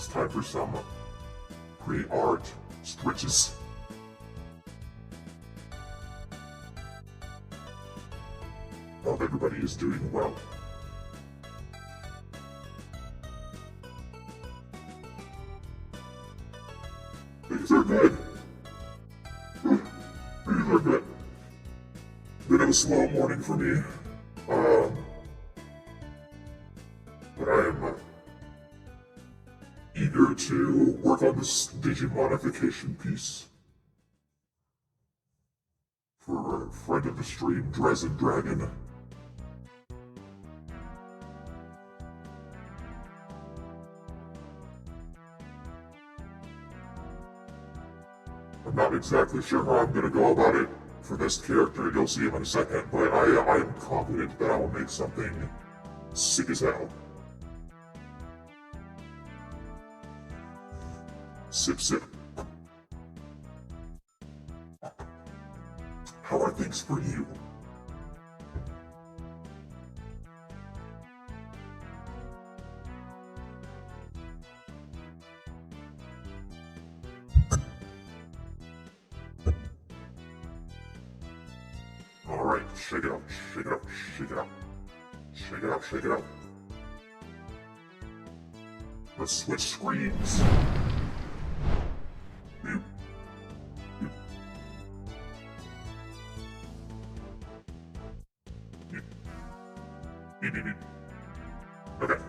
It's time for some pre-art stretches. Hope everybody is doing well. Things are good. Things are good. Bit of a slow morning for me. But I am eager to work on this Digimodification piece for a friend of the stream, Dresden Dragon. I'm not exactly sure how I'm going to go about it for this character, you'll see him in a second, but I am confident that I will make something sick as hell. Sip, sip. How are things for you? Alright, shake it up, shake it up, shake it up. Shake it up, shake it up. Let's switch screens. Okay.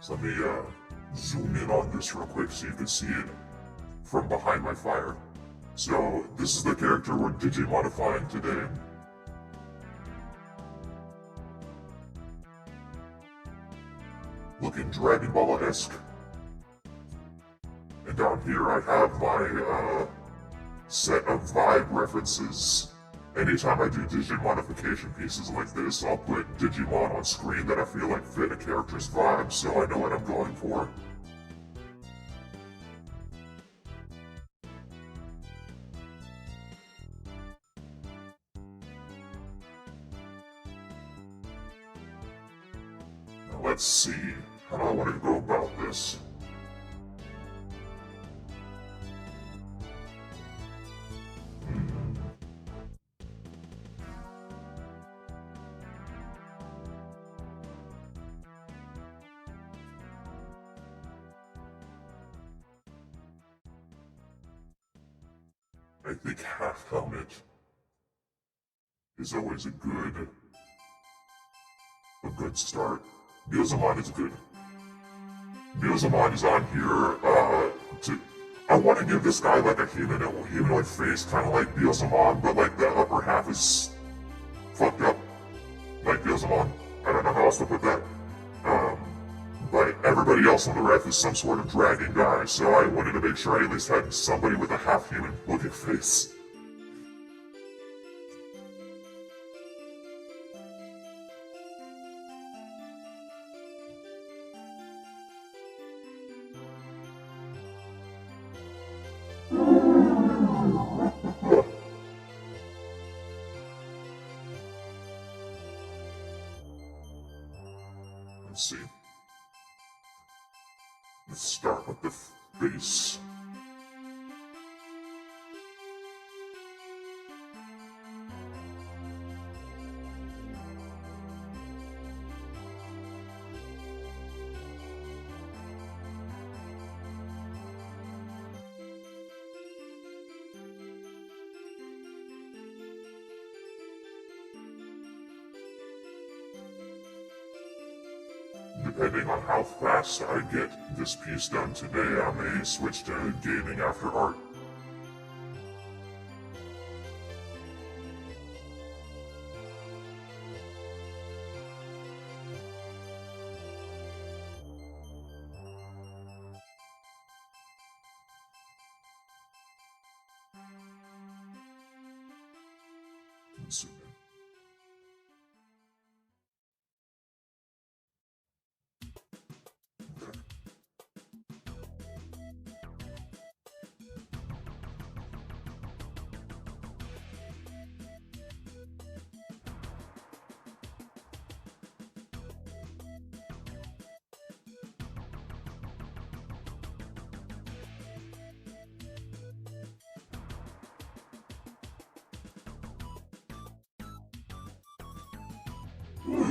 So let me zoom in on this real quick so you can see it from behind my fire. So this is the character we're digimodifying today. Looking Dragon Ball-esque. And down here I have my set of vibe references. Anytime I do Digimodification pieces like this, I'll put Digimon on screen that I feel like fit a character's vibe, so I know what I'm going for. Now let's see how I want to go about this. I think half helmet is always a good start. Biozamon is good. Biozamon is on here I want to give this guy like a humanoid face, kind of like Biozamon, but like the upper half is fucked up, like Biozamon. I don't know how else to put that. But everybody else on the ref is some sort of dragon guy, so I wanted to make sure I at least had somebody with a half-human looking face. Let's see. Let's start with the face. Depending on how fast I get this piece done today, I may switch to gaming after art. Let's see.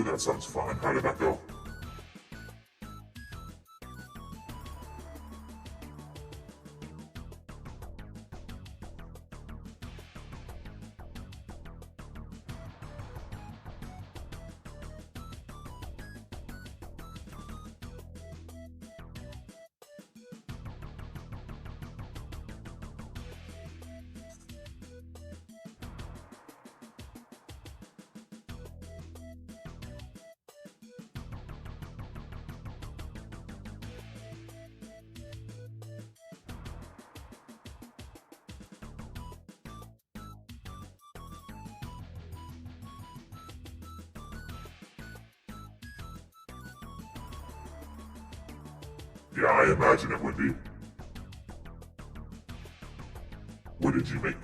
Ooh, that sounds fun. How did that go? Yeah, I imagine it would be. What did you make?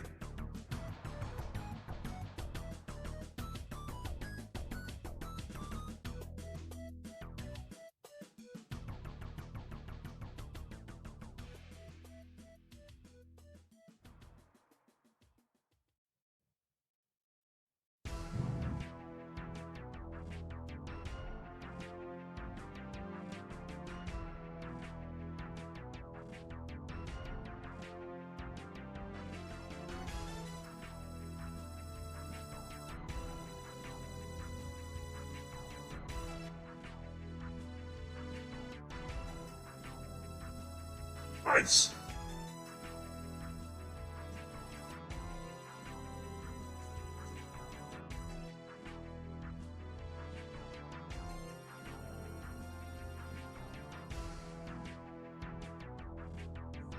Nice.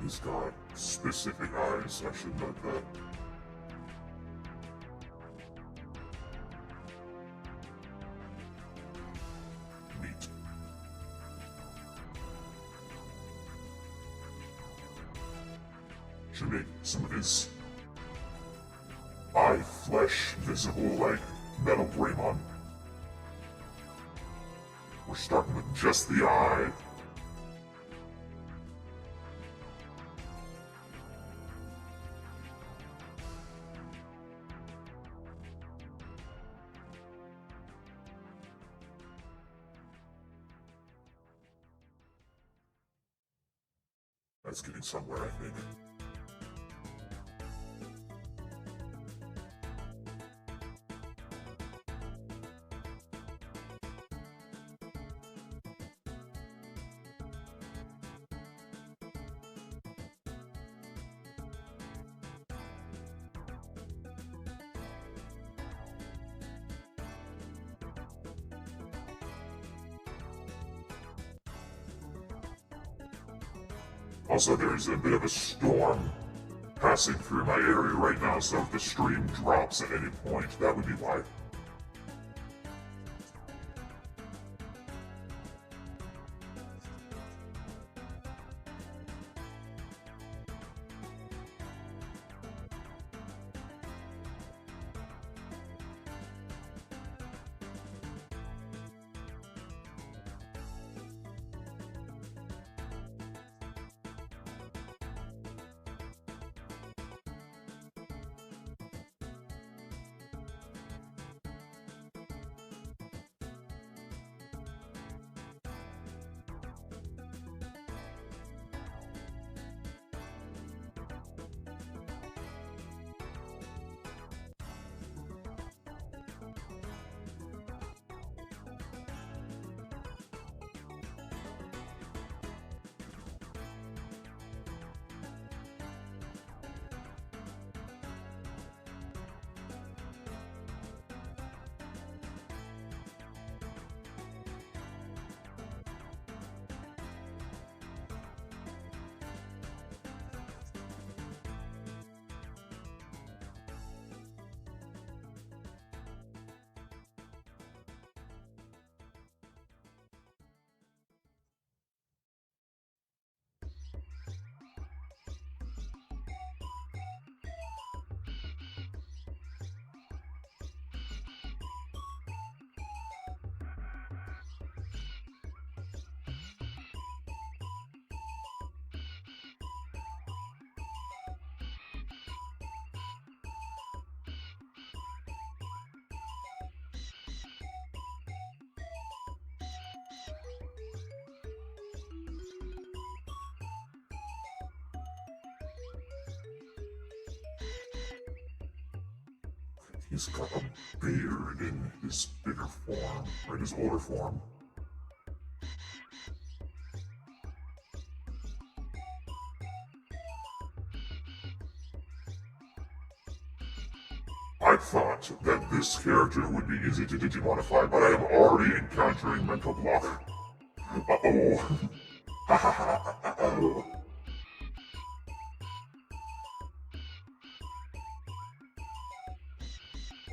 He's got specific eyes, I should note that. Neat. Should make some of his eye flesh visible like Metal Greymon. We're starting with just the eye. That's getting somewhere, I think. Also, there's a bit of a storm passing through my area right now, so if the stream drops at any point, that would be why. He's got a beard in his bigger form, or in his older form. I thought that this character would be easy to Digimodify, but I am already encountering mental block. Uh-oh. Uh-oh.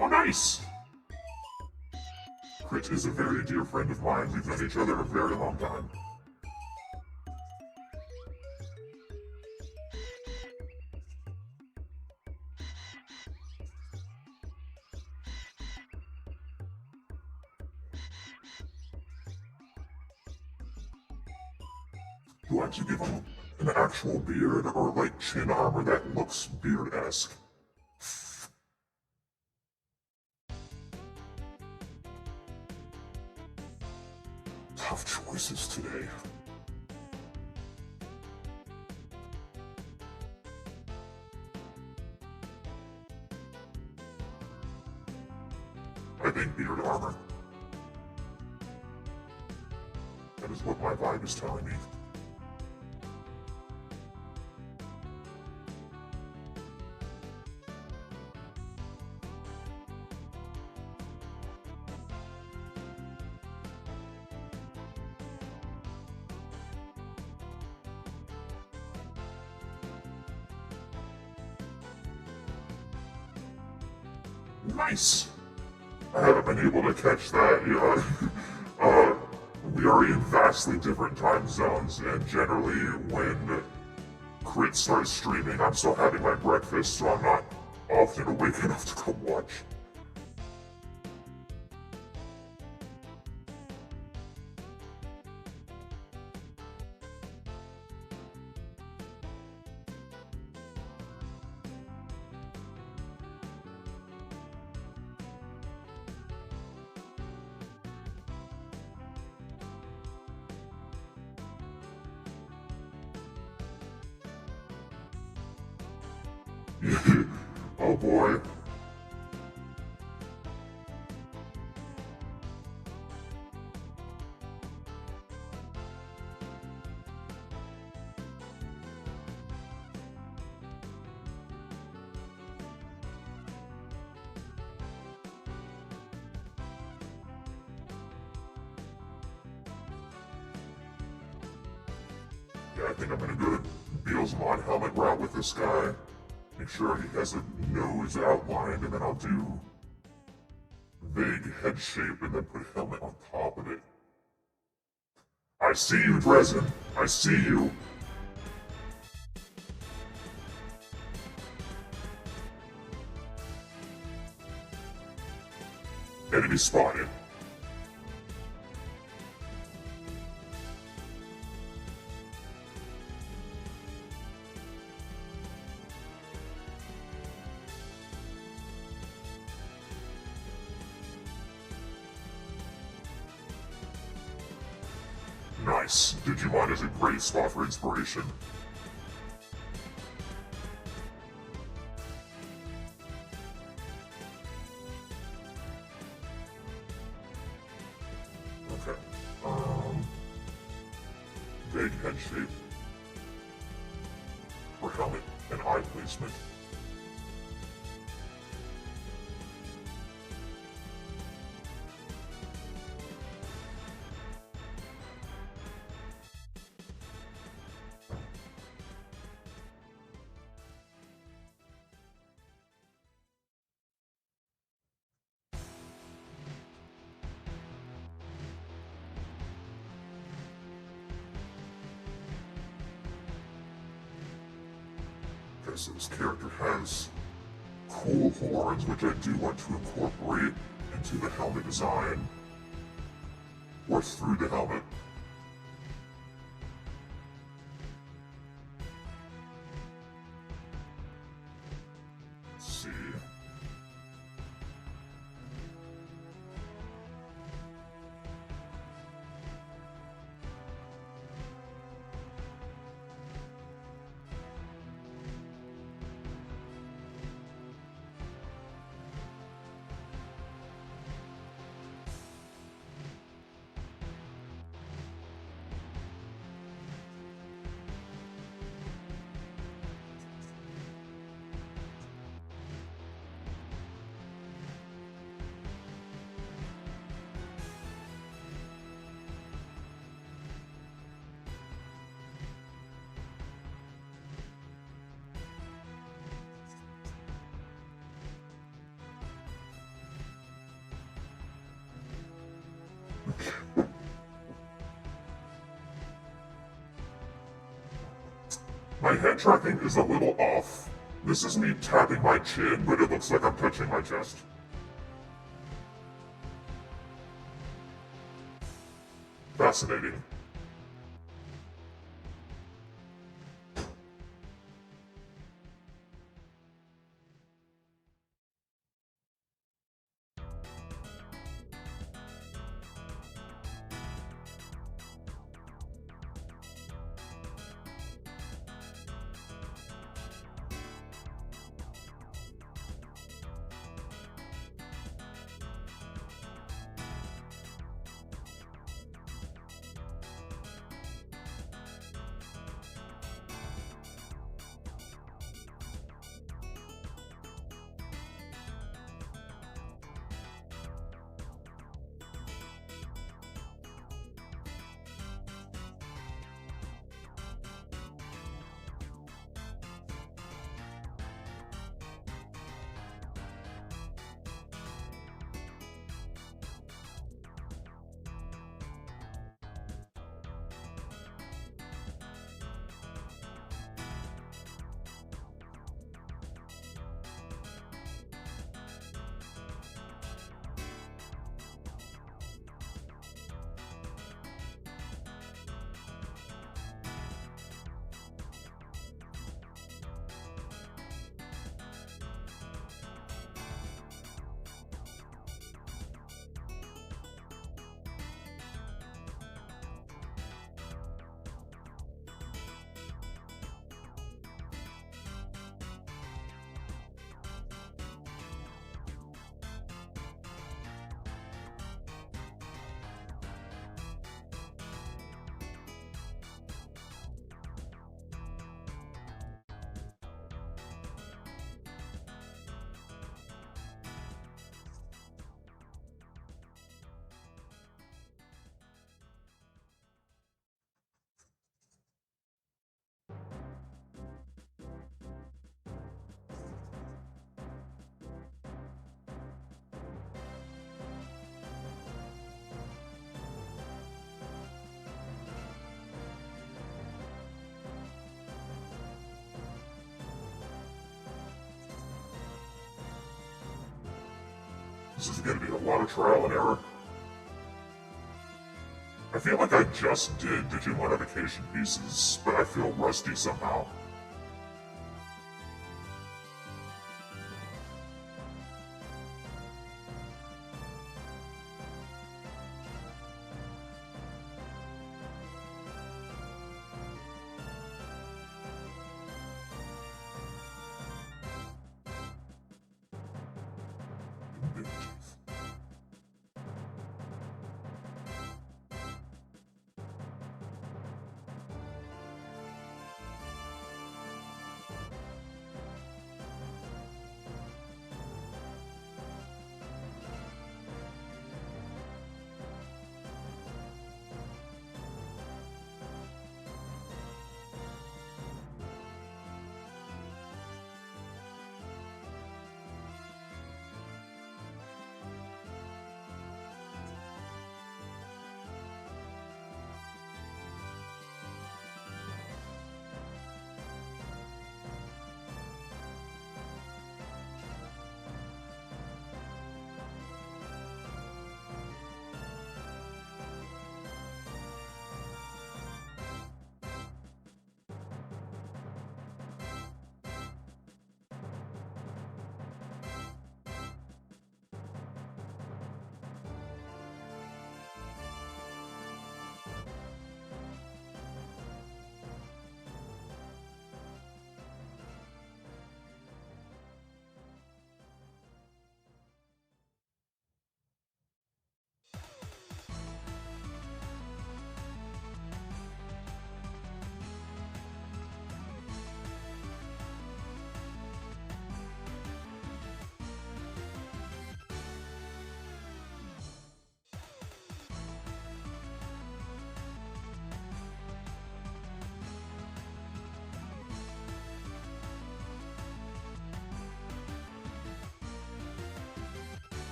Oh, nice! Crit is a very dear friend of mine. We've known each other a very long time. Do I should give him an actual beard or like chin armor that looks beard-esque? Tough choices today. I think beard armor. That is what my vibe is telling me. Nice! I haven't been able to catch that yet. We are in vastly different time zones, and generally when Crit starts streaming, I'm still having my breakfast, so I'm not often awake enough to come watch. Oh boy. Yeah, I think I'm gonna go to Beelzemon helmet route with this guy. Make sure he has a nose outlined, and then I'll do vague head shape and then put a helmet on top of it. I see you, Dresden. I see you. Enemy spotted. Nice. Digimon is a great spot for inspiration. Okay. Vague head shape. For helmet and eye placement. Okay, so this character has cool horns, which I do want to incorporate into the helmet design, or through the helmet. Let's see. My head tracking is a little off. This is me tapping my chin, but it looks like I'm touching my chest. Fascinating. This is going to be a lot of trial and error. I feel like I just did the gym modification pieces, but I feel rusty somehow.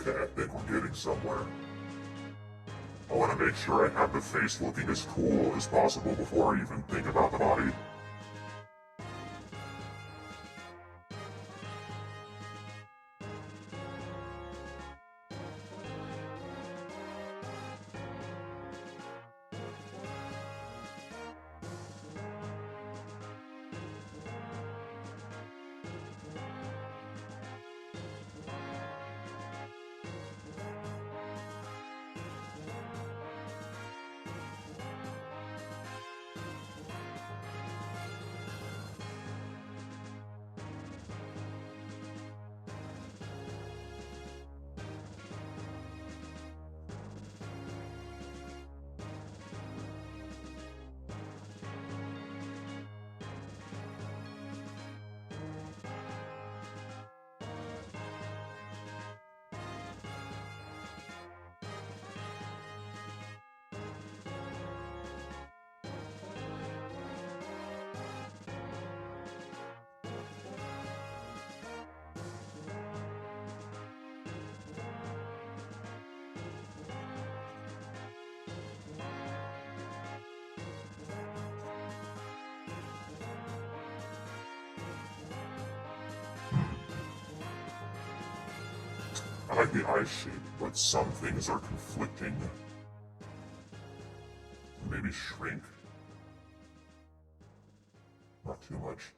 Okay, I think we're getting somewhere. I want to make sure I have the face looking as cool as possible before I even think about the body. I like the eye shape, but some things are conflicting. Maybe shrink. Not too much.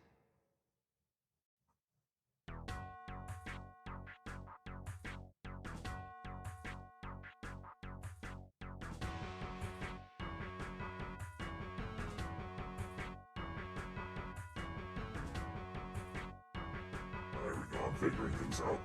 There we go, I'm figuring things out.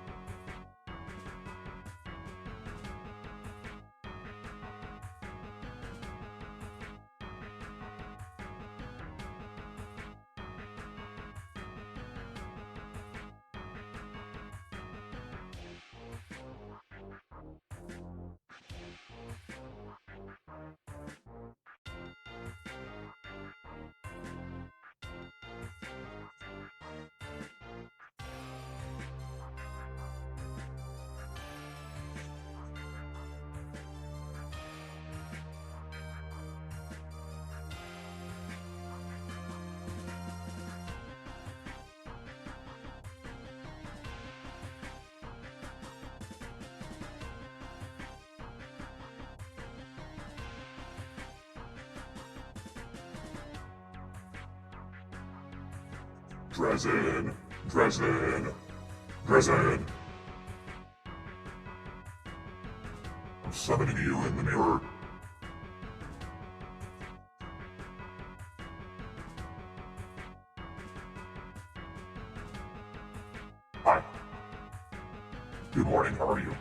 Dresden! Dresden! Dresden! I'm summoning you in the mirror. Hi. Good morning, how are you?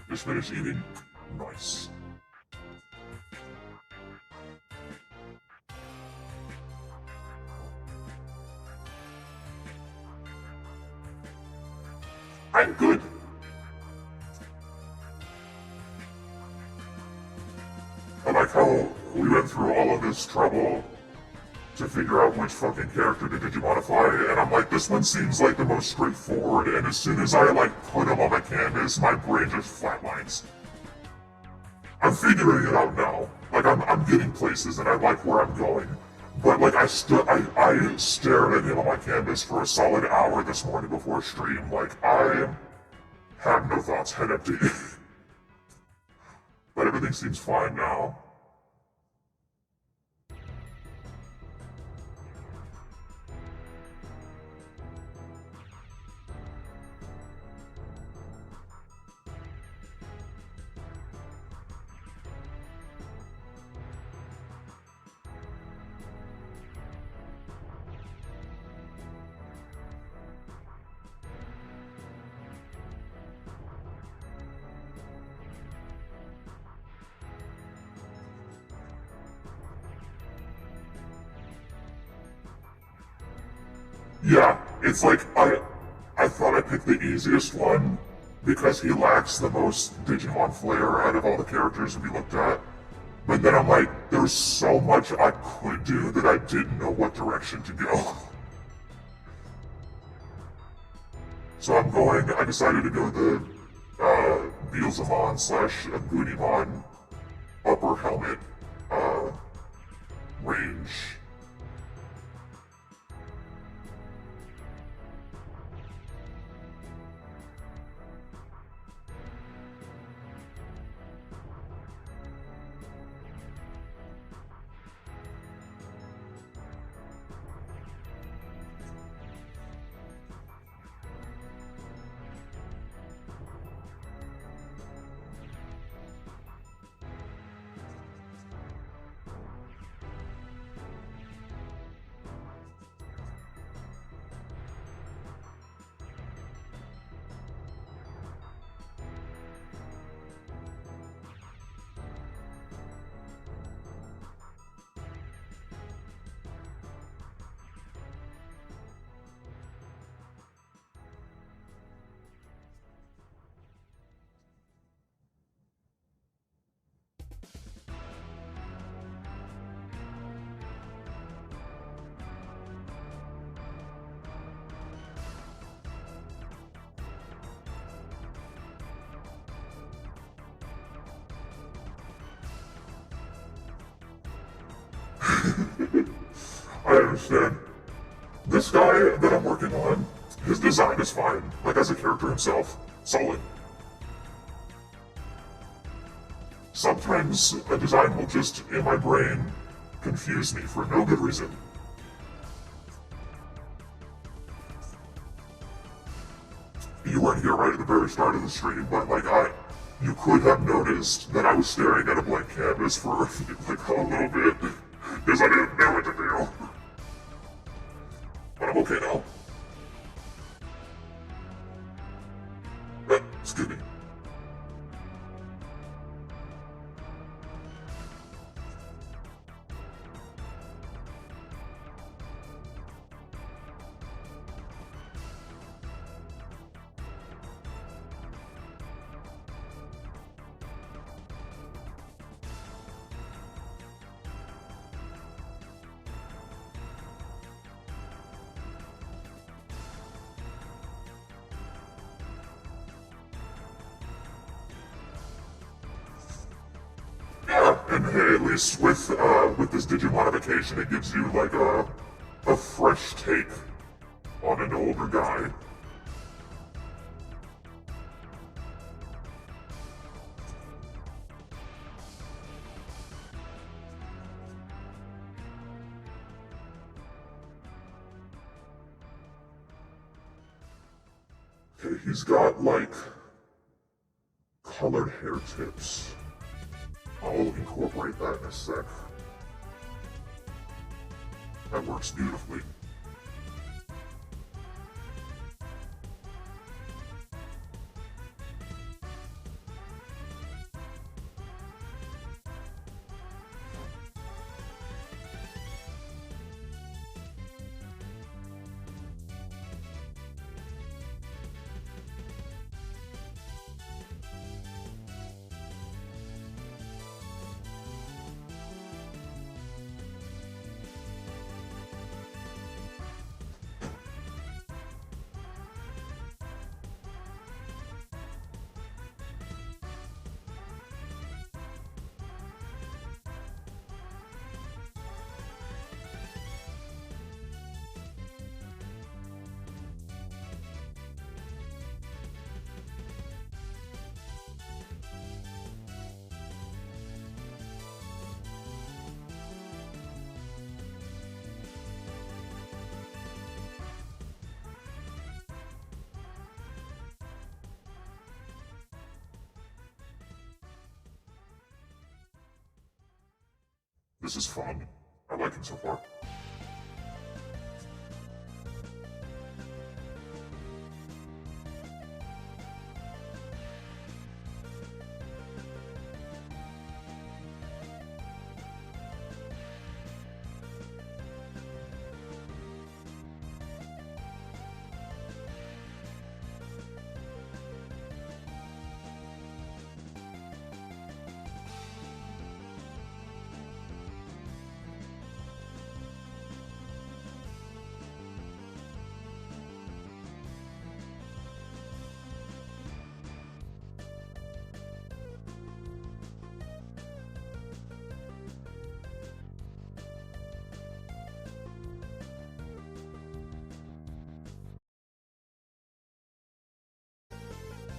Just finished eating. Nice. I'm good. I like how we went through all of this trouble to figure out which fucking character to digimodify, and I'm like, this one seems like the most straightforward, and as soon as I like put him on my canvas, my brain just flatlines. I'm figuring it out now. Like I'm getting places and I like where I'm going. But like I stared at him on my canvas for a solid hour this morning before stream. Like I have no thoughts, head empty. But everything seems fine now. Yeah, it's like I thought I picked the easiest one, because he lacks the most Digimon flair out of all the characters we looked at. But then I'm like, there's so much I could do that I didn't know what direction to go. So I decided to go the Beelzemon / Agumon upper helmet range. I understand. This guy that I'm working on, his design is fine, like as a character himself, solid. Sometimes a design will just, in my brain, confuse me for no good reason. You weren't here right at the very start of the stream, but you could have noticed that I was staring at a blank canvas for like a little bit, because I didn't know what to do. But I'm okay now. Excuse me. And hey, at least with this Digimodification, it gives you like a fresh take on an older guy. Okay, he's got like colored hair tips. I'll incorporate that in a sec. That works beautifully. This is fun. I like it so far.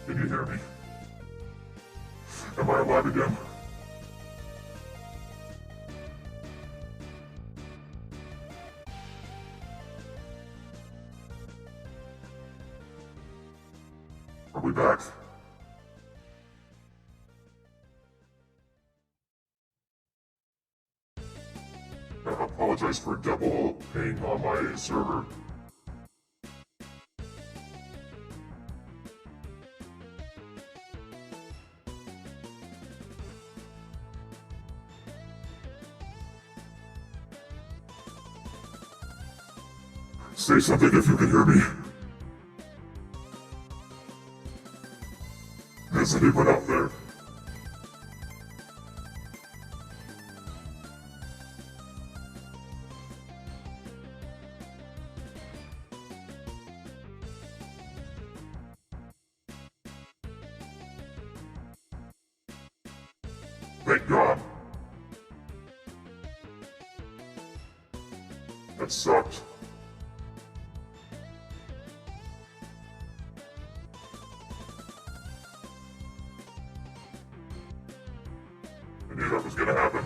Can you hear me? Am I alive again? Are we back? I apologize for double ping on my server. Say something if you can hear me. Is anyone out there? Thank God. That sucked. I knew that was gonna happen.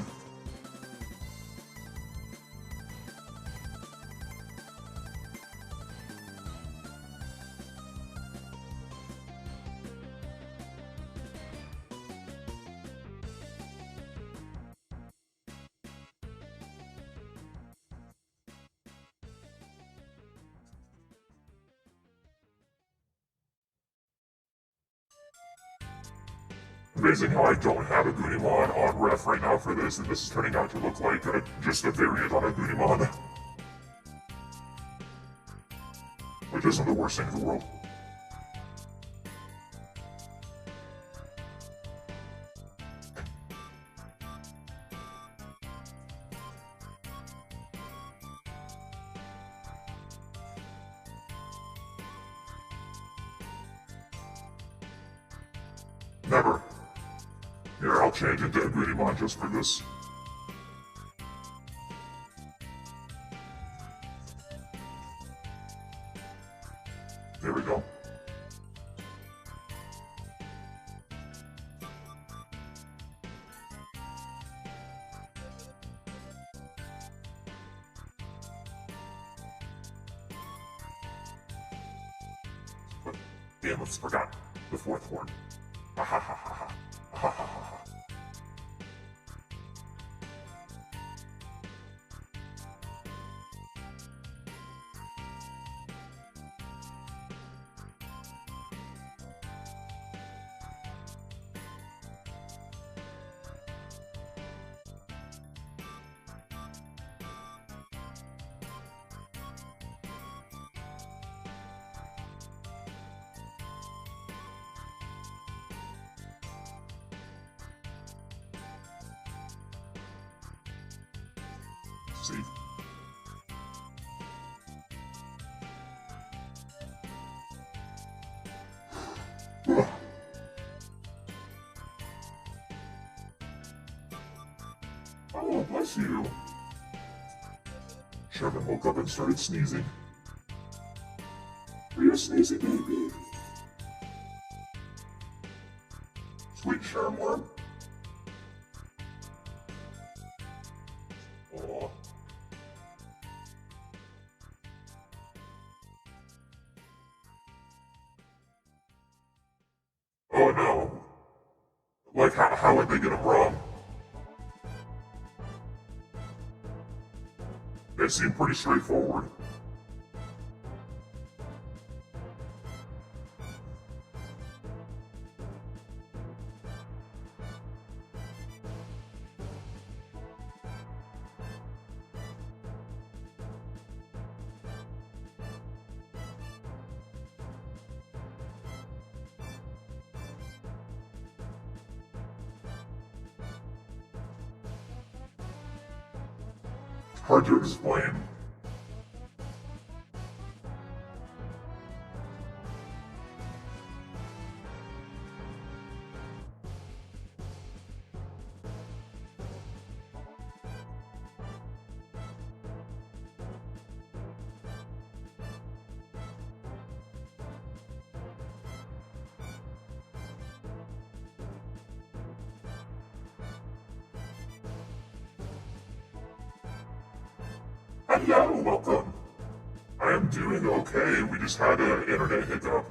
Amazing how I don't have a Goonimon on ref right now for this, and this is turning out to look like just a variant on a Goonimon. Which isn't the worst thing in the world. Never. Here, I'll change into a Goonimon just for this. There we go. But, damn, I forgot the fourth horn. Ha ha ha ha ha. Ha ha ha ha. See? Oh, bless you. Sherman woke up and started sneezing. Are you sneezing, baby? Sweet Sherman. Aw. Oh no. Like, how would they get him wrong? They seem pretty straightforward. Hard to explain. Hello, welcome. I am doing okay, we just had an internet hiccup.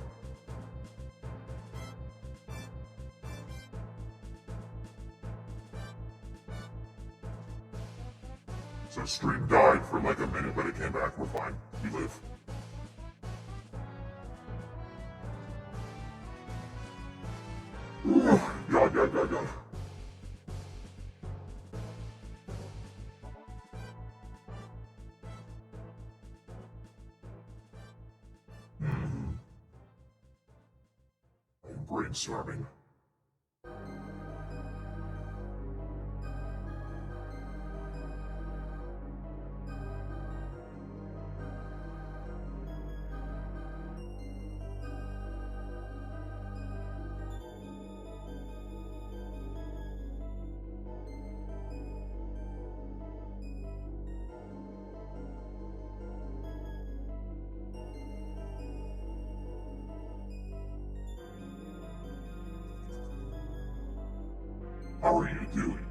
So stream died for like a minute, but it came back, we're fine. We live. Yeah. I am brainstorming. How are you doing?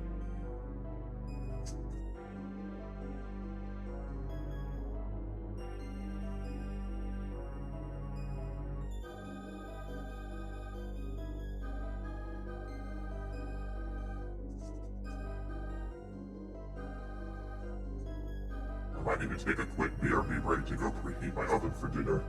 I might need to take a quick BRB break to go preheat my oven for dinner.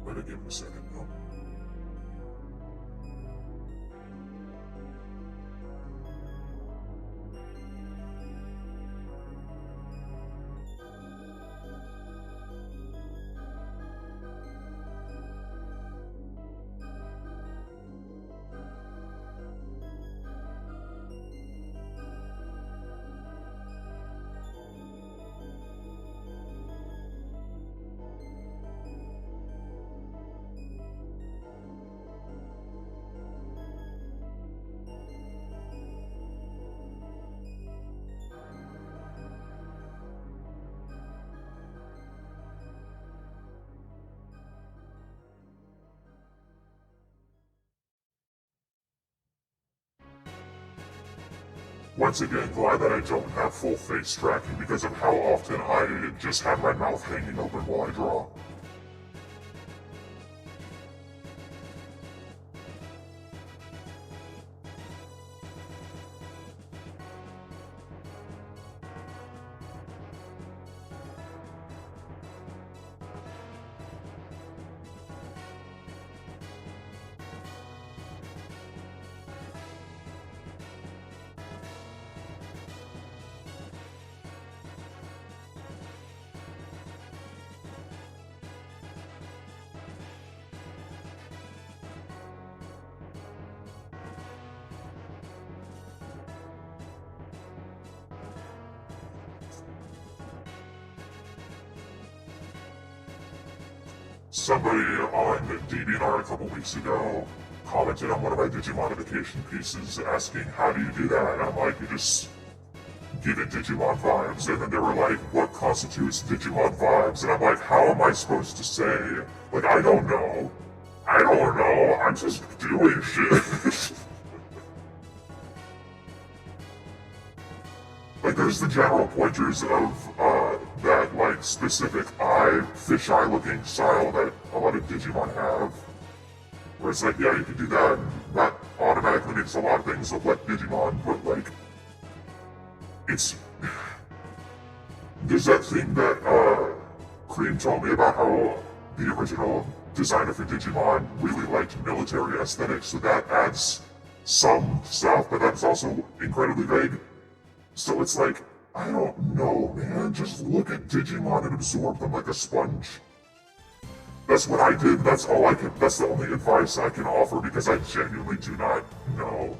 Better give him a second though. Once again, glad that I don't have full face tracking because of how often I just have my mouth hanging open while I draw. Somebody on DeviantArt a couple weeks ago commented on one of my Digimodification pieces asking, how do you do that? And I'm like, you just give it Digimon vibes. And then they were like, what constitutes Digimon vibes? And I'm like, how am I supposed to say? Like, I don't know. I'm just doing shit. Like, there's the general pointers of that, like, specific fisheye looking style that a lot of Digimon have. Where it's like, yeah, you can do that, and that automatically makes a lot of things look like Digimon, but, like, it's... There's that thing that, Cream told me about how the original designer for Digimon really liked military aesthetics, so that adds some stuff, but that's also incredibly vague. So it's like, I don't know, man. Just look at Digimon and absorb them like a sponge. That's what I did. That's the only advice I can offer because I genuinely do not know.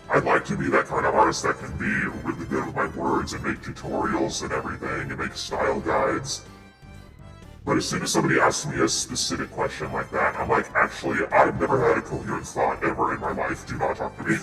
I'd like to be that kind of artist that can be really good with my words and make tutorials and everything and make style guides. But as soon as somebody asks me a specific question like that, I'm like, actually, I've never had a coherent thought ever in my life. Do not talk to me.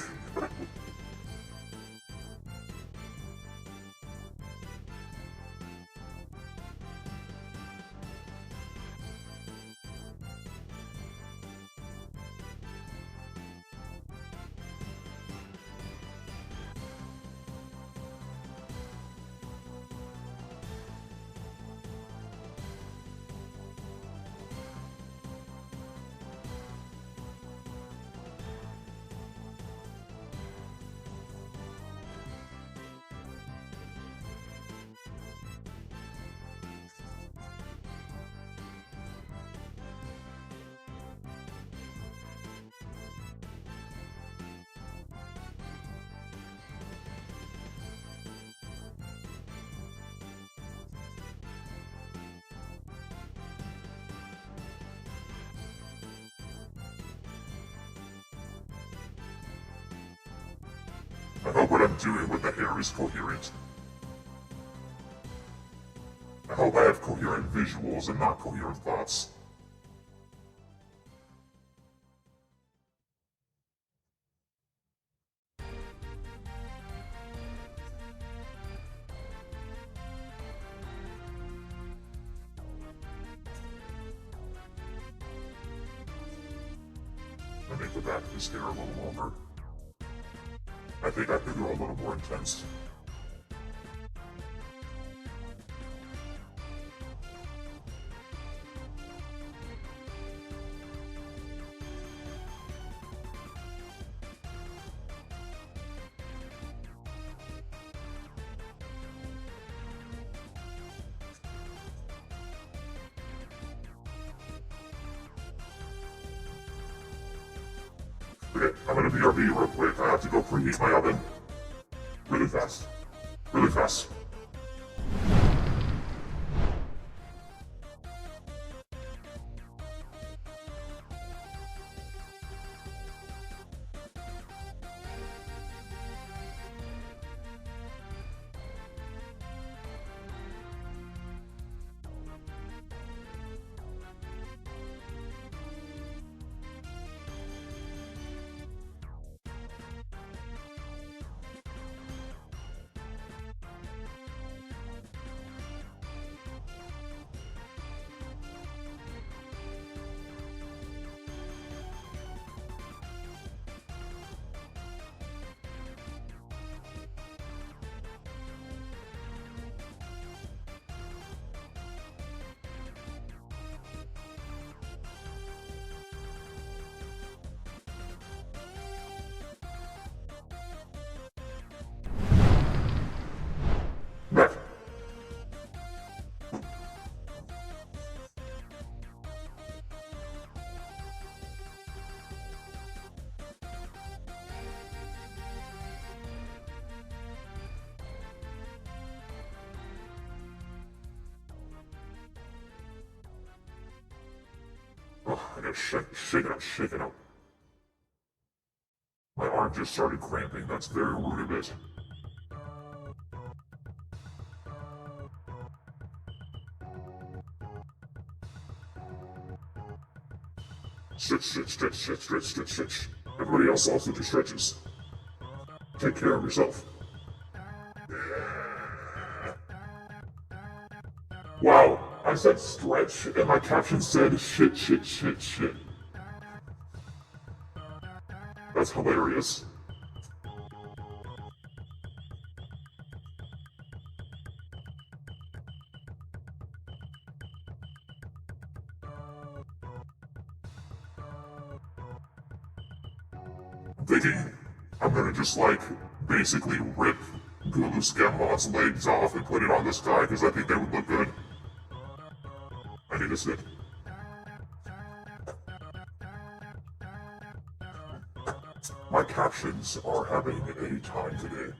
I hope what I'm doing with the hair is coherent. I hope I have coherent visuals and not coherent thoughts. I make the back of his hair a little longer. I think I could go a little more intense. Okay, I'm gonna BRB real quick. I have to go preheat my oven. Really fast. Really fast. Back. Oh, I gotta shake it up, shake it up. My arm just started cramping. That's very rude of it. Stretch, stretch, stretch, stretch, stretch, stretch, stretch. Everybody else also do stretches. Take care of yourself. Wow, I said stretch and my caption said shit, shit, shit, shit. That's hilarious. I'm thinking I'm gonna just like basically rip Gulu Scammod's legs off and put it on this guy because I think they would look good. I need a stick. captions are having a time today.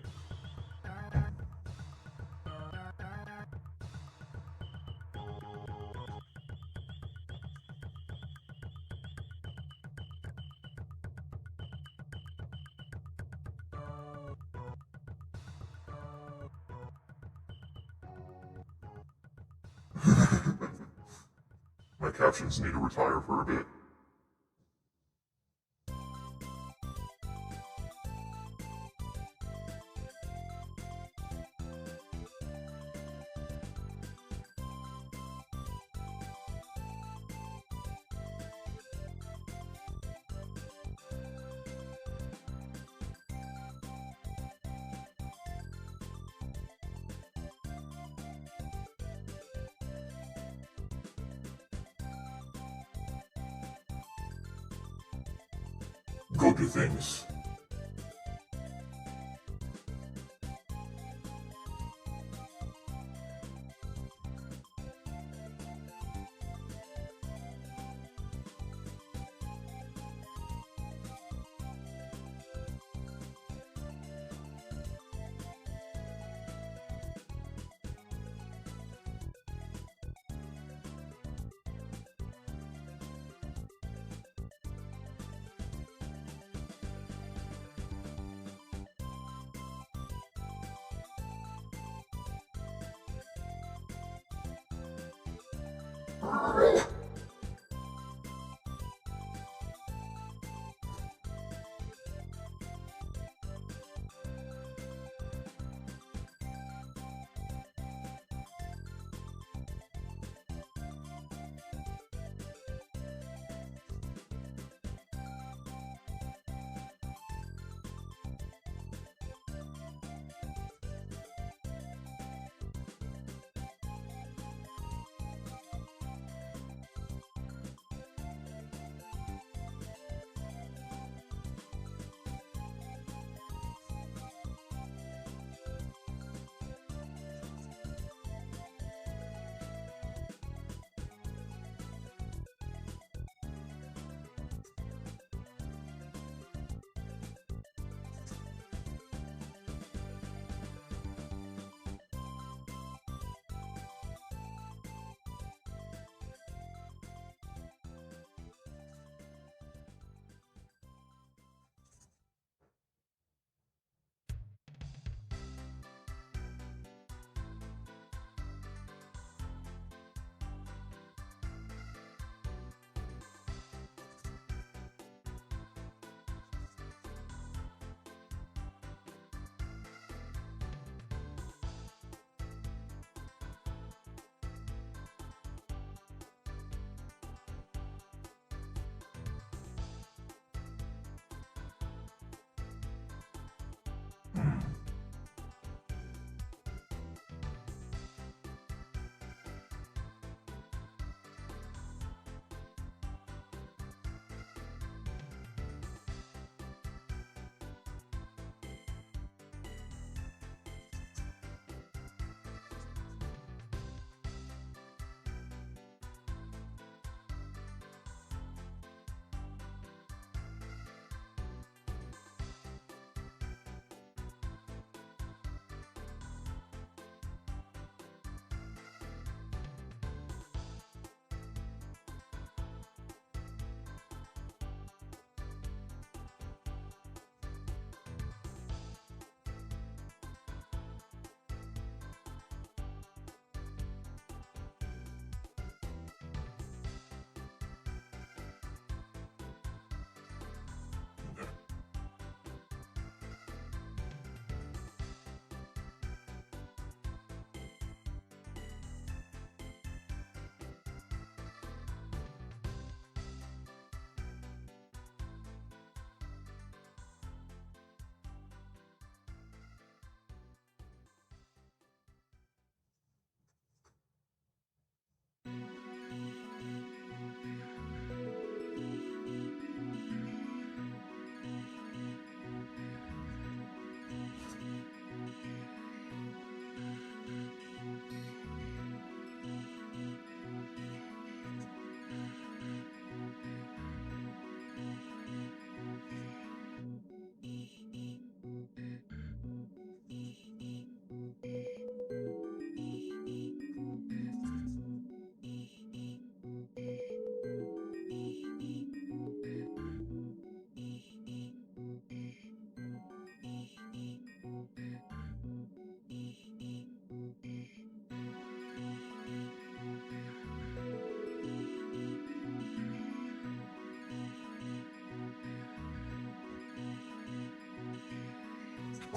My captions need to retire for a bit. Go do things.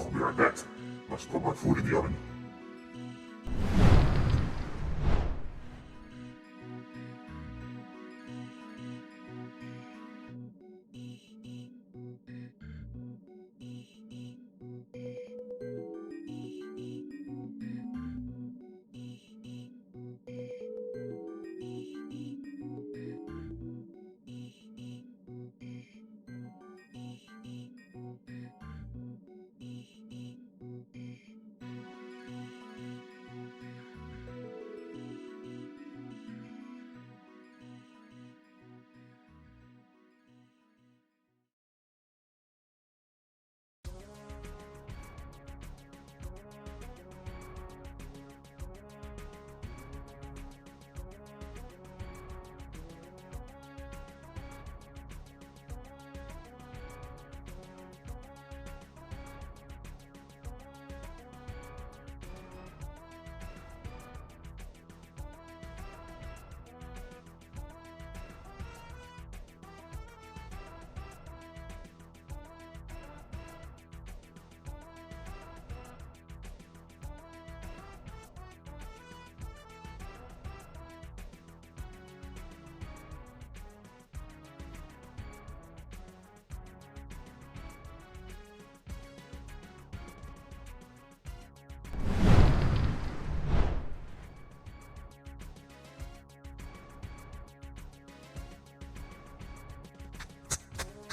I'll be right back. Let's put my food in the oven.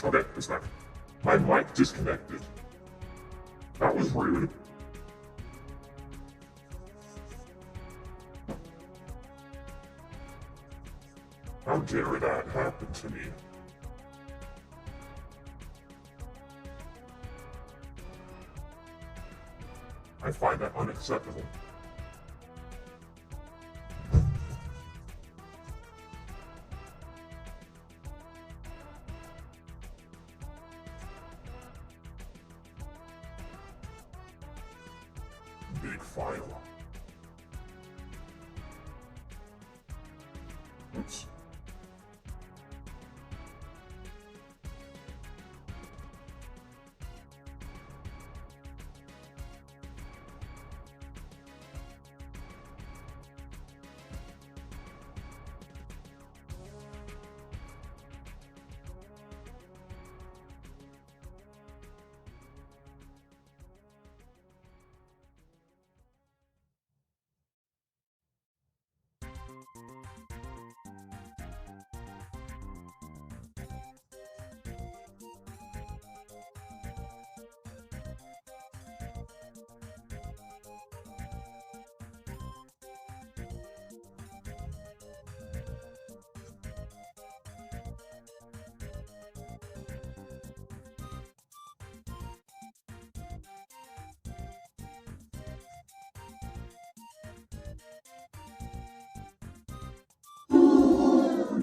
Okay, it's back. My mic disconnected. That was rude. How dare that happen to me? I find that unacceptable. Big file. Oops.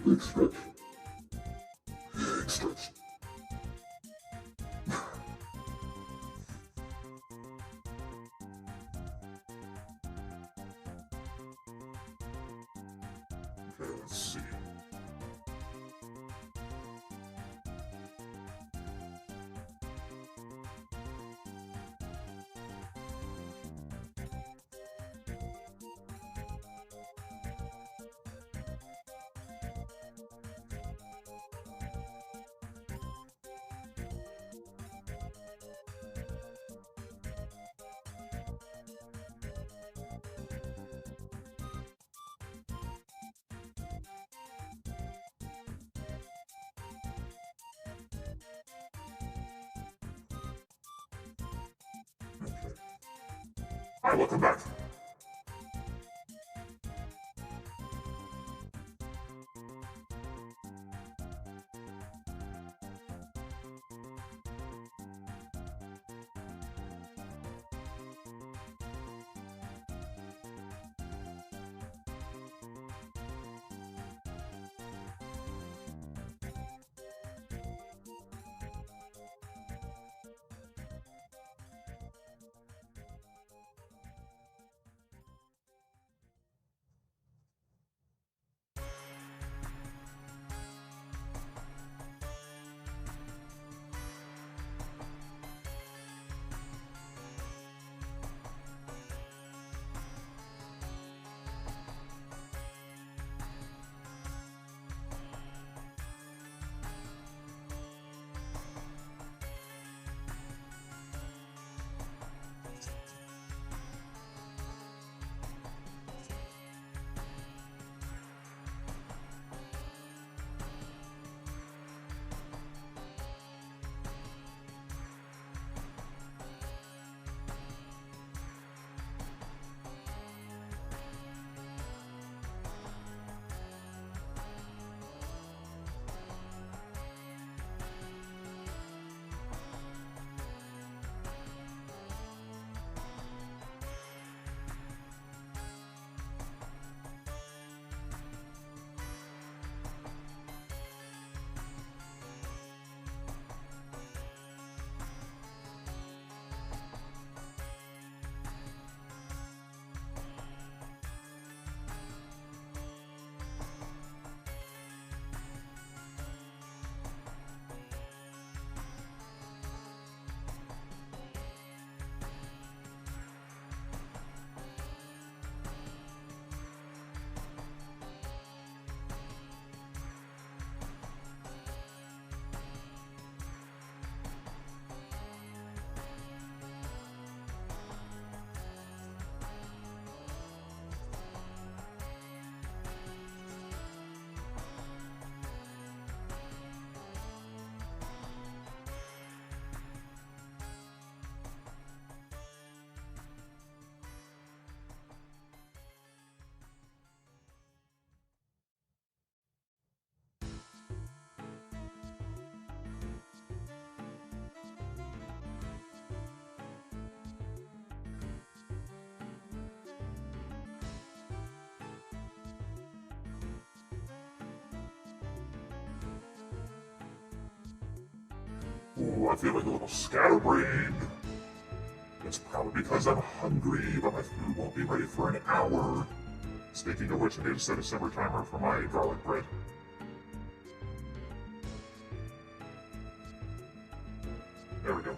Big stretch. Big stretch. Okay, let's see. Alright, welcome back. Ooh, I feel like a little scatterbrained. It's probably because I'm hungry, but my food won't be ready for an hour. Speaking of which, I need to set a separate timer for my garlic bread. There we go.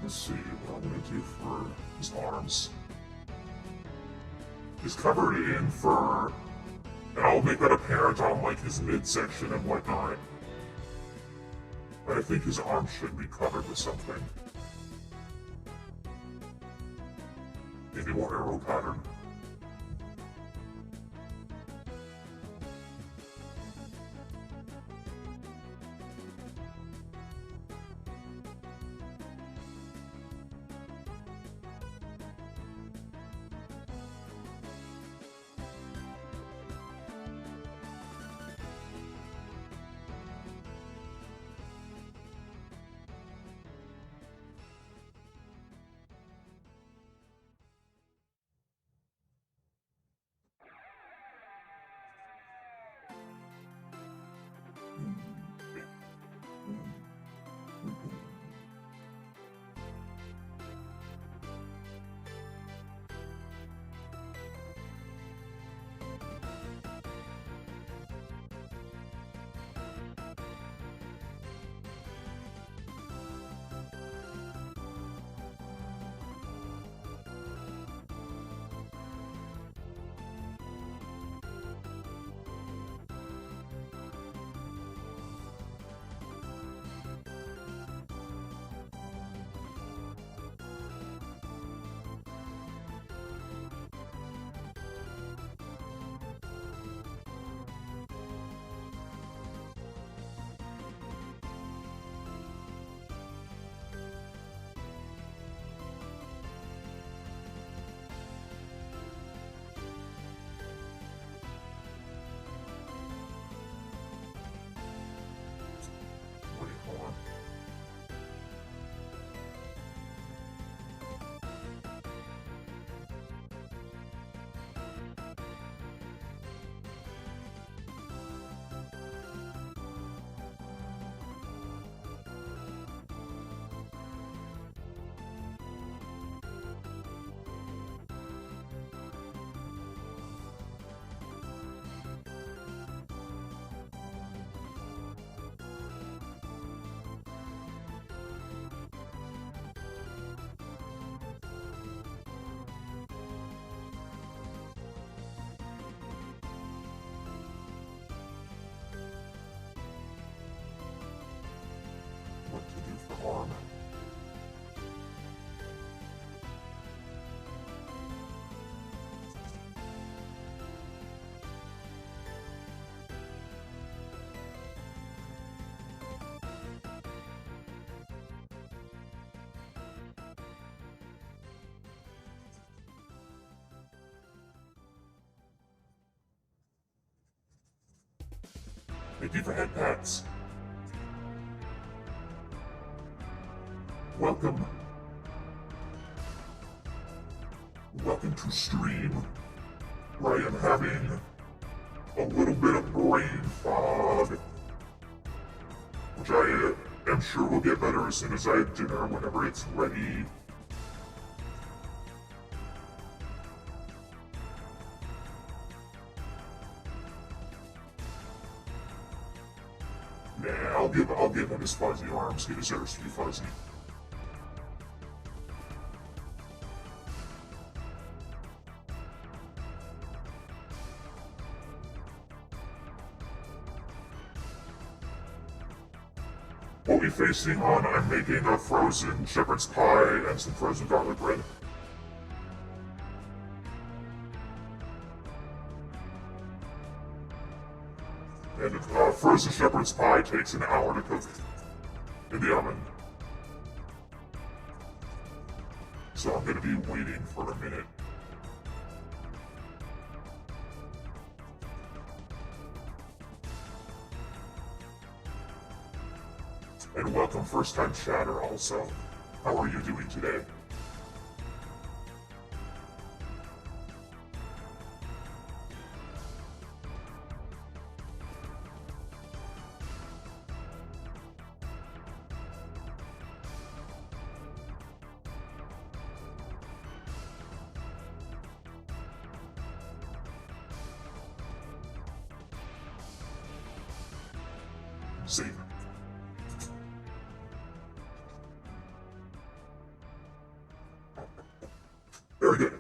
Let's see what I'm gonna do for his arms. He's covered in fur, and I'll make that apparent on like his midsection and whatnot. But I think his arms should be covered with something. Maybe more arrow pattern. Thank you for head pats. Welcome. Welcome to stream, where I am having a little bit of brain fog, which I am sure will get better as soon as I have dinner whenever it's ready. Nah, I'll give him his fuzzy arms. He deserves to be fuzzy. We'll be facing on, I'm making a frozen shepherd's pie and some frozen garlic bread. And frozen shepherd's pie takes an hour to cook in the oven. So I'm gonna be waiting for a minute. And welcome first time chatter also. How are you doing today? Save. Very good.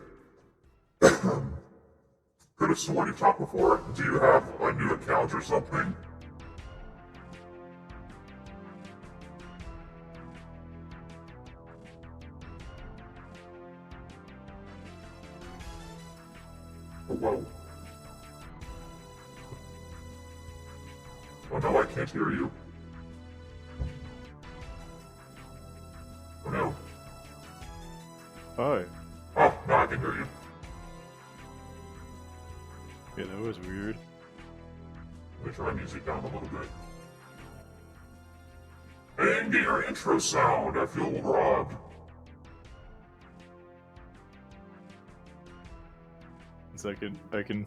Could have sworn you talked before. Do you have a new account or something? Oh, whoa. Oh no, I can't hear you. Oh no. Hi. Oh, now I can hear you. Yeah, that was weird. Let me turn my music down a little bit. And get your intro sound. I feel robbed. One second, I can...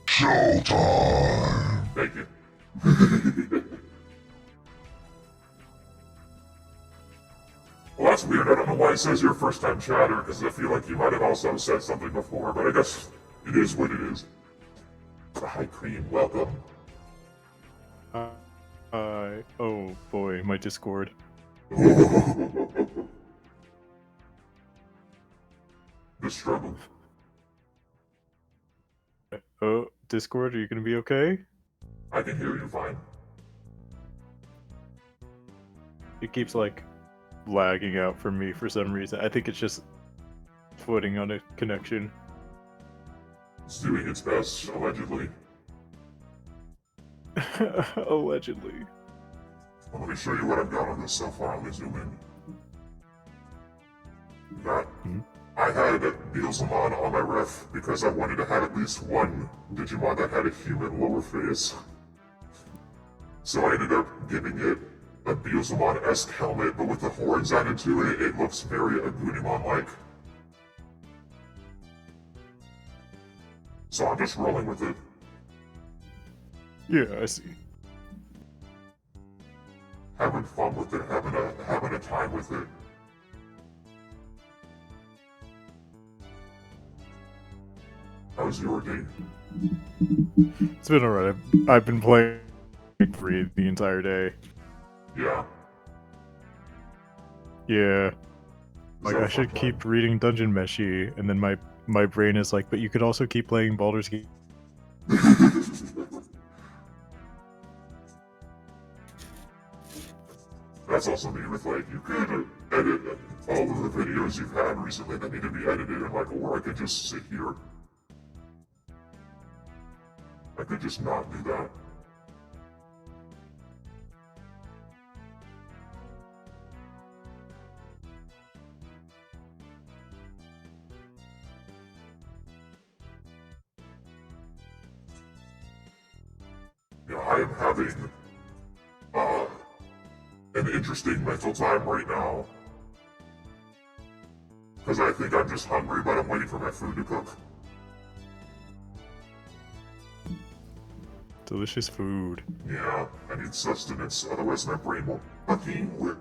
Showtime! Thank you. Well, that's weird. I don't know why it says you're first time chatter, because I feel like you might have also said something before, but I guess it is what it is. Hi, Cream. Welcome. oh boy, my Discord. The struggle. Oh, Discord, are you gonna be okay? I can hear you fine. It keeps, like, lagging out for me for some reason. I think it's just putting on a connection. It's doing its best, allegedly. Allegedly. Well, let me show you what I've got on this so far. Let me zoom in. That I had Beelzemon on my ref because I wanted to have at least one Digimon that had a human lower face. So I ended up giving it a Beelzemon-esque helmet, but with the horns added to it, it looks very Agunimon-like. So I'm just rolling with it. Yeah, I see. Having fun with it, having a time with it. How's your day? It's been alright. I've been playing free the entire day. Yeah. Yeah. Is Like, that I should fun? keep reading Dungeon Meshi, and then my brain is like, but you could also keep playing Baldur's Gate. That's also me with, like, you could edit all of the videos you've had recently that need to be edited, and like, or I could just sit here. I could just not do that. I am having an interesting mental time right now. Because I think I'm just hungry, but I'm waiting for my food to cook. Delicious food. Yeah, I need sustenance, otherwise my brain won't fucking work.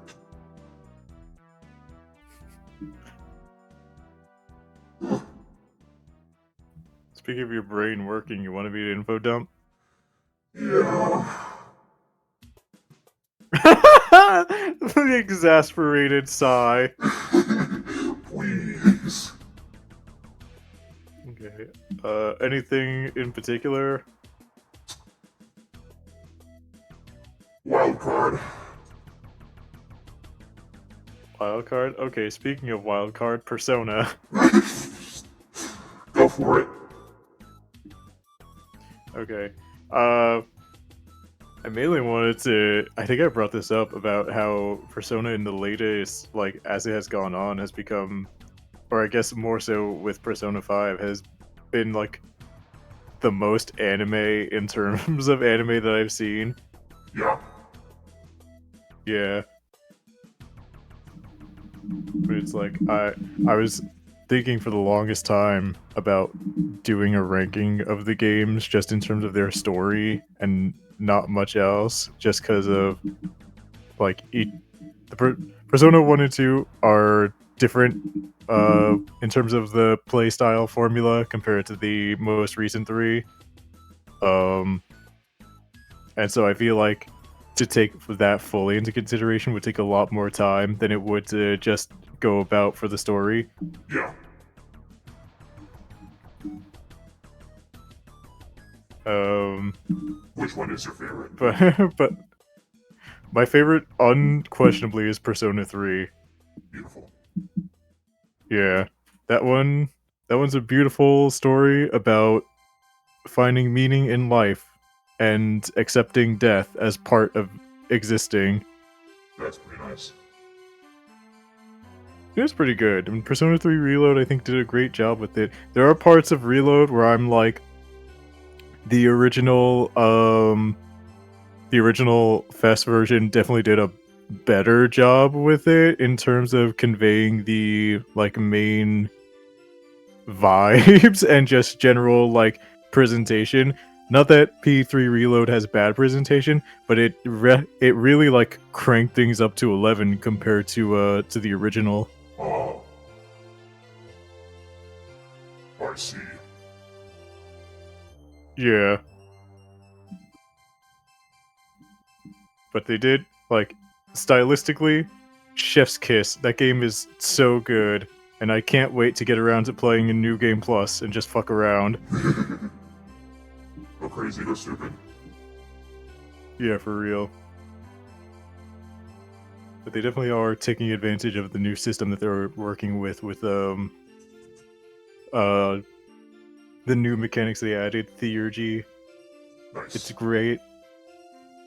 Speaking of your brain working, you want to be an info dump? Yeah. The exasperated sigh. Please. Okay. Anything in particular? Wildcard. Wildcard? Okay, speaking of wildcard, Persona. Go for it. Okay. I mainly wanted to... I think I brought this up about how Persona in the latest, like, as it has gone on, has become... Or I guess more so with Persona 5, has been, like, the most anime in terms of anime that I've seen. Yeah. Yeah. But it's like, I was thinking for the longest time about doing a ranking of the games just in terms of their story and not much else, just because of, like, Persona 1 and 2 are different in terms of the playstyle formula compared to the most recent 3. And so I feel like to take that fully into consideration would take a lot more time than it would to just go about for the story. Yeah. Which one is your favorite? But my favorite unquestionably is Persona 3. Beautiful. Yeah. That one's a beautiful story about finding meaning in life and accepting death as part of existing. That's pretty nice. It was pretty good. I mean, Persona 3 Reload, I think, did a great job with it. There are parts of Reload where I'm like, the original Fest version definitely did a better job with it in terms of conveying the, like, main vibes and just general, like, presentation. Not that P3 Reload has bad presentation, but it really, like, cranked things up to 11 compared to the original. Oh. I see. Yeah. But they did, like, stylistically, chef's kiss. That game is so good, and I can't wait to get around to playing a New Game Plus and just fuck around. Go crazy, go stupid. Yeah, for real. But they definitely are taking advantage of the new system that they're working with the new mechanics they added, Theurgy. Nice. It's great.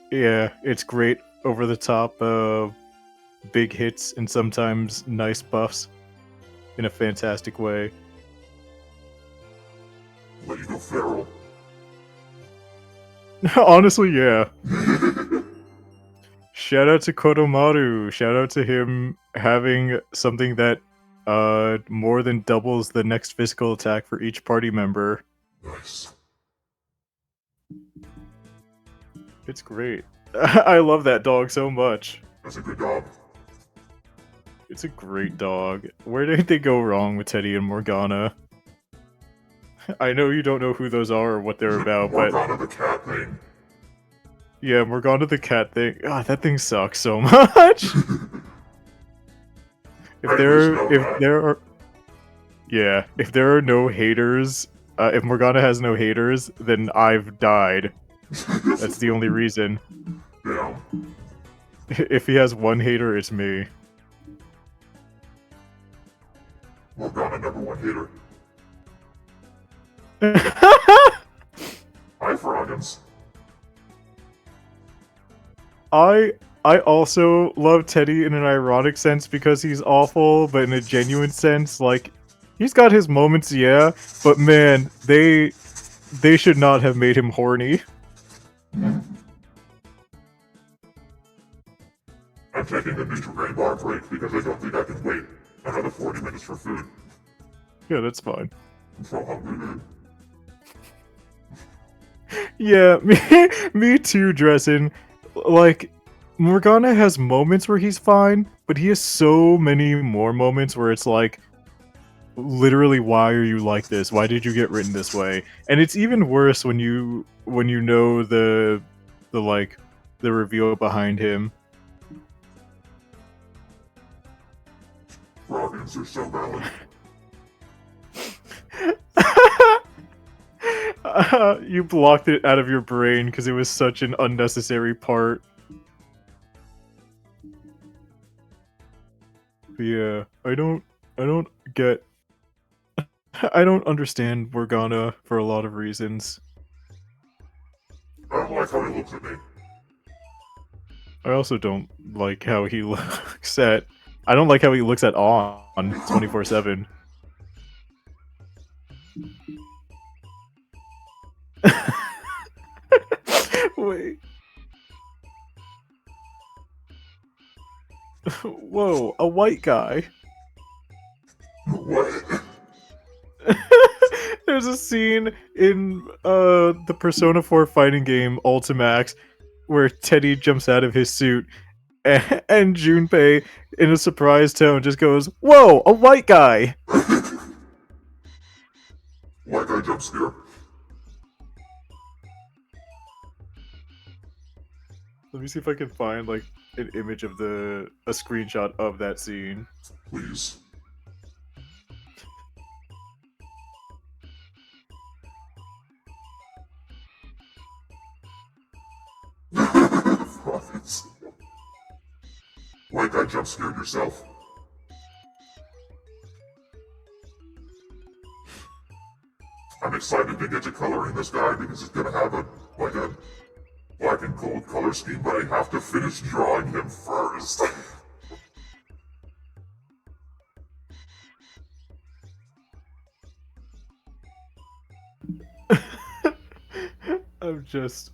Yeah, it's great over the top big hits and sometimes nice buffs in a fantastic way. Let you go feral. Honestly, yeah. Shout out to Kodomaru. Shout out to him having something that more than doubles the next physical attack for each party member. Nice. It's great. I love that dog so much. That's a good dog. It's a great dog. Where did they go wrong with Teddy and Morgana? I know you don't know who those are or what they're about, but... Morgana the cat thing. Yeah, Morgana the cat thing. God, that thing sucks so much! If there are no haters, if Morgana has no haters, then I've died. That's the only reason. Yeah. If he has one hater, it's me. Morgana #1 hater. Hi, Froggens. I also love Teddy in an ironic sense because he's awful, but in a genuine sense, like, he's got his moments, yeah, but man, they should not have made him horny. taking a Nutrigrain bar break because I don't think I can wait another 40 minutes for food. Yeah, that's fine. I'm so hungry, dude. Yeah, me too, Dresden. Like, Morgana has moments where he's fine, but he has so many more moments where it's like, literally, why are you like this? Why did you get written this way? And it's even worse when you know the reveal behind him. Froggies are so valid. You blocked it out of your brain because it was such an unnecessary part. But yeah, I don't get. I don't understand Morgana for a lot of reasons. I don't like how he looks at me. I also don't like how he looks at. I don't like how he looks at on 24/7. Wait. Whoa, a white guy. What? There's a scene in the Persona 4 fighting game Ultimax where Teddy jumps out of his suit and Junpei, in a surprised tone, just goes, "Whoa, a white guy!" White guy jump scare. Let me see if I can find like an image of a screenshot of that scene. Please. Froggies. White guy jump scared yourself. I'm excited to get to coloring this guy because he's gonna have a black and gold color scheme, but I have to finish drawing him first. I'm just.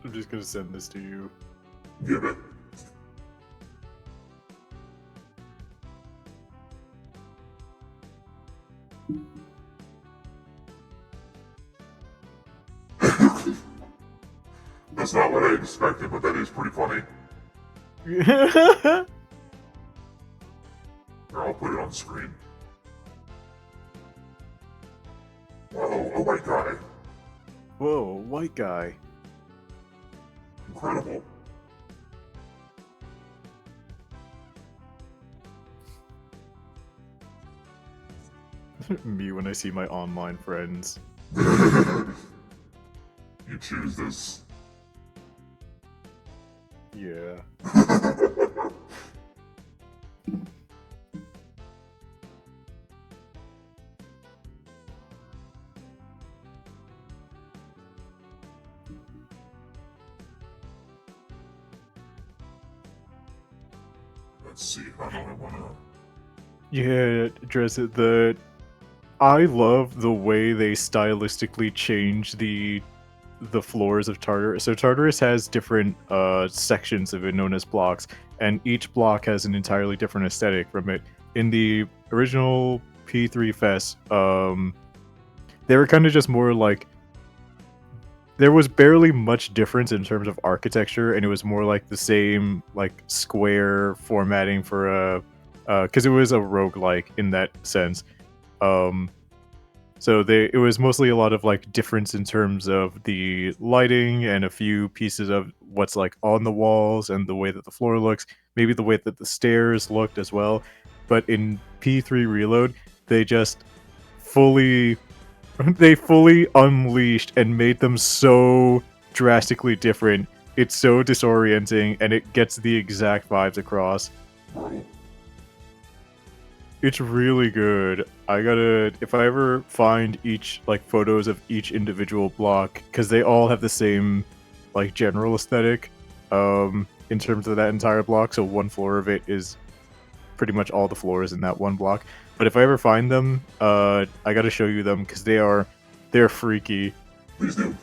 I'm just gonna send this to you. Give it. That's not what I expected, but that is pretty funny. Here, I'll put it on screen. Whoa, a white guy. Whoa, white guy. Incredible. Me when I see my online friends. You choose this. Yeah. Let's see, how do I wanna... Yeah, dress it. I love the way they stylistically change the floors of Tartarus. So Tartarus has different sections of it known as blocks, and each block has an entirely different aesthetic from it. In the original P3 Fest, they were kind of just more like, there was barely much difference in terms of architecture, and it was more like the same like square formatting for a because it was a roguelike in that sense. So it was mostly a lot of like difference in terms of the lighting and a few pieces of what's like on the walls and the way that the floor looks, maybe the way that the stairs looked as well. But in P3 Reload, they just fully unleashed and made them so drastically different. It's so disorienting, and it gets the exact vibes across. Bro. It's really good. I gotta, if I ever find each, like, photos of each individual block, because they all have the same, like, general aesthetic, in terms of that entire block, so one floor of it is pretty much all the floors in that one block. But if I ever find them, I gotta show you them, because they're freaky. Please do.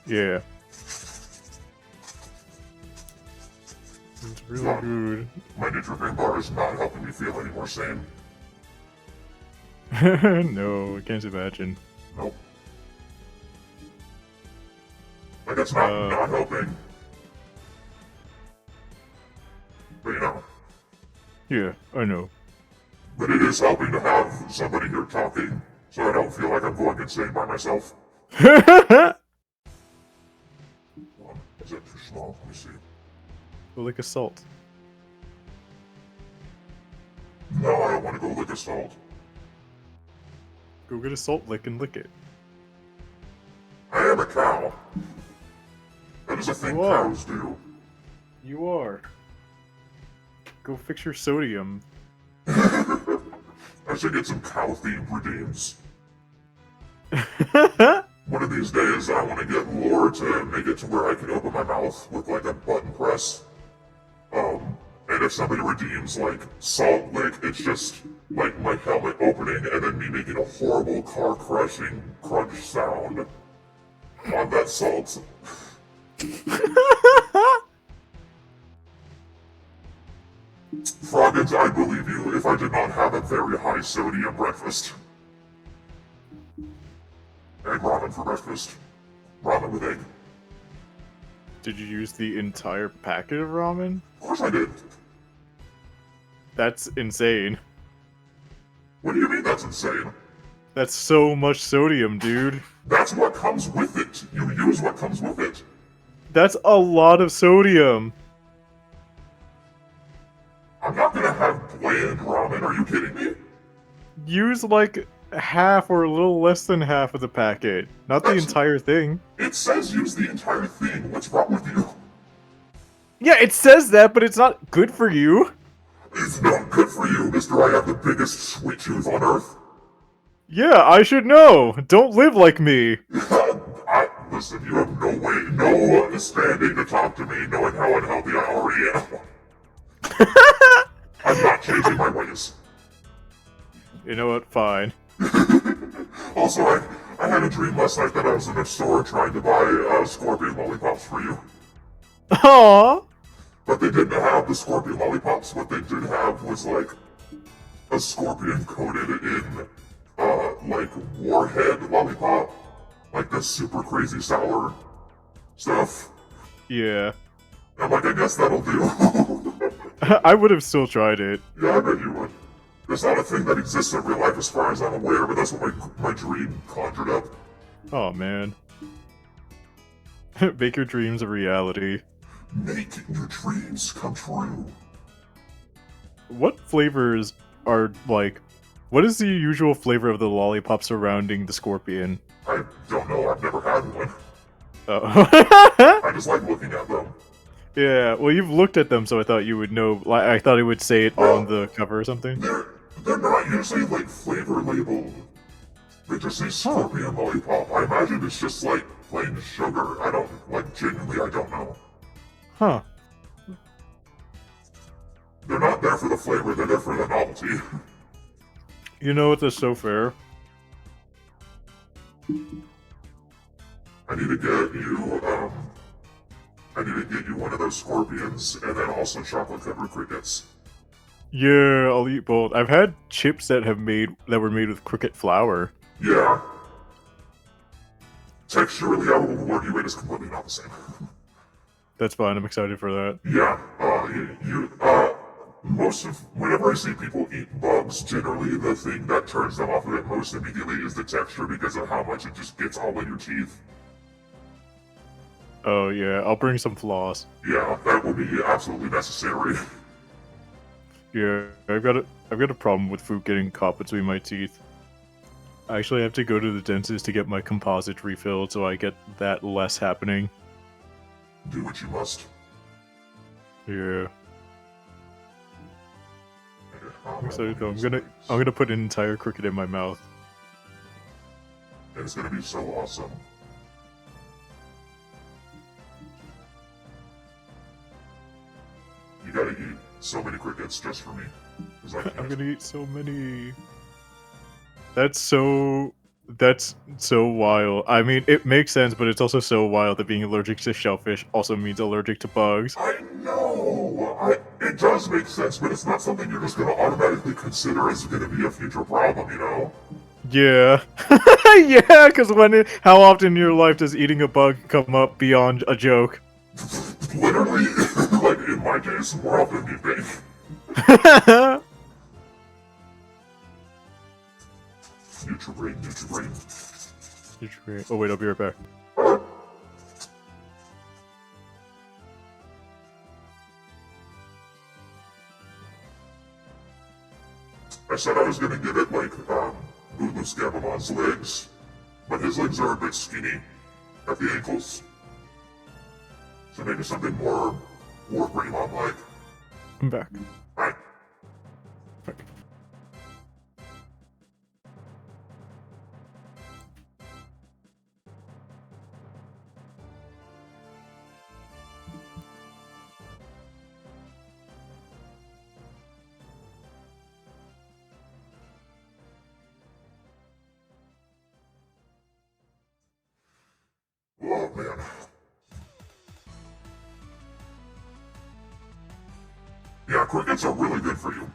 Yeah. It's really good. My Nitrovane bar is not helping me feel any more sane. No, I can't imagine. Nope. Like, it's not helping. But you know. Yeah, I know. But it is helping to have somebody here talking, so I don't feel like I'm going insane by myself. Is that too small? Let me see. Like a salt. No, I don't want to go lick a salt. Go get a salt lick and lick it. I am a cow. That is a thing cows do. You are. Go fix your sodium. I should get some cow-themed redeems. One of these days, I want to get lore to make it to where I can open my mouth with, like, a button press. And if somebody redeems, like, Salt Lick, it's just, like, my helmet opening and then me making a horrible car-crushing crunch sound on that salt. Froggins, I believe you if I did not have a very high sodium breakfast. Egg ramen for breakfast. Ramen with egg. Did you use the entire packet of ramen? Of course I did. That's insane. What do you mean that's insane? That's so much sodium, dude. That's what comes with it. You use what comes with it. That's a lot of sodium. I'm not gonna have bland ramen, are you kidding me? Use like half or a little less than half of the packet, not the entire thing. It says use the entire thing. What's wrong with you? Yeah, it says that, but it's not good for you. It's not good for you, mister. I have the biggest sweet tooth on earth. Yeah, I should know. Don't live like me. Listen, you have no standing to talk to me knowing how unhealthy I already am. I'm not changing my ways. You know what? Fine. Also, I had a dream last night that I was in a store trying to buy scorpion lollipops for you. Aww. But they didn't have the scorpion lollipops. What they did have was, like, a scorpion coated in, like, warhead lollipop. Like the super crazy sour stuff. Yeah. I'm like, I guess that'll do. I would have still tried it. Yeah, I bet you would. There's not a thing that exists in real life as far as I'm aware, but that's what my dream conjured up. Oh, man. Make your dreams a reality. Make your dreams come true. What flavors are, like... What is the usual flavor of the lollipop surrounding the scorpion? I don't know, I've never had one. Oh. I just like looking at them. Yeah, well, you've looked at them, so I thought you would know. Like, I thought it would say it on the cover or something. They're not usually, like, flavor labeled. They just say scorpion lollipop. I imagine it's just, like, plain sugar. I don't, like, genuinely, I don't know. Huh. They're not there for the flavor, they're there for the novelty. You know what? That's so fair. I need to get you one of those scorpions, and then also chocolate covered crickets. Yeah, I'll eat both. I've had chips that were made with cricket flour. Yeah. Texturally, I will warn you, it is completely not the same. That's fine, I'm excited for that. Yeah, whenever I see people eat bugs, generally the thing that turns them off of it most immediately is the texture because of how much it just gets all in your teeth. Oh yeah, I'll bring some floss. Yeah, that will be absolutely necessary. Yeah, I've got a problem with food getting caught between my teeth. I actually have to go to the dentist to get my composite refilled so I get that less happening. Do what you must. Yeah. I'm excited though. I'm gonna put an entire cricket in my mouth. And it's gonna be so awesome. You gotta eat so many crickets just for me. 'Cause I I'm can't. gonna eat so many. That's so wild. I mean, it makes sense, but it's also so wild that being allergic to shellfish also means allergic to bugs. I know! It does make sense, but it's not something you're just gonna automatically consider as gonna be a future problem, you know? Yeah. Yeah, because how often in your life does eating a bug come up beyond a joke? Literally, like in my case, more often than you think. Nutribrain. Oh wait, I'll be right back. I said I was gonna give it, like, Lulu Scabamon's legs, but his legs are a bit skinny at the ankles. So maybe something more Greymon-like. I'm back. Right. Oh, man. Yeah, crickets are really good for you.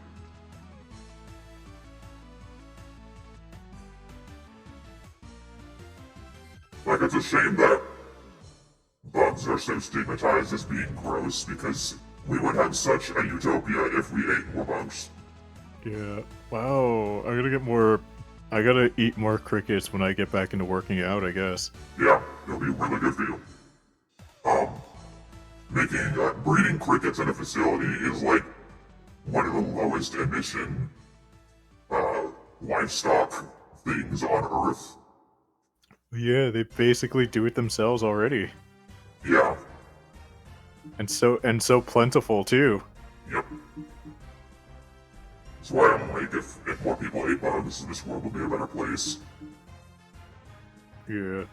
Like, it's a shame that bugs are so stigmatized as being gross, because we would have such a utopia if we ate more bugs. Yeah. Wow. I gotta eat more crickets when I get back into working out, I guess. Yeah, it'll be really good for you. Breeding crickets in a facility is like one of the lowest emission, livestock things on Earth. Yeah, they basically do it themselves already. Yeah. And so plentiful too. Yep. That's why I'm like, if more people ate bugs, this world would be a better place. Yeah.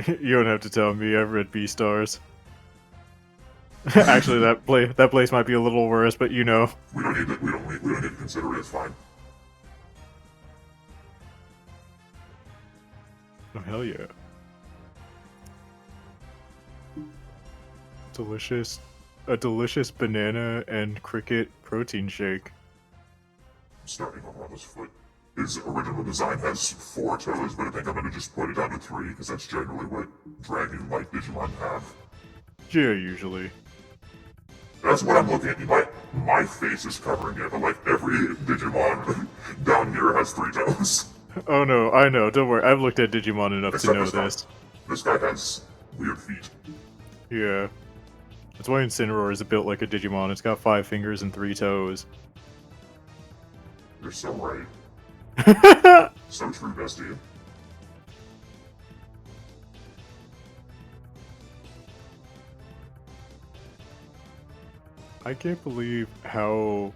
You don't have to tell me. I've read Beastars. Actually, that place might be a little worse, but you know. We don't need to consider it. It's fine. Oh hell yeah! A delicious banana and cricket protein shake. I'm starting over on this foot. His original design has 4 toes, but I think I'm gonna just put it down to 3 because that's generally what dragon-like Digimon have. Yeah, usually. That's what I'm looking at. My face is covering it, but like every Digimon down here has 3 toes. Oh no, I know. Don't worry. I've looked at Digimon enough to know this. This guy has weird feet. Yeah. That's why Incineroar is built like a Digimon. It's got 5 fingers and 3 toes. You're so right. So true, bestie. I can't believe how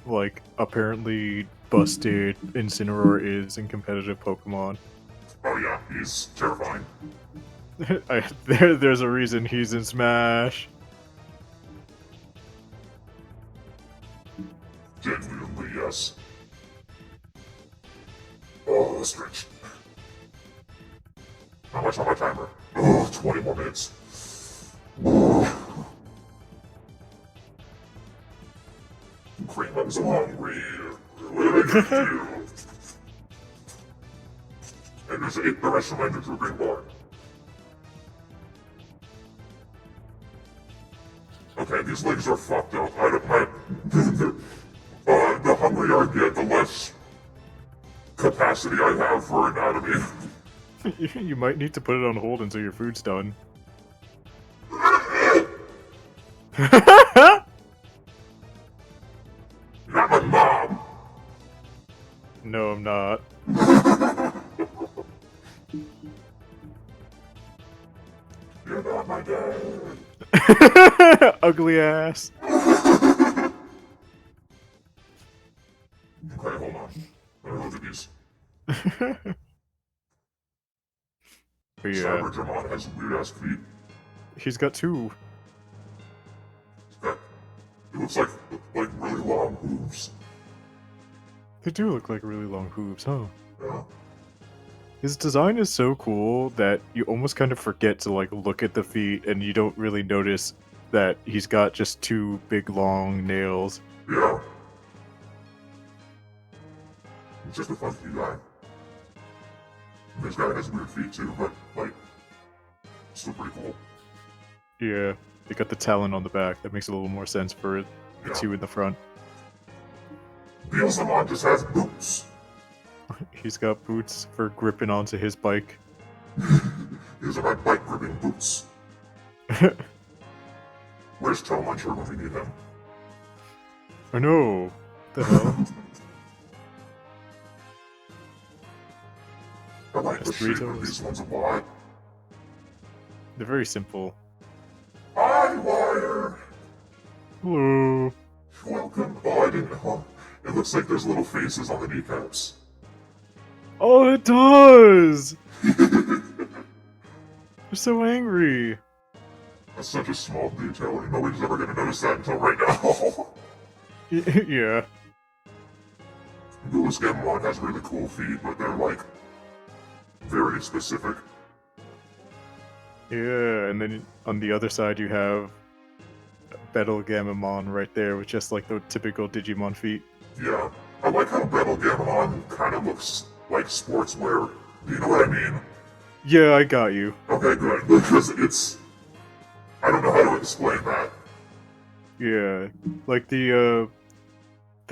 like apparently busted Incineroar is in competitive Pokemon. Oh yeah, he's terrifying. There's a reason he's in Smash. Genuinely, yes. Oh, the stretch. How much on my timer? Oh, 20 more minutes. Cream, I'm so hungry. What am I gonna do? And just ate the rest of my Nutrigrain bar. Okay, these legs are fucked up. The hungrier I get, the less capacity I have for anatomy. You might need to put it on hold until your food's done. Not my mom. No, I'm not. You're not Ugly ass. Okay, hold on. Let me look at these. But yeah, Cybergermon has weird ass feet. he's got two. It looks like really long hooves. They do look like really long hooves, huh? Yeah. His design is so cool that you almost kind of forget to like look at the feet and you don't really notice that he's got just two big long nails. Yeah. He's just a funky guy. This guy has weird feet too, but like, still pretty cool. Yeah, they got the talon on the back. That makes a little more sense for the Yeah. two in the front. Beelzemon just has boots. He's got boots for gripping onto his bike. These are my bike gripping boots. Where's Telmuncher when we need him? I know. What the hell? I like the That's three shape of toes. these ones a lot. They're very simple. Hi, Wire! Hello. Welcome. Oh, I didn't know. It looks like there's little faces on the kneecaps. Oh, it does! They're so angry. That's such a small detail, and nobody's ever gonna notice that until right now. Yeah. Beelzemon has really cool feet, but they're like very specific. Yeah, and then on the other side you have Betelgeumamon right there with just like the typical Digimon feet. Yeah, I like how Betelgeumamon kind of looks like sportswear. Do you know what I mean? Yeah, I got you. Okay, good, because it's... I don't know how to explain that. Yeah, like the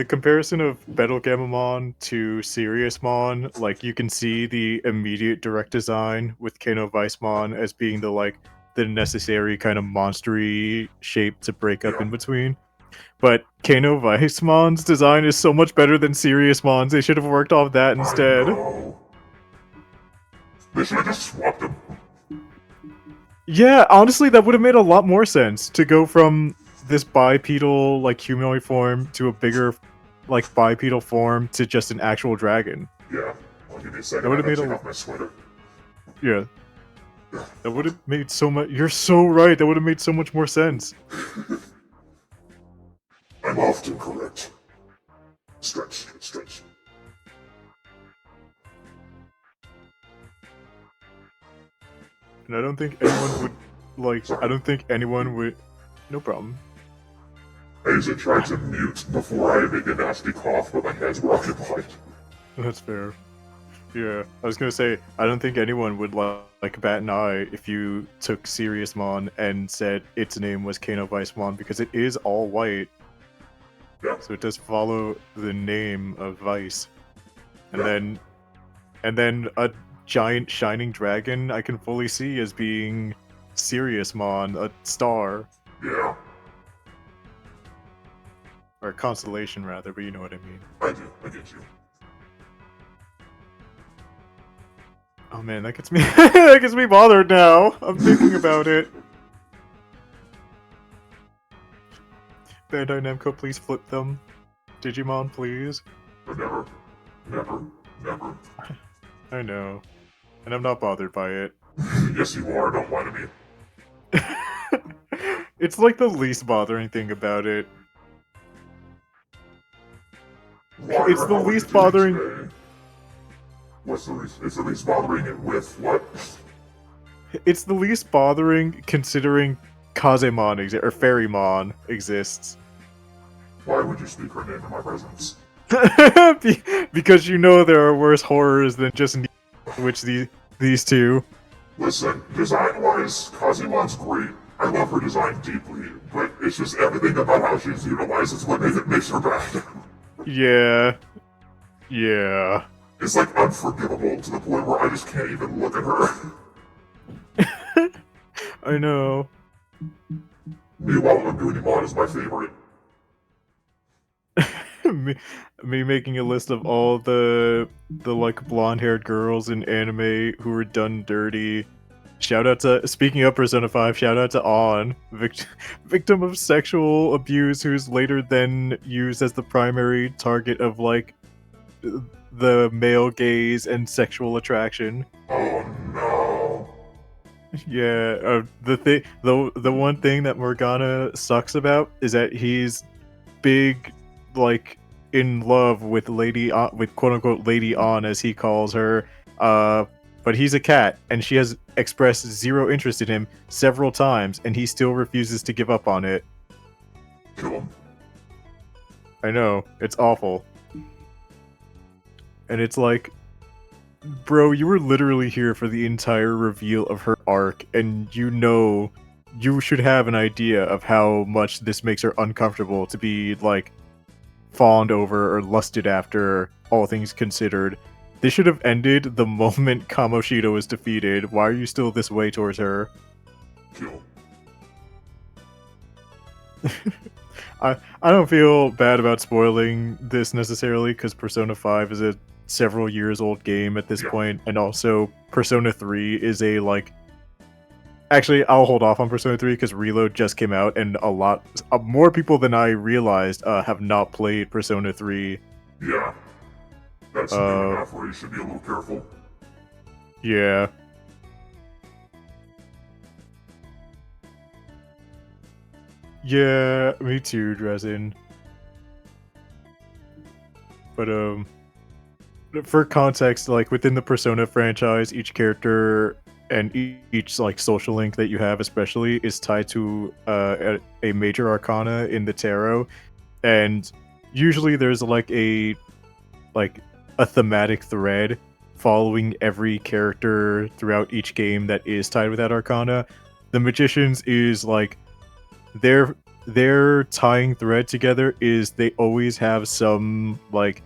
comparison of Betelgeumamon to Siriusmon, like you can see the immediate direct design with Kano Weissmon as being the necessary kind of monstery shape to break up Yeah. in between. But Kano Weissmon's design is so much better than Siriusmon's. They should have worked off that instead. I know. They should have just swapped them. Yeah, honestly, that would have made a lot more sense to go from this bipedal, like, humanoid form to a bigger, like, bipedal form to just an actual dragon. Yeah, I'll give you a second. That would have I made gotta a... take off my sweater. Yeah. That would have made so much... You're so right, that would have made so much more sense. I'm often correct. Stretch, stretch. And I don't think anyone would, like, I don't think anyone would... No problem. I usually try to mute before I make a nasty cough, but my hands were occupied. That's fair. Yeah, I was gonna say, I don't think anyone would like bat an eye if you took Siriusmon and said its name was Kano Weissmon, because it is all white. Yeah. So it does follow the name of Weiss. And Yeah. then a giant shining dragon I can fully see as being Siriusmon, a star. Yeah, Or a constellation rather, but you know what I mean. I do. I get you. Oh man, that gets me that gets me bothered now. I'm thinking about it. Bandai Namco, please flip them. Digimon, please. But never, never, never. I know. And I'm not bothered by it. Yes, you are. Don't lie to me. It's like the least bothering thing about it. Why It's are the you least doing bothering- today? What's the least? It's the least bothering it with what? It's the least bothering considering Kazemon or Fairymon exists. Why would you speak her name in my presence? Because you know there are worse horrors than just which these two. Listen, design-wise, Kazumon's great. I love her design deeply, but it's just everything about how she's utilized is what makes her bad. Yeah. Yeah. It's like unforgivable to the point where I just can't even look at her. I know. Meanwhile, Ungunimon is my favorite. me making a list of all the like blonde-haired girls in anime who were done dirty Shout out to, speaking of Persona 5, shout out to On, victim of sexual abuse who's later then used as the primary target of, like, the male gaze and sexual attraction. Oh no. Yeah, the one thing that Morgana sucks about is that he's big, like, in love with with quote unquote Lady On, as he calls her. But he's a cat, and she has expressed zero interest in him several times, and he still refuses to give up on it. Kill him. I know, it's awful. And it's like, bro, you were literally here for the entire reveal of her arc, and you should have an idea of how much this makes her uncomfortable to be, like, fawned over or lusted after, all things considered. This should have ended the moment Kamoshida was defeated. Why are you still this way towards her? Kill. I don't feel bad about spoiling this necessarily, because Persona 5 is a several years old game at this point, and also Persona 3 is a, like... Actually, I'll hold off on Persona 3 because Reload just came out, and a lot more people than I realized have not played Persona 3. Yeah. That's new enough where you should be a little careful. Yeah. Yeah, me too, Dresden. But, for context, like, within the Persona franchise, each character and each, like, social link that you have especially is tied to a major arcana in the tarot, and usually there's, like, a thematic thread following every character throughout each game that is tied with that arcana. The Magicians is, like, their tying thread together is they always have some, like,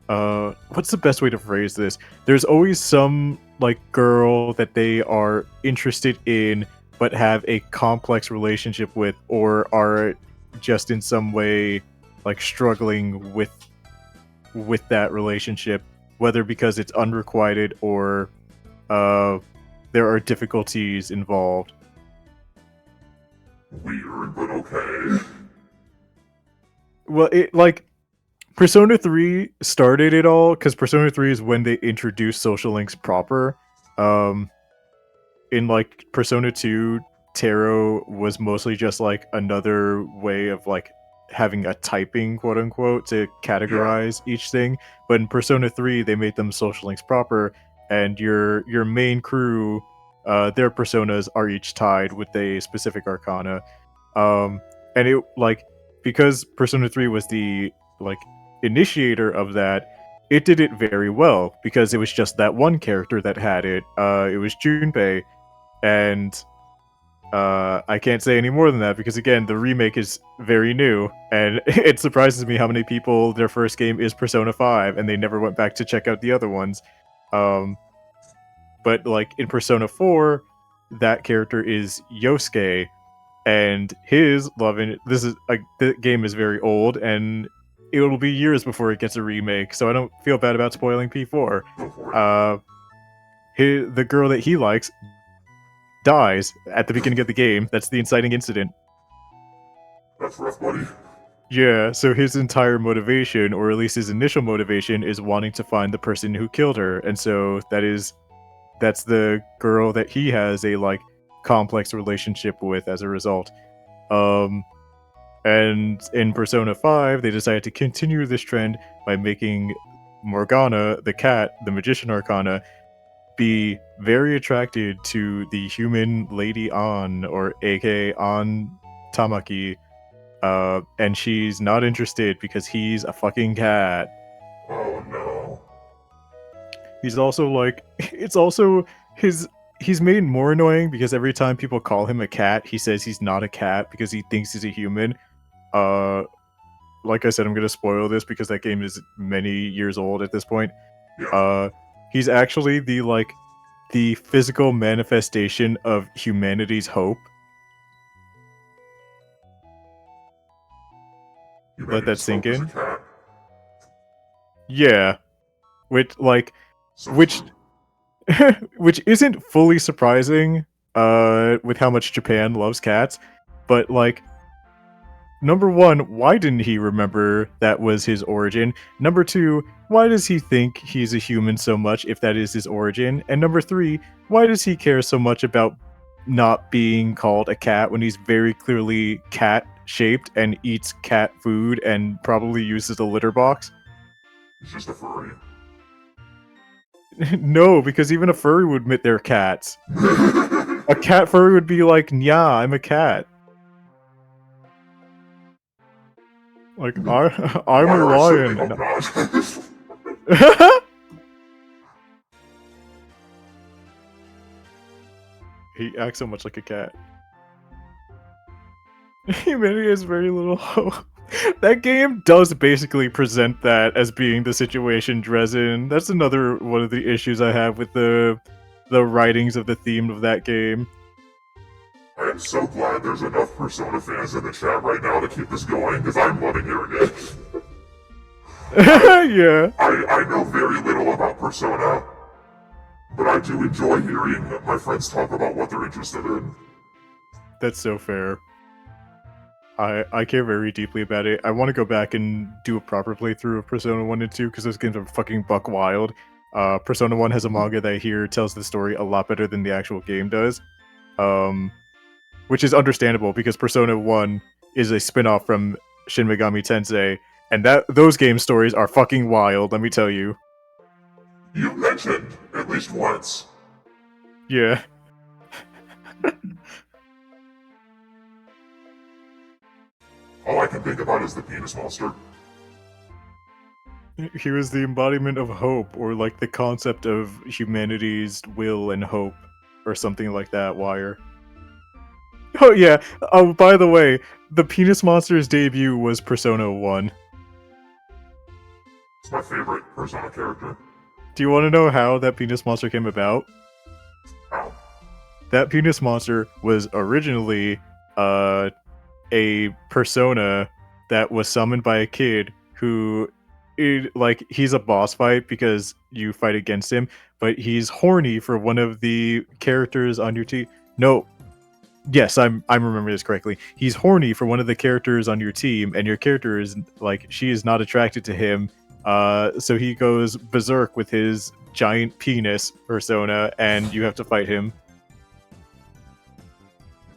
what's the best way to phrase this? There's always some, like, girl that they are interested in but have a complex relationship with, or are just in some way, like, struggling with that relationship, whether because it's unrequited or there are difficulties involved. Weird, but okay. Well, it, like, Persona 3 started it all, because Persona 3 is when they introduced social links proper. In, like, Persona 2, tarot was mostly just, like, another way of, like, having a typing, quote unquote, to categorize each thing. But in Persona 3, they made them social links proper, and your main crew, their personas are each tied with a specific arcana. And it, like, because Persona 3 was the, like, initiator of that, it did it very well, because it was just that one character that had it. It was Junpei, and I can't say any more than that, because again, the remake is very new, and it surprises me how many people their first game is Persona 5, and they never went back to check out the other ones. But, like, in Persona 4, that character is Yosuke, and his love in this is, like, the game is very old, and it will be years before it gets a remake, so I don't feel bad about spoiling P4. The girl that he likes dies at the beginning of the game. That's the inciting incident. That's rough, buddy. Yeah, so his entire motivation, or at least his initial motivation, is wanting to find the person who killed her, and so that's the girl that he has a, like, complex relationship with as a result. And in Persona 5, they decided to continue this trend by making Morgana, the cat, the magician arcana, be very attracted to the human Lady On, or aka On Tamaki, and she's not interested because he's a fucking cat. Oh no. He's also, like, it's also he's made more annoying because every time people call him a cat, he says he's not a cat because he thinks he's a human. Like I said, I'm gonna spoil this because that game is many years old at this point. He's actually the physical manifestation of humanity's hope. Let that sink in. Yeah. Which, like, So which, true. which isn't fully surprising with how much Japan loves cats, but like number one, why didn't he remember that was his origin? Number two, why does he think he's a human so much if that is his origin? And number three, why does he care so much about not being called a cat when he's very clearly cat shaped and eats cat food and probably uses a litter box? He's just a furry. No, because even a furry would admit they're cats. A cat furry would be like, yeah, I'm a cat. Like, I'm a lion. He acts so much like a cat. Humanity has very little hope. That game does basically present that as being the situation, Dresden. That's another one of the issues I have with the writings of the theme of that game. I am so glad there's enough Persona fans in the chat right now to keep this going, because I'm loving hearing it. Yeah. I know very little about Persona, but I do enjoy hearing my friends talk about what they're interested in. That's so fair. I care very deeply about it. I want to go back and do a proper playthrough of Persona 1 and 2 because those games are fucking buck wild. Persona 1 has a manga that I hear tells the story a lot better than the actual game does. Which is understandable because Persona 1 is a spin-off from Shin Megami Tensei, and those game stories are fucking wild, let me tell you. You mentioned at least once. Yeah. All I can think about is the penis monster. He was the embodiment of hope, or like the concept of humanity's will and hope, or something like that, Wire. Oh yeah, oh by the way, the penis monster's debut was Persona 1. It's my favorite Persona character. Do you want to know how that penis monster came about? How? That penis monster was originally a persona that was summoned by a kid who he's a boss fight because you fight against him, but he's horny for one of the characters on your team. No. Yes, I'm remembering this correctly. He's horny for one of the characters on your team, and your character is like she is not attracted to him. So he goes berserk with his giant penis persona, and you have to fight him.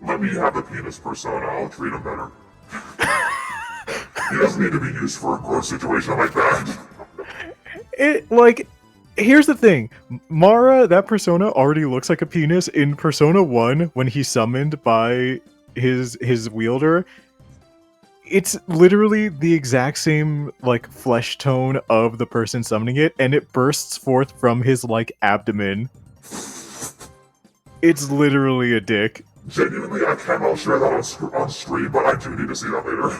Let me have the penis persona, I'll treat him better. He doesn't need to be used for a gross situation like that. Here's the thing. Mara, that persona, already looks like a penis in Persona 1 when he's summoned by his wielder. It's literally the exact same, like, flesh tone of the person summoning it, and it bursts forth from his, like, abdomen. It's literally a dick. Genuinely, I cannot share that on stream, but I do need to see that later.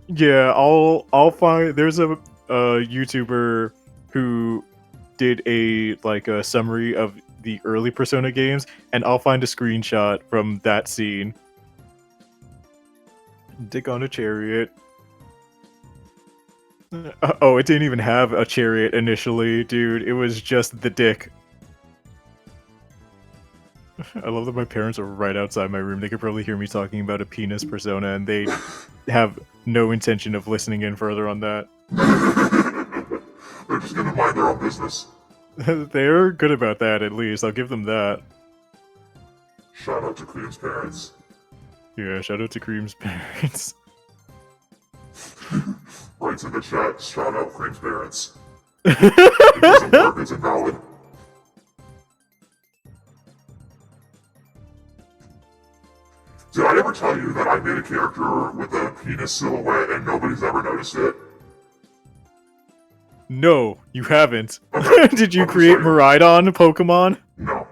Yeah, I'll find. There's a YouTuber who did a summary of the early Persona games, and I'll find a screenshot from that scene. Dick on a chariot. Oh, it didn't even have a chariot initially, dude. It was just the dick. I love that my parents are right outside my room. They could probably hear me talking about a penis persona, and they have no intention of listening in further on that. They're just gonna mind their own business. They're good about that, at least. I'll give them that. Shout out to Cream's parents. Yeah, shout out to Cream's parents. Right in the chat, shout out Cream's parents. It doesn't work, it's invalid. Did I ever tell you that I made a character with a penis silhouette and nobody's ever noticed it? No, you haven't. Okay. Did you create Miraidon Pokemon? No.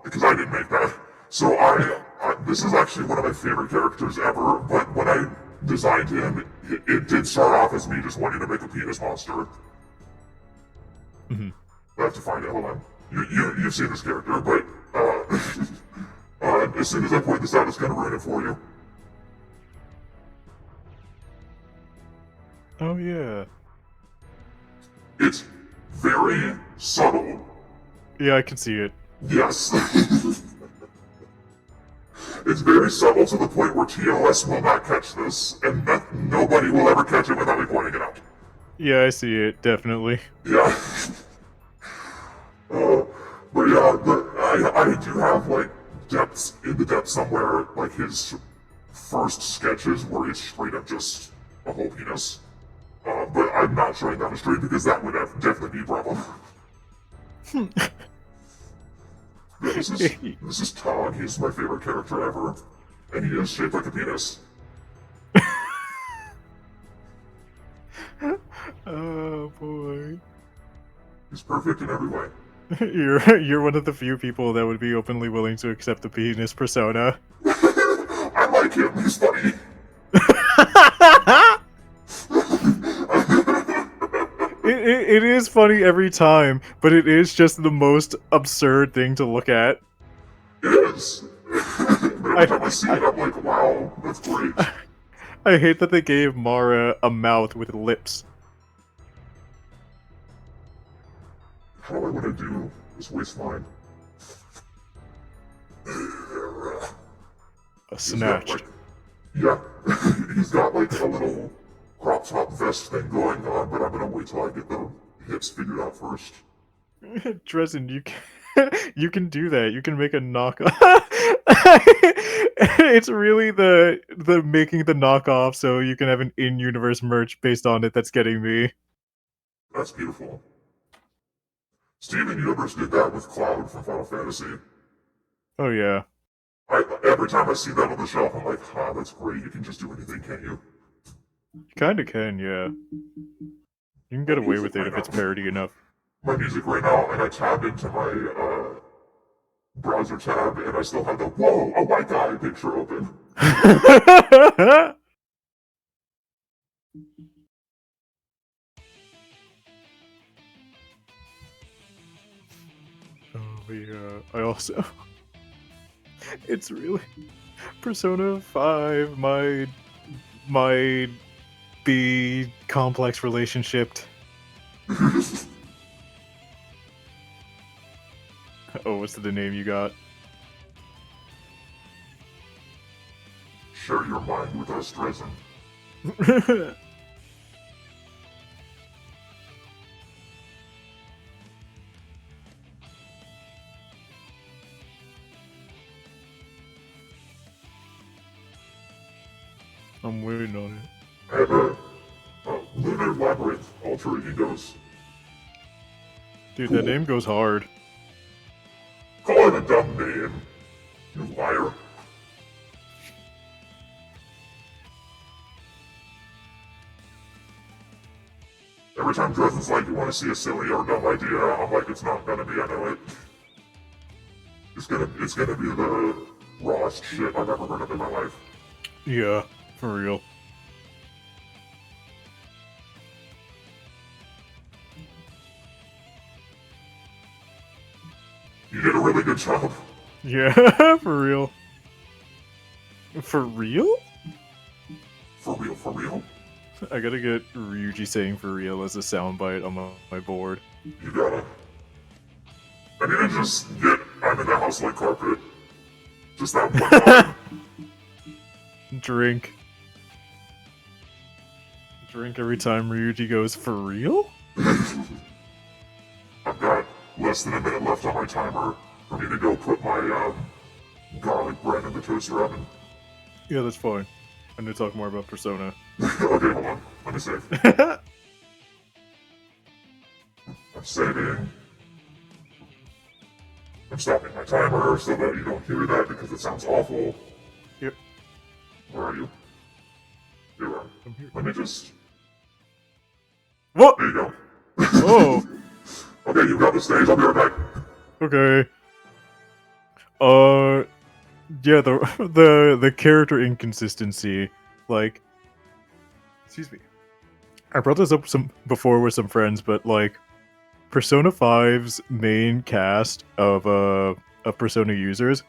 Because I didn't make that. So this is actually one of my favorite characters ever, but when I designed him, it did start off as me just wanting to make a penis monster. Mm-hmm. I have to find it, hold on. You've seen this character, but, as soon as I point this out, it's gonna ruin it for you. Oh, yeah. It's very subtle. Yeah, I can see it. Yes. It's very subtle to the point where TOS will not catch this, and nobody will ever catch it without me pointing it out. Yeah, I see it, definitely. Yeah. But yeah, I do have, like, depths in the depths somewhere, like his first sketches where it's straight up just a whole penis. But I'm not showing that on the stream because that would definitely be a problem. Yeah, this is Tog. He's my favorite character ever, and he is shaped like a penis. Oh boy. He's perfect in every way. You're one of the few people that would be openly willing to accept the penis persona. I like him. He's funny. It is funny every time, but it is just the most absurd thing to look at. It is. Every time I see it, I'm like, wow, that's great. I hate that they gave Mara a mouth with lips. How do I want to do this waistline? Snatched. Yeah, he's got like a little crop top vest thing going on, but I'm gonna wait till I get the hips figured out first. Dresden, you can do that. You can make a knockoff. It's really the making the knockoff so you can have an in-universe merch based on it that's getting me. That's beautiful. Steven Universe did that with Cloud from Final Fantasy. Oh yeah. Every time I see that on the shelf, I'm like, that's great. You can just do anything, can't you? You kinda can, yeah. You can get away with it if it's parody enough. My music right now, and I tabbed into my browser tab, and I still have the "Whoa, a white guy" picture open. Oh yeah. I also it's really Persona 5, my B complex relationship. Oh, what's the name you got? Share your mind with us, Dresden. I'm waiting on it. I have a Lunar Labyrinth alter egos. Dude, that name goes hard. Call it a dumb name, you liar. Every time Dresden's like, you want to see a silly or dumb idea, I'm like, it's not gonna be, I know it. It's gonna be the rawest shit I've ever heard of in my life. Yeah, for real. You did a really good job. Yeah, for real. For real? For real, for real. I gotta get Ryuji saying for real as a soundbite on my board. You gotta. I need to just get I'm in the house like carpet. Just that one time. Drink. Drink every time Ryuji goes, for real? I've got less than a minute left on my timer for me to go put my garlic bread in the toaster oven. Yeah, that's fine. I need to talk more about Persona. Okay, hold on. Let me save. I'm saving. I'm stopping my timer so that you don't hear that because it sounds awful. Yep. Where are you? Here you are. I'm here. Let me just... What? There you go. Oh. Okay, you got the stage. I'll be right back. Okay. Yeah, the character inconsistency, like, excuse me. I brought this up before with some friends, but like, Persona 5's main cast of Persona users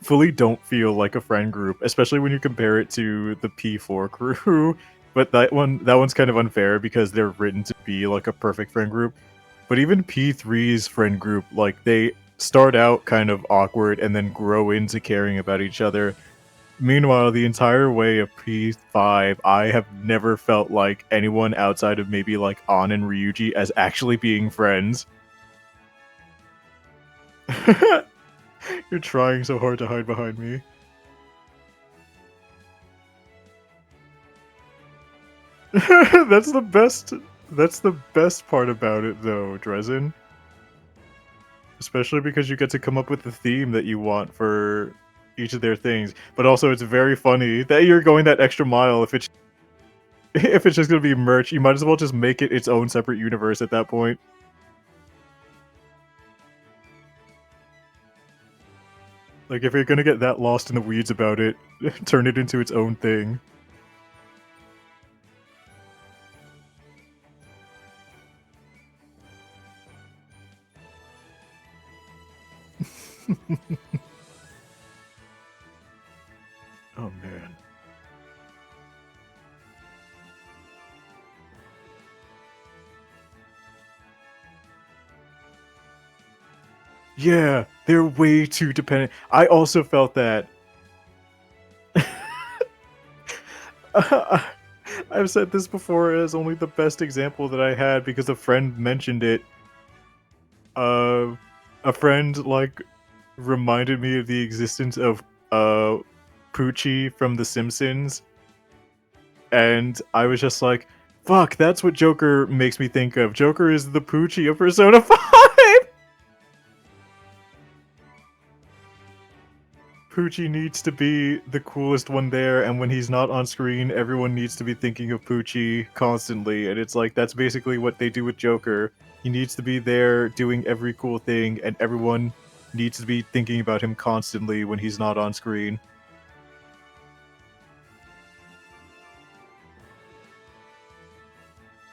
fully don't feel like a friend group, especially when you compare it to the P4 crew. But that one's kind of unfair because they're written to be like a perfect friend group. But even P3's friend group, like, they start out kind of awkward and then grow into caring about each other. Meanwhile, the entire way of P5, I have never felt like anyone outside of maybe like An and Ryuji as actually being friends. You're trying so hard to hide behind me. That's the best. That's the best part about it, though, Dresden. Especially because you get to come up with the theme that you want for each of their things. But also, it's very funny that you're going that extra mile. If it's if it's just gonna be merch, you might as well just make it its own separate universe at that point. Like, if you're gonna get that lost in the weeds about it, turn it into its own thing. Oh man. Yeah, they're way too dependent. I also felt that. I've said this before as only the best example that I had because a friend mentioned it. A friend like reminded me of the existence of uh Poochie from The Simpsons, and I was just like, "Fuck, that's what Joker makes me think of. Joker is the Poochie of Persona 5." Poochie needs to be the coolest one there, and when he's not on screen, everyone needs to be thinking of Poochie constantly, and it's like, that's basically what they do with Joker. He needs to be there doing every cool thing, and everyone needs to be thinking about him constantly when he's not on screen.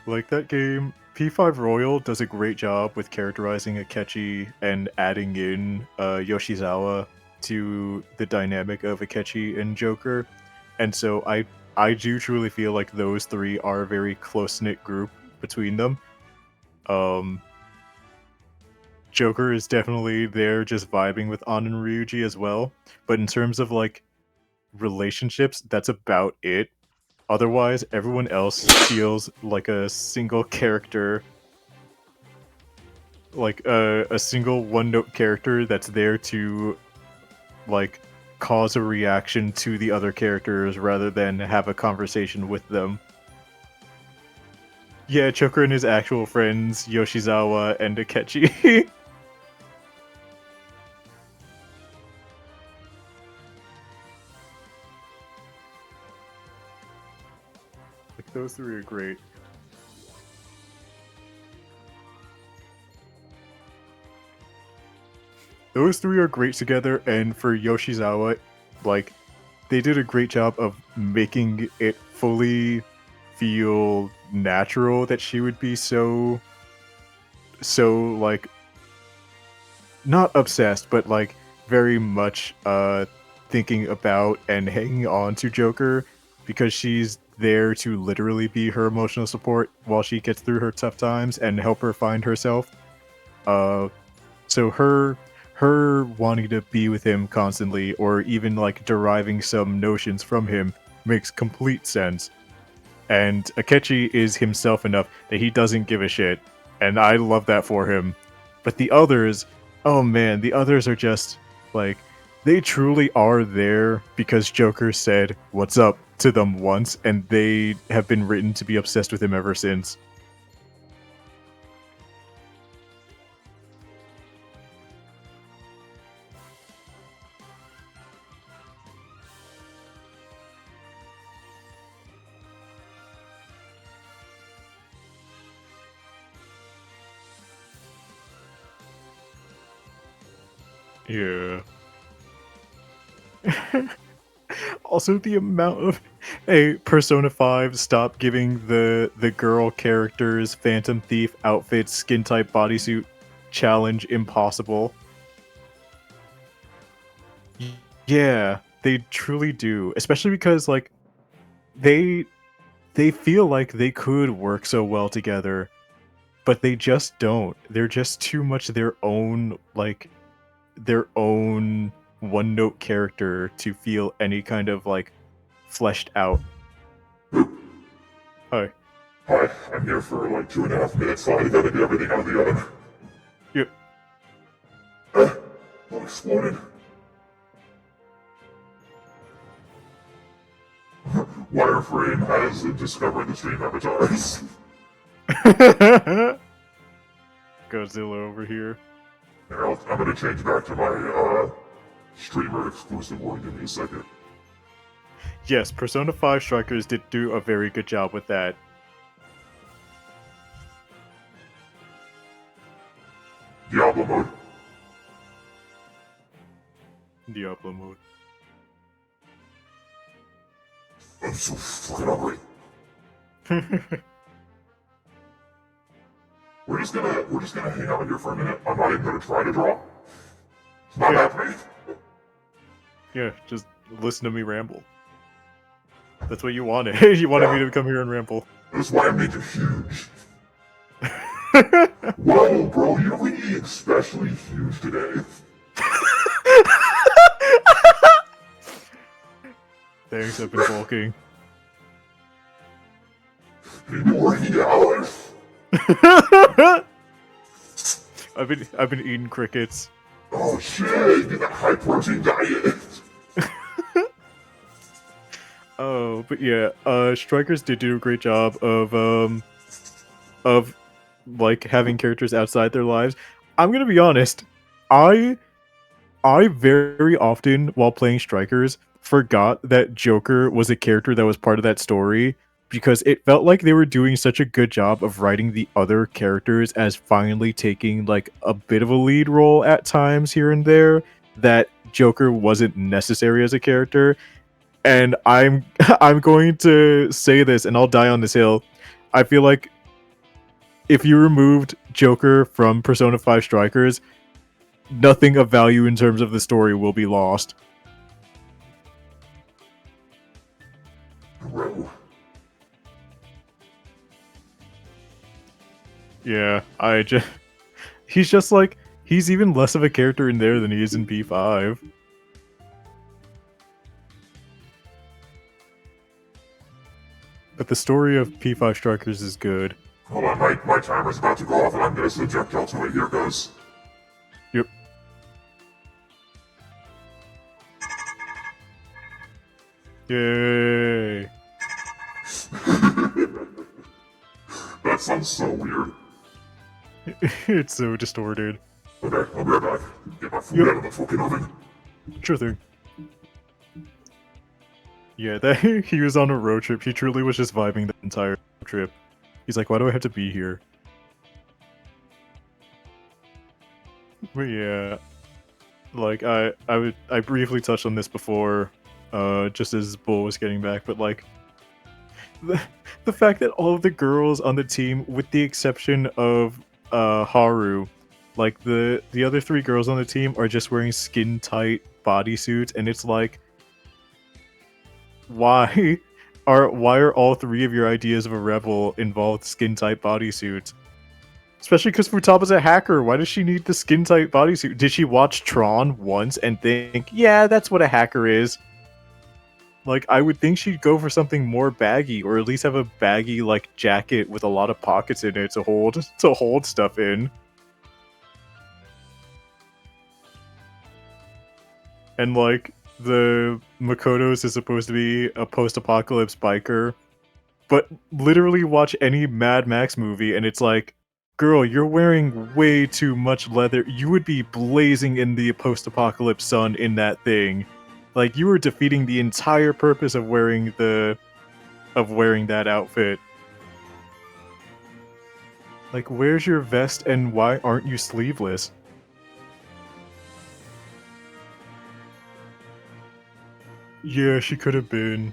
Like that game, P5 Royal does a great job with characterizing Akechi and adding in Yoshizawa to the dynamic of Akechi and Joker, and so I do truly feel like those three are a very close knit group between them. Um, Joker is definitely there, just vibing with An and Ryuji as well, but in terms of like relationships, that's about it. Otherwise, everyone else feels like a single character, like a single one-note character that's there to like cause a reaction to the other characters rather than have a conversation with them. Yeah, Joker and his actual friends, Yoshizawa and Akechi. Like, those three are great. Those three are great together, and for Yoshizawa, like, they did a great job of making it fully feel natural that she would be so like, not obsessed, but like very much thinking about and hanging on to Joker, because she's there to literally be her emotional support while she gets through her tough times and help her find herself. Uh so her wanting to be with him constantly, or even like deriving some notions from him, makes complete sense. And Akechi is himself enough that he doesn't give a shit, and I love that for him. But the others, oh man, the others are just like, they truly are there because Joker said "What's up" to them once, and they have been written to be obsessed with him ever since. Yeah. Also, the amount of Persona 5 stop giving the girl characters Phantom Thief outfits, skin type bodysuit challenge impossible. Yeah, they truly do, especially because like they they feel like they could work so well together, but they just don't. They're just too much their own one-note character to feel any kind of like fleshed out. Hi. Hi, I'm here for like 2.5 minutes, so I gotta get everything out of the oven. Yep. All exploded. Wireframe has discovered the stream avatars. Godzilla over here. Here, I'm gonna change back to my streamer exclusive one. Give me a second. Yes, Persona 5 Strikers did do a very good job with that. Diablo mode. Diablo mode. I'm so fucking hungry. We're just gonna hang out here for a minute. I'm not even gonna try to draw. It's not happening. Yeah, just listen to me ramble. That's what you wanted. You wanted me to come here and ramble. That's why I made you huge. Whoa, bro, you're really especially huge today. Thanks, I've been bulking. You've been working out. I've been eating crickets. Oh shit, you did that high protein diet. Oh, but yeah, Strikers did do a great job of like having characters outside their lives. I'm gonna be honest, I very often while playing Strikers forgot that Joker was a character that was part of that story because it felt like they were doing such a good job of writing the other characters as finally taking like a bit of a lead role at times here and there that Joker wasn't necessary as a character. And I'm I'm going to say this and I'll die on this hill. I feel like if you removed Joker from Persona 5 Strikers, nothing of value in terms of the story will be lost. Bro. Yeah, he's just like, he's even less of a character in there than he is in P5. But the story of P5 Strikers is good. Hold on, my timer's about to go off and I'm gonna subject y'all to it. Here goes. Yep. Yay! That sounds so weird. It's so distorted. Okay, I'll be right back. Get my food out of the fucking oven. Sure thing. Yeah, that he was on a road trip. He truly was just vibing the entire trip. He's like, why do I have to be here? But yeah, like I briefly touched on this before, just as Bull was getting back, but like the fact that all of the girls on the team, with the exception of Haru, like the other 3 girls on the team are just wearing skin tight bodysuits, and it's like, why are all 3 of your ideas of a rebel involved skin tight bodysuits? Especially because Futaba's a hacker. Why does she need the skin tight bodysuit? Did she watch Tron once and think, yeah, that's what a hacker is? Like, I would think she'd go for something more baggy, or at least have a baggy like jacket with a lot of pockets in it to hold stuff in. And like, the Makoto's is supposed to be a post-apocalypse biker, but literally watch any Mad Max movie and it's like, girl, you're wearing way too much leather. You would be blazing in the post-apocalypse sun in that thing. Like, you were defeating the entire purpose of wearing that outfit. Like, where's your vest and why aren't you sleeveless? Yeah, she could have been.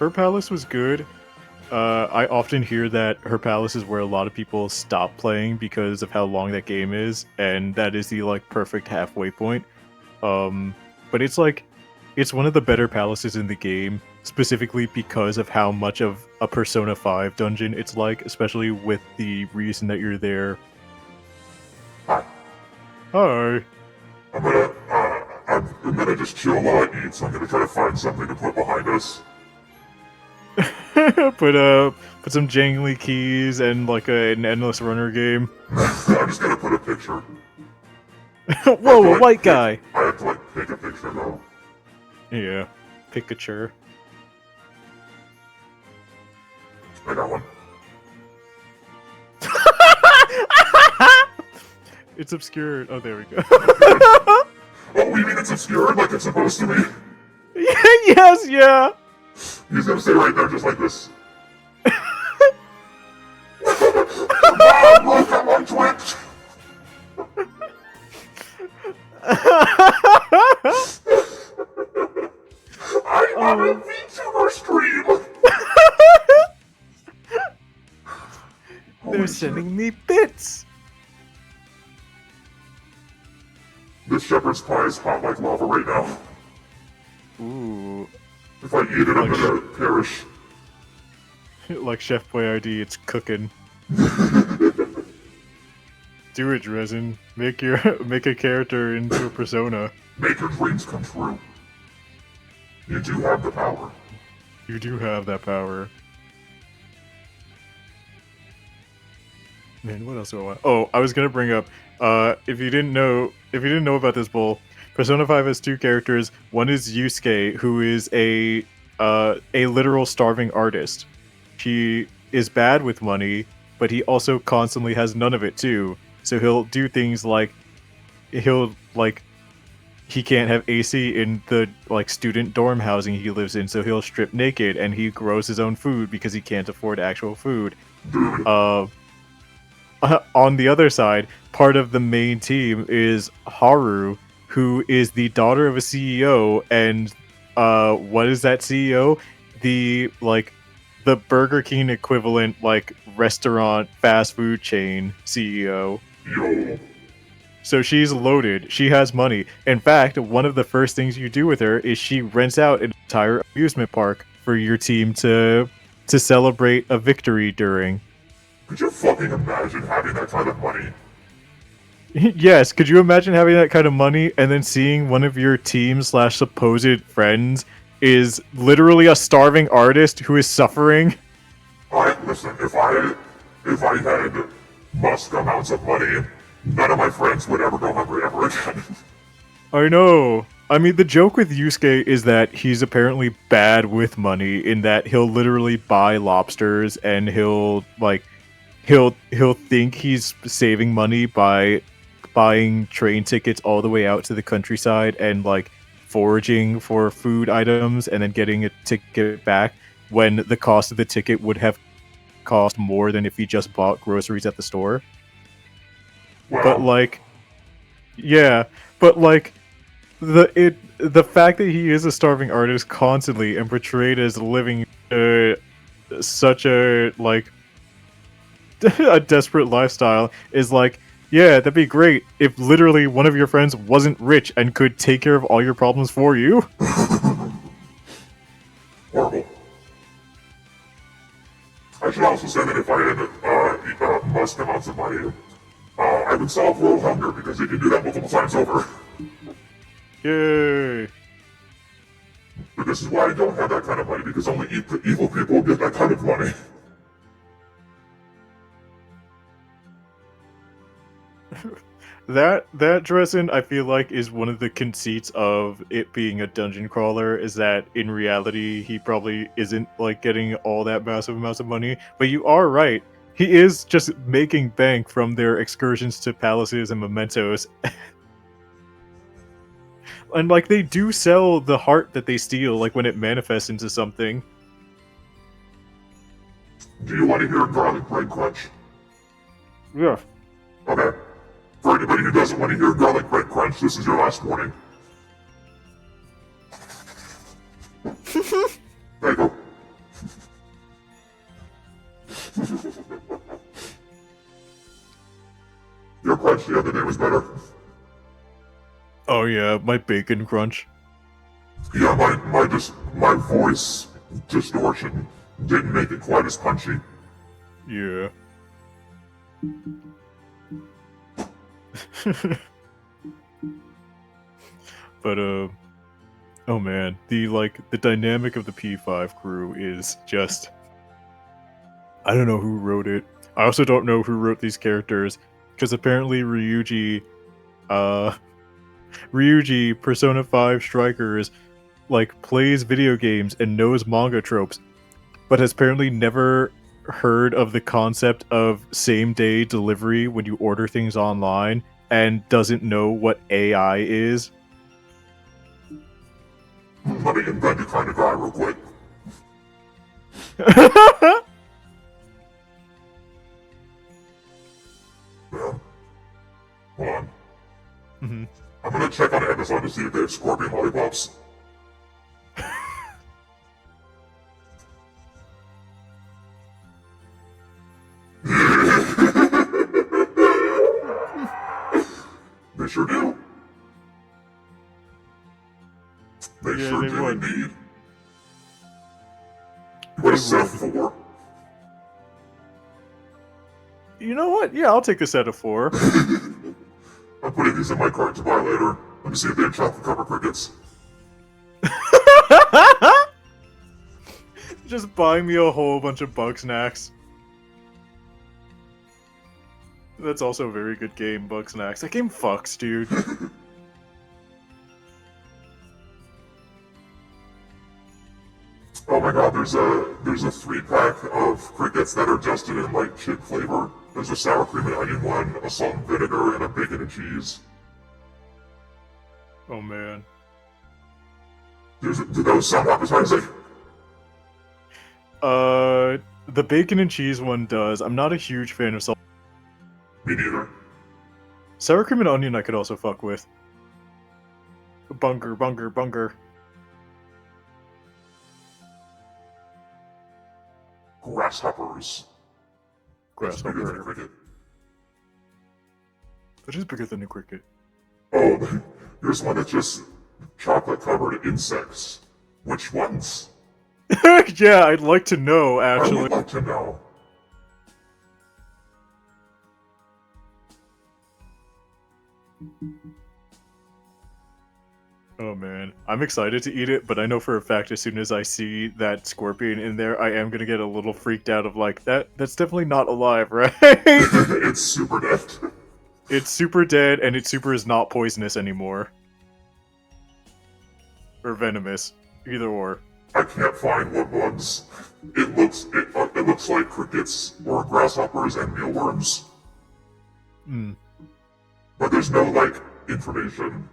Her palace was good. I often hear that her palace is where a lot of people stop playing because of how long that game is, and that is the like perfect halfway point. But it's like, it's one of the better palaces in the game, specifically because of how much of a Persona 5 dungeon it's like, especially with the reason that you're there. Hi. Hi. I'm gonna just chill while I eat, so I'm gonna try to find something to put behind us. Put some jangly keys and like an endless runner game. I'm just gonna put a picture. Whoa, a white guy! I have to like pick a picture though. Yeah, Pikachu. I got one. It's obscured. Oh, there we go. Oh, you mean it's obscured like it's supposed to be? Yes, yeah! He's gonna stay right there just like this. Mom, look at my Twitch! I'm on a VTuber stream! They're sending me bits! This shepherd's pie is hot like lava right now. Ooh. If I eat it, I'm gonna perish. Like Chef Boyardee, it's cooking. Do it, Resin. Make a character into a persona. Make your dreams come true. You do have the power. You do have that power. Man, what else do I want? Oh, I was gonna bring up. If you didn't know about this bull, Persona 5 has two characters. One is Yusuke, who is a literal starving artist. He is bad with money, but he also constantly has none of it too. So he'll do things like he can't have AC in the student dorm housing he lives in, so he'll strip naked and he grows his own food because he can't afford actual food. On the other side, part of the main team is Haru, who is the daughter of a CEO, and what is that CEO? The Burger King equivalent restaurant fast food chain CEO. Yo. So she's loaded. She has money. In fact, one of the first things you do with her is she rents out an entire amusement park for your team to celebrate a victory during. Could you fucking imagine having that kind of money? Yes, could you imagine having that kind of money and then seeing one of your team / supposed friends is literally a starving artist who is suffering? Listen, if I had musk amounts of money, none of my friends would ever go hungry ever again. I know. I mean, the joke with Yusuke is that he's apparently bad with money in that he'll literally buy lobsters and he'll think he's saving money by buying train tickets all the way out to the countryside and foraging for food items and then getting a ticket back when the cost of the ticket would have cost more than if he just bought groceries at the store. Wow. But the fact that he is a starving artist constantly and portrayed as living such a a desperate lifestyle is yeah, that'd be great if literally one of your friends wasn't rich and could take care of all your problems for you. Horrible. I should also say that if I had musk amounts of money, I would solve world hunger because you can do that multiple times over. Yay! But this is why I don't have that kind of money, because only evil people get that kind of money. That Dresden, I feel like, is one of the conceits of it being a dungeon crawler, is that in reality he probably isn't getting all that massive amounts of money. But you are right. He is just making bank from their excursions to palaces and mementos. And they do sell the heart that they steal when it manifests into something. Do you want to hear garlic bread crunch? Yeah. Okay. For anybody who doesn't want to hear garlic bread crunch, this is your last warning. There you go. Your crunch the other day was better. Oh yeah, my bacon crunch. Yeah, my voice distortion didn't make it quite as punchy. Yeah. But oh man, the dynamic of the P5 crew is just, I don't know who wrote it. I also don't know who wrote these characters, because apparently Ryuji, Persona 5 Strikers, like, plays video games and knows manga tropes, but has apparently never heard of the concept of same-day delivery when you order things online, and doesn't know what AI is. Let me invent a kind of guy real quick. Yeah. Hold on. Mm-hmm. I'm gonna check on Amazon to see if they have scorpion lollipops. They sure do. They Yeah, sure they do would. indeed. What a set for? You know what? Yeah, I'll take a set of 4. I'm putting these in my cart to buy later. Let me see if they have chocolate covered crickets. Just buying me a whole bunch of bug snacks. That's also a very good game, Bug Snacks. That game fucks, dude. Oh my god, there's a 3-pack of crickets that are dusted in like chip flavor. There's a sour cream and onion one, a salt and vinegar, and a bacon and cheese. Oh man. Do those sound appetizing? The bacon and cheese one does. I'm not a huge fan of salt. Me neither. Sour cream and onion I could also fuck with. Bunger. Grasshoppers. That's bigger than a Grasshopper. cricket. That is bigger than a cricket. Oh, here's one that's just chocolate covered insects. Which ones? Yeah, I'd like to know, I actually. would like to know. Oh man, I'm excited to eat it, but I know for a fact as soon as I see that scorpion in there, I am gonna get a little freaked out of like, that's definitely not alive, right? It's super dead. It's super dead, and it super is not poisonous anymore. Or venomous. Either or. I can't find what bugs. It looks like crickets or grasshoppers and mealworms. Hmm. But there's no like information.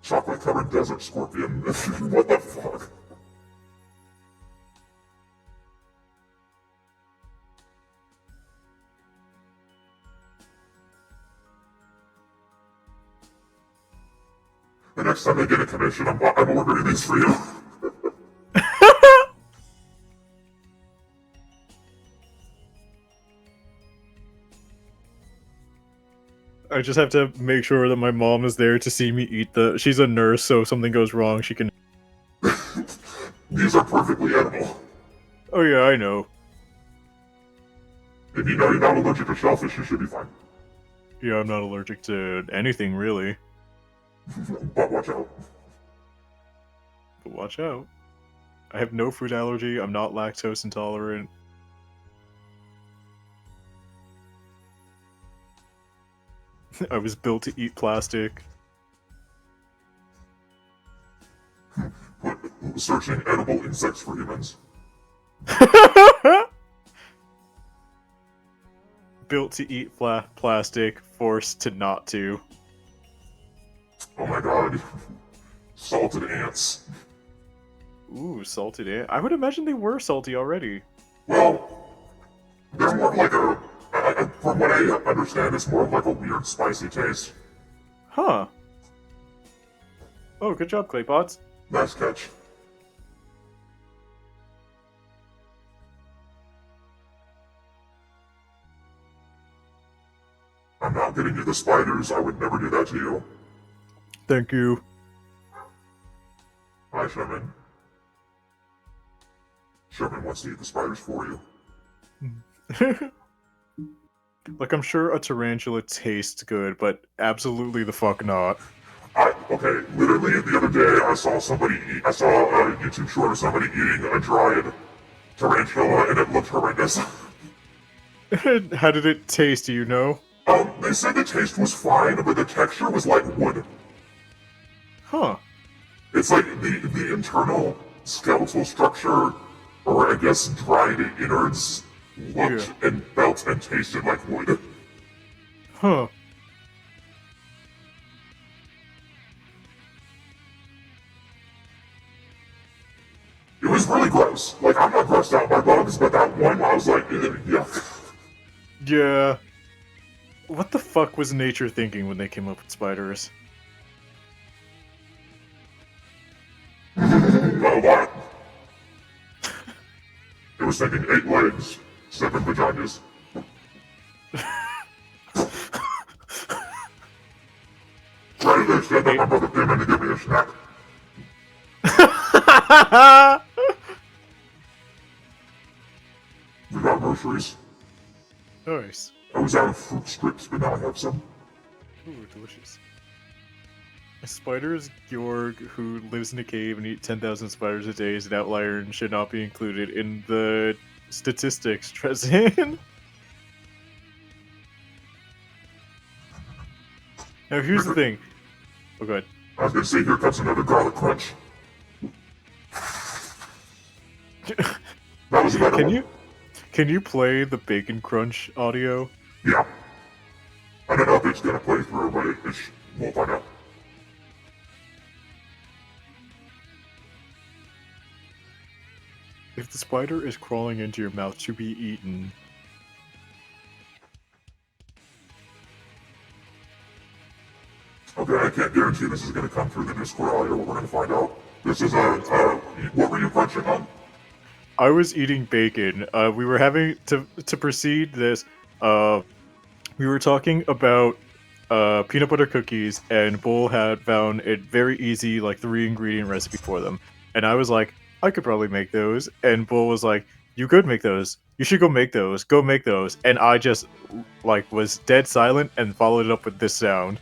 Chocolate covered desert scorpion. What the fuck? The next time I get a commission, I'm ordering these for you. I just have to make sure that my mom is there to see me eat the... She's a nurse, so if something goes wrong, she can... These are perfectly edible. Oh yeah, I know. If you know you're not allergic to shellfish, you should be fine. Yeah, I'm not allergic to anything, really. But watch out. But watch out. I have no food allergy, I'm not lactose intolerant. I was built to eat plastic. Searching edible insects for humans. Built to eat plastic, forced to not to. Oh my god. Salted ants. Ooh, salted ant. I would imagine they were salty already. Well, they're more like from what I understand, it's more of like a weird spicy taste. Huh. Oh, good job, Claypots. Nice catch. I'm not getting you the spiders. I would never do that to you. Thank you. Hi, Sherman. Sherman wants to eat the spiders for you. Like, I'm sure a tarantula tastes good, but absolutely the fuck not. Okay, literally the other day I saw I saw a YouTube short of somebody eating a dried tarantula and it looked horrendous. How did it taste, do you know? They said the taste was fine, but the texture was like wood. Huh. It's like the internal skeletal structure, or I guess dried innards, looked and felt and tasted like wood. Huh. It was really gross. Like, I'm not grossed out by bugs, but that one I was like, yuck. Yeah. What the fuck was nature thinking when they came up with spiders? A lot. It was thinking 8 legs, 7 vaginas. Right, they said that my brother came in to give me a snack. We got groceries. Nice. I was out of fruit strips, but now I have some. Ooh, delicious. A spider is Georg, who lives in a cave and eats 10,000 spiders a day, is an outlier and should not be included in the statistics. Trezin. Now here's the thing. Oh, go ahead. I was gonna say, here comes another garlic crunch. That was a better one. Can you play the bacon crunch audio? Yeah. I don't know if it's gonna play through, but we'll find out. If the spider is crawling into your mouth to be eaten. Okay, I can't guarantee this is gonna come through the Discord audio, but we're gonna find out. This is what were you crunching on? I was eating bacon. We were having to proceed this. We were talking about peanut butter cookies, and Bull had found a very easy, like, 3-ingredient recipe for them. And I was like, I could probably make those. And Bull was like, you could make those. You should go make those. Go make those. And I just, like, was dead silent and followed it up with this sound.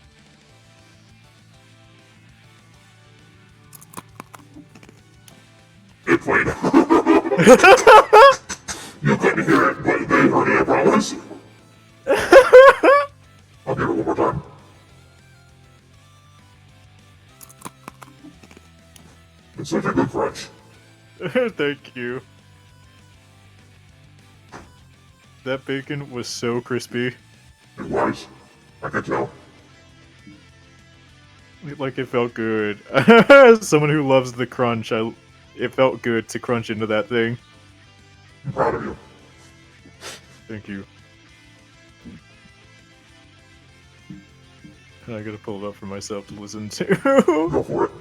It played. You couldn't hear it, but they heard it, I promise. I'll give it one more time. It's such a good crunch. Thank you. That bacon was so crispy. It was. I could tell. Like, it felt good. As someone who loves the crunch, it felt good to crunch into that thing. I'm proud of you. Thank you. I gotta pull it up for myself to listen to. Go for it.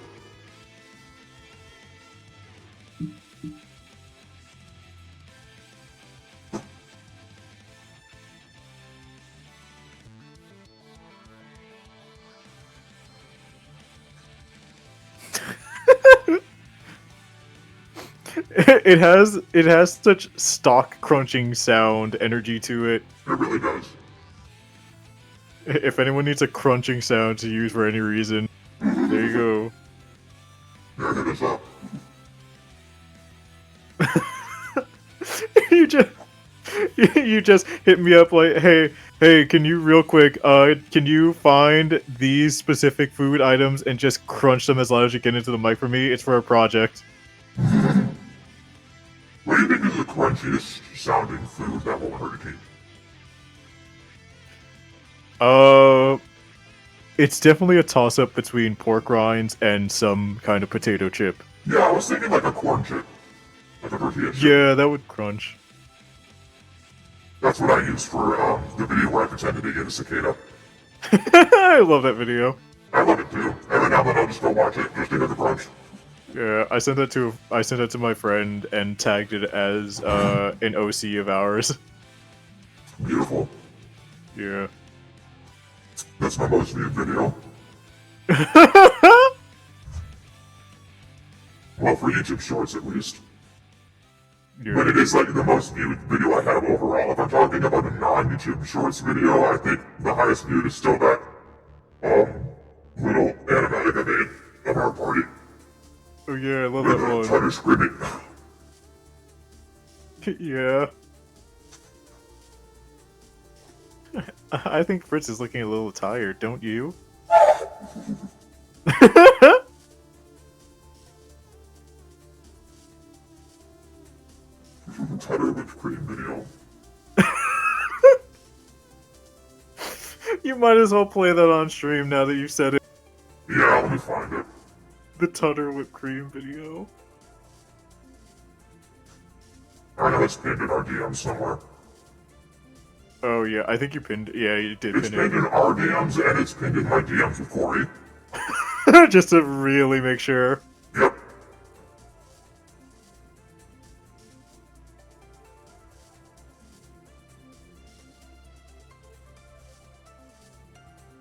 It has such stock crunching sound energy to it. It really does. If anyone needs a crunching sound to use for any reason, there you go. Yeah, hit us up. you just hit me up like, hey, can you real quick, can you find these specific food items and just crunch them as loud as you get into the mic for me? It's for a project. What do you think is the crunchiest sounding food that won't hurt a teeth? It's definitely a toss-up between pork rinds and some kind of potato chip. Yeah, I was thinking like a corn chip. Like a tortilla chip. Yeah, that would crunch. That's what I used for the video where I pretended to get a cicada. I love that video. I love it too. Every now and then I'll just go watch it just to hear the crunch. Yeah, I sent that to my friend and tagged it as an OC of ours. Beautiful. Yeah. That's my most viewed video. Well, for YouTube Shorts at least. Yeah. But it is like the most viewed video I have overall. If I'm talking about a non-YouTube Shorts video, I think the highest viewed is still that little animatic I made of our party. Oh yeah, I love With that one. Tutter screaming. Yeah. I think Fritz is looking a little tired, don't you? Tutter whipped cream video. You might as well play that on stream now that you said it. Yeah, let me find it. The Tutter whipped cream video. I know it's pinned in our DMs somewhere. Oh yeah, I think you pinned. Yeah, you did It's pin pinned in our DMs and it's pinned in my DMs with Corey. it. Just to really make sure. Yep.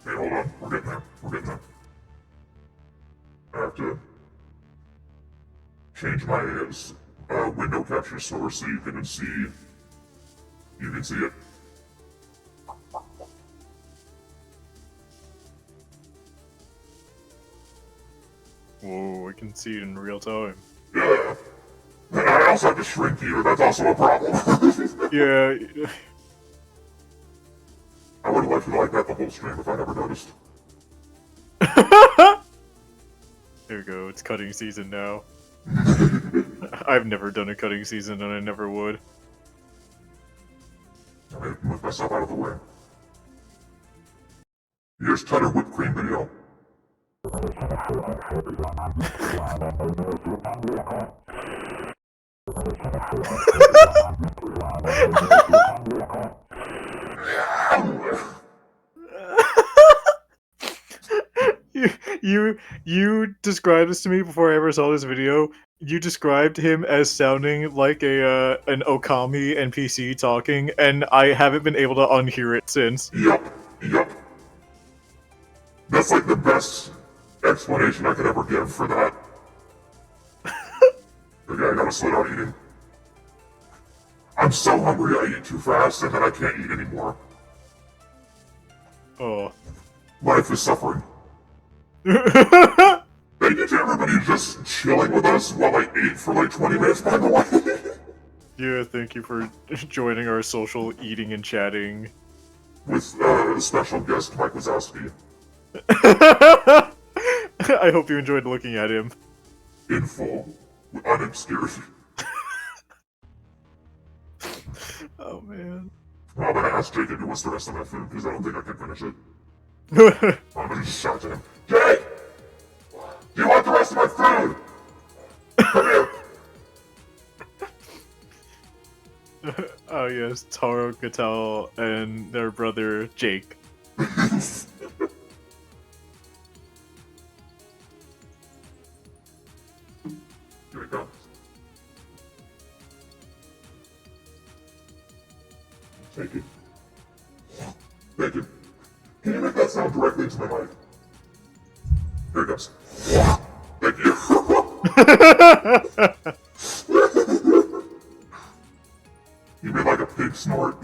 Hey, hold on. We're getting there. We're getting there. I have to change my window capture source so you can see. You can see it. Whoa, I can see it in real time. Yeah. And I also have to shrink you. That's also a problem. Yeah. I would have left it like that the whole stream if I never noticed. There we go, it's cutting season now. I've never done a cutting season and I never would. I may move myself out of the way. Here's Tutter whipped cream video. You described this to me before I ever saw this video. You described him as sounding like an Okami NPC talking, and I haven't been able to unhear it since. Yup. That's like the best explanation I could ever give for that. Okay, I gotta slow down eating. I'm so hungry I eat too fast and then I can't eat anymore. Oh. Life is suffering. Thank you to everybody just chilling with us while I ate for like 20 minutes, by the way. Yeah, thank you for joining our social eating and chatting. With special guest Mike Wazowski. I hope you enjoyed looking at him. In full. Unobscured. Oh man. Well, I'm gonna ask Jake if he wants the rest of my food because I don't think I can finish it. I'm gonna just shout to him. Jake! Do you want the rest of my food? Come here! Oh yes, Tauro'Gattal and their brother Jake. Here it comes. Thank you. Thank you. Can you make that sound directly into my mic? Here it goes. Thank you. You made like a pig snort.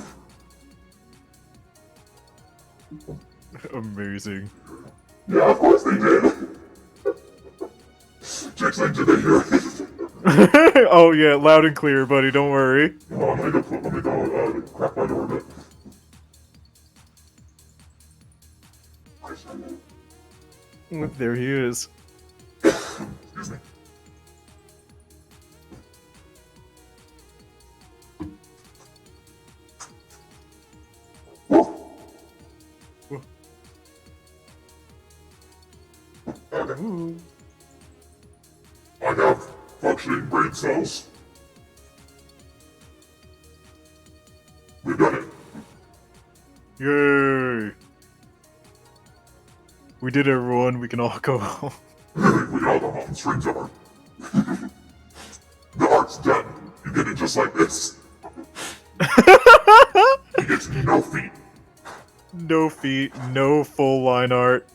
Amazing. Yeah, of course they did. Jake's like, did they hear it? Oh yeah, loud and clear, buddy. Don't worry. Oh, let me go crack my door a bit. There he is. Excuse me. Okay. Ooh. I have functioning brain cells. We've done it. Yay! We did it, everyone. We can all go home. We can all go home. Stream's over. The art's done. You did it just like this. He gets no feet. No feet, no full line art.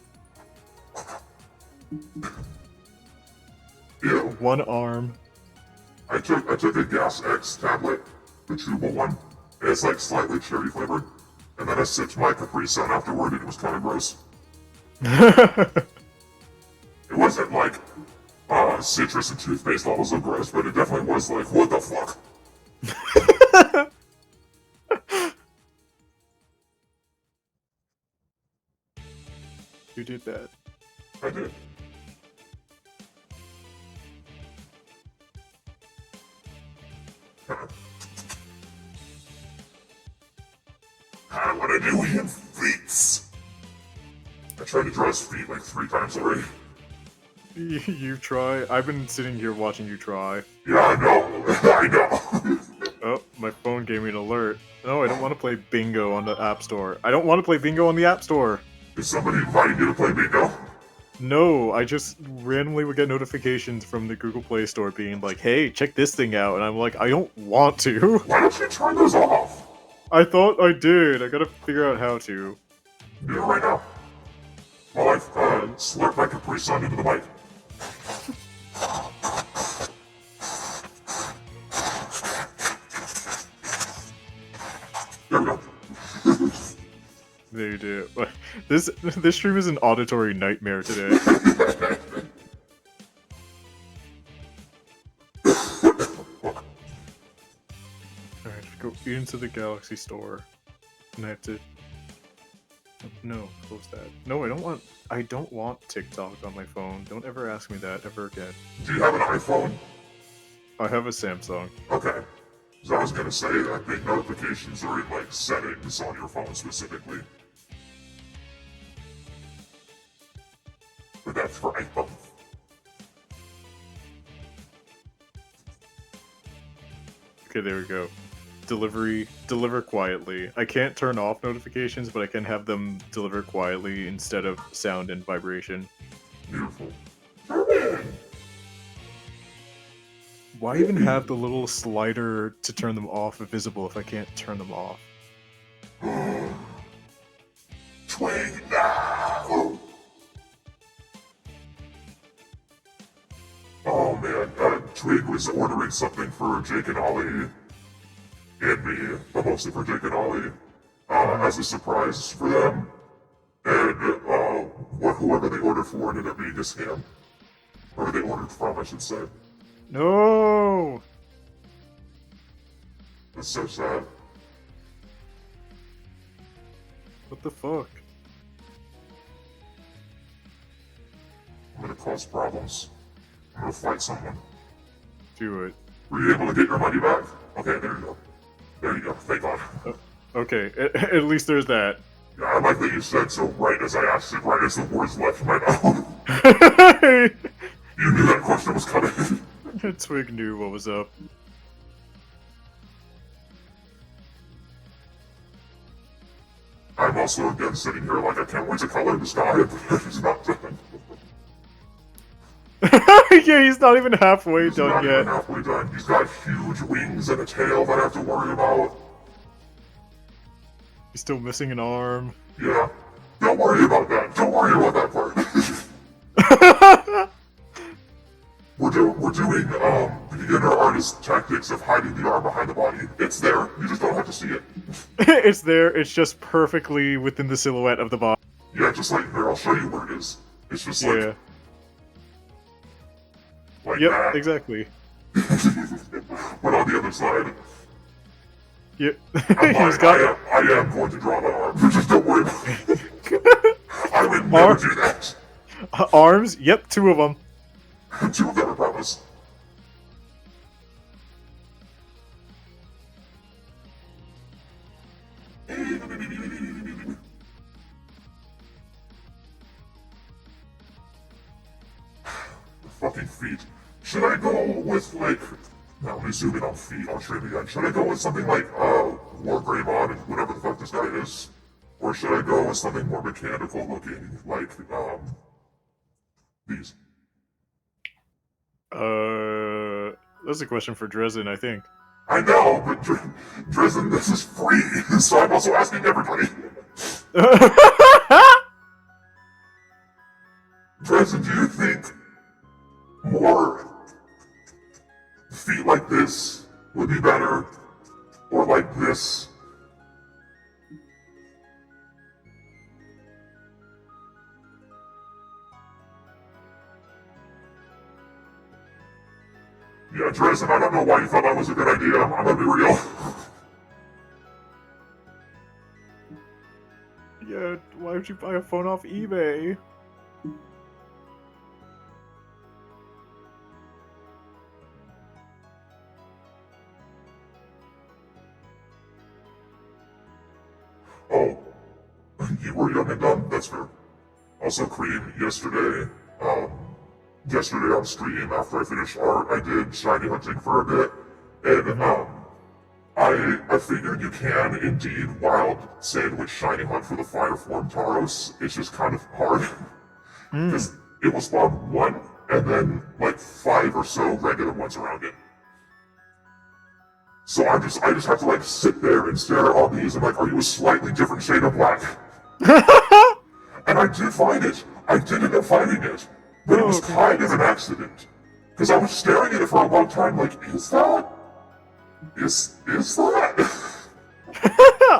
Yeah. One arm. I took a Gas X tablet, the chewable one, and it's like slightly cherry flavored. And then I sipped my Capri Sun afterward, and it was kind of gross. It wasn't like citrus and toothpaste levels of gross, but it definitely was like, what the fuck? You did that. I did. I want to do him feats. I tried to draw his feet like 3 times already. You try? I've been sitting here watching you try. Yeah, I know. I know. Oh, my phone gave me an alert. No, I don't want to play bingo on the App Store. I don't want to play bingo on the App Store. Is somebody inviting you to play bingo? No, I just randomly would get notifications from the Google Play Store being like, hey, check this thing out. And I'm like, I don't want to. Why don't you turn those off? I thought I did. I gotta figure out how to. Do it right now. While I slurp my Capri Sun into the mic. There we go. There you do. This stream is an auditory nightmare today. Alright, go into the Galaxy Store. And I have to... No, close that. No, I don't want TikTok on my phone. Don't ever ask me that ever again. Do you have an iPhone? I have a Samsung. Okay. So I was gonna say, I think notifications are in like settings on your phone specifically. But that's for iPhone. Okay, there we go. Deliver quietly. I can't turn off notifications, but I can have them deliver quietly instead of sound and vibration. Beautiful. Why even have the little slider to turn them off visible if I can't turn them off? Twig now! Oh man, Twig was ordering something for Jake and Ollie. And me, but mostly for Jake and Ollie. As a surprise for them. And, whoever they ordered for ended up being a scam. Or they ordered from, I should say. No! That's so sad. What the fuck? I'm gonna cause problems. I'm gonna fight someone. Do it. Were you able to get your money back? Okay, there you go. There you go, thank God. Okay, at least there's that. Yeah, I like that you said so right as I asked it, right as the words left my mouth. You knew that question was coming. Twig knew what was up. I'm also again sitting here like I can't wait to color the sky, but he's not done. Yeah, he's not even halfway He's done not yet. even halfway done. He's got huge wings and a tail that I have to worry about. He's still missing an arm. Yeah. Don't worry about that. Don't worry about that part. We're doing beginner artist tactics of hiding the arm behind the body. It's there. You just don't have to see it. It's there, it's just perfectly within the silhouette of the body. Yeah, just like here, I'll show you where it is. It's just like, Yeah. like Yep, that. exactly. But on the other side, Yep. I He's got am going to draw the arm. Just don't worry about it. I would never do that. arms. Yep, 2 of them. 2 of them, I promise. Fucking feet. Should I go with, like... Now, let me zoom in on feet. I'll show you again. Should I go with something like, Wargreymon and whatever the fuck this guy is? Or should I go with something more mechanical looking, like, these? That's a question for Dresden, I think. I know, but Dresden, this is free, so I'm also asking everybody. Dresden, do you think more would be better, or like this. Yeah, Dresden, I don't know why you thought that was a good idea. I'm gonna be real. Yeah, why would you buy a phone off eBay? Oh, you were young and dumb, that's fair. Also, Cream, yesterday on stream, after I finished art, I did shiny hunting for a bit, and I figured you can indeed wild sandwich shiny hunt for the fire form Tauros. It's just kind of hard, because it will spawn one, and then like 5 or so regular ones around it. So I just have to like sit there and stare at all these and like, are you a slightly different shade of black? And I did find it. I did end up finding it. But it was kind of an accident. Because I was staring at it for a long time like, is that? Is that?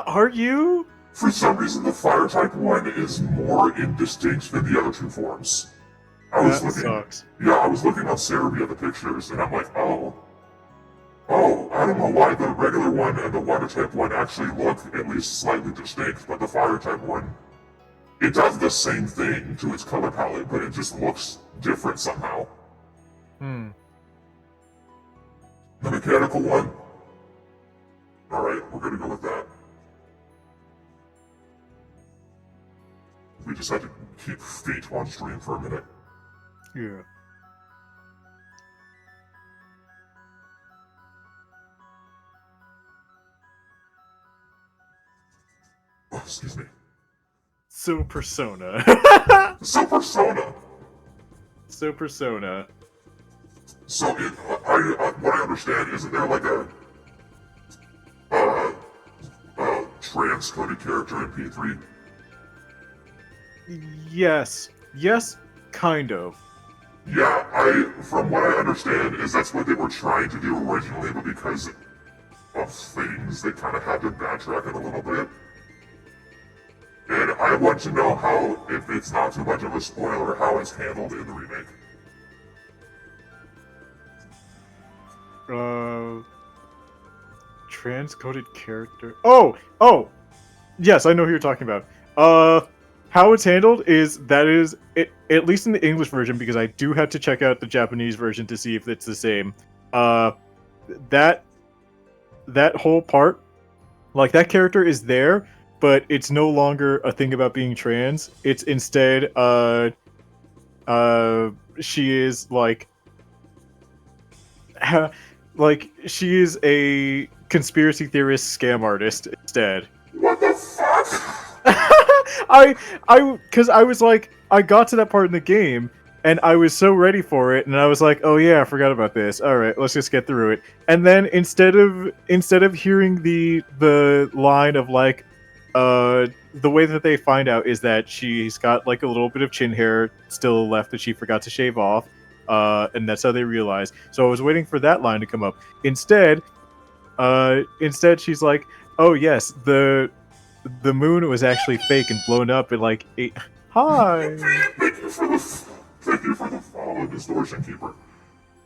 Are you? For some reason the fire type one is more indistinct than the other two forms. That sucks. Yeah, I was looking on Cerebi at the pictures and I'm like, oh, I don't know why the regular one and the water type one actually look at least slightly distinct, but the fire type one, it does the same thing to its color palette, but it just looks different somehow. The mechanical one, alright, we're gonna go with that. We just had to keep feet on stream for a minute. Yeah. Oh, excuse me. So Persona. So Persona! So Persona. So, what I understand, isn't there like a trans-coded character in P3? Yes. Yes, kind of. Yeah, from what I understand, is that's what they were trying to do originally, but because of things, they kind of had to backtrack it a little bit. And I want to know how, if it's not too much of a spoiler, how it's handled in the remake. Transcoded character. Oh! Yes, I know who you're talking about. How it's handled is, at least in the English version, because I do have to check out the Japanese version to see if it's the same. That whole part, like, that character is there, but it's no longer a thing about being trans. It's instead, she is, like, she is a conspiracy theorist scam artist instead. What the fuck? Because I was like, I got to that part in the game, and I was so ready for it, and I was like, oh yeah, I forgot about this. All right, let's just get through it. And then instead of hearing the line of like, the way that they find out is that she's got like a little bit of chin hair still left that she forgot to shave off, and that's how they realize. So I was waiting for that line to come up. Instead, she's like, oh yes, the moon was actually fake and blown up at like 8. Hi. Thank you for the follow, Distortion Keeper.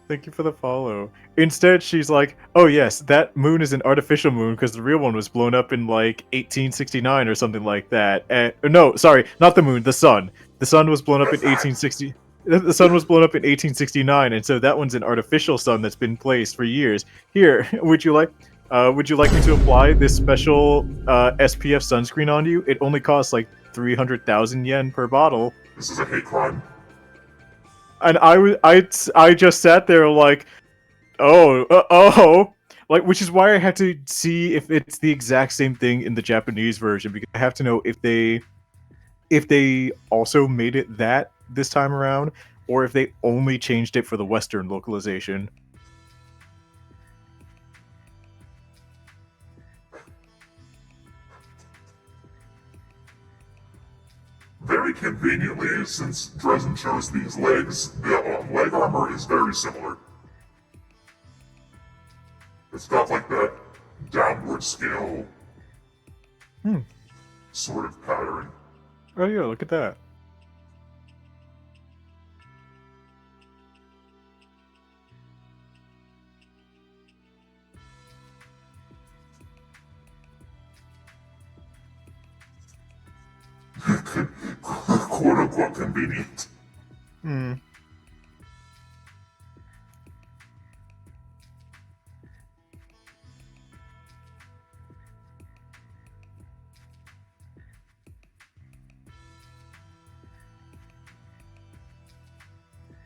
Thank you for the follow. Instead, she's like, oh yes, that moon is an artificial moon because the real one was blown up in like 1869 or something like that. No, sorry, not the moon, the sun. The sun was blown up in 1860. The sun was blown up in 1869, and so that one's an artificial sun that's been placed for years. Here, would you like me to apply this special SPF sunscreen on you? It only costs like 300,000 yen per bottle. This is a hate crime. And I just sat there like, oh, like, which is why I had to see if it's the exact same thing in the Japanese version, because I have to know if they also made it that this time around, or if they only changed it for the Western localization. Very conveniently, since Dresden chose these legs, the leg armor is very similar. It's got like that downward scale Hmm. sort of pattern. Oh yeah, look at that. Quote unquote convenient. Hmm.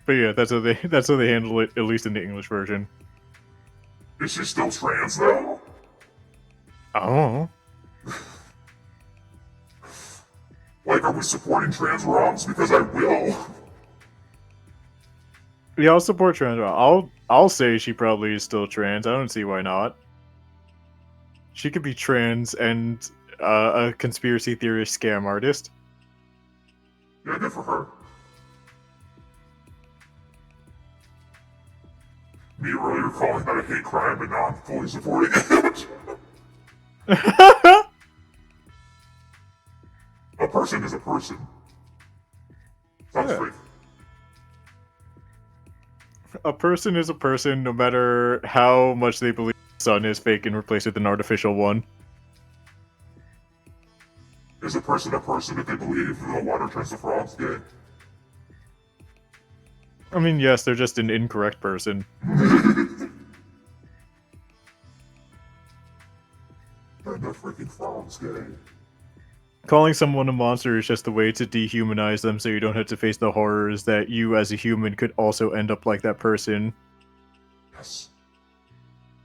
But yeah, that's how they handle it, at least in the English version. Is she still trans though? Oh. Like, are we supporting trans wrongs? Because I will. Yeah, I'll support trans. I'll say she probably is still trans. I don't see why not. She could be trans and a conspiracy theorist scam artist. Yeah, good for her. Me earlier calling that a hate crime, but now I'm fully supporting it. A person is a person. Sounds Yeah. fake. A person is a person, no matter how much they believe the sun is fake and replace it with an artificial one. Is a person if they believe the water turns the frogs gay? I mean, yes, they're just an incorrect person. And the freaking frogs gay. Calling someone a monster is just a way to dehumanize them so you don't have to face the horrors that you as a human could also end up like that person. Yes.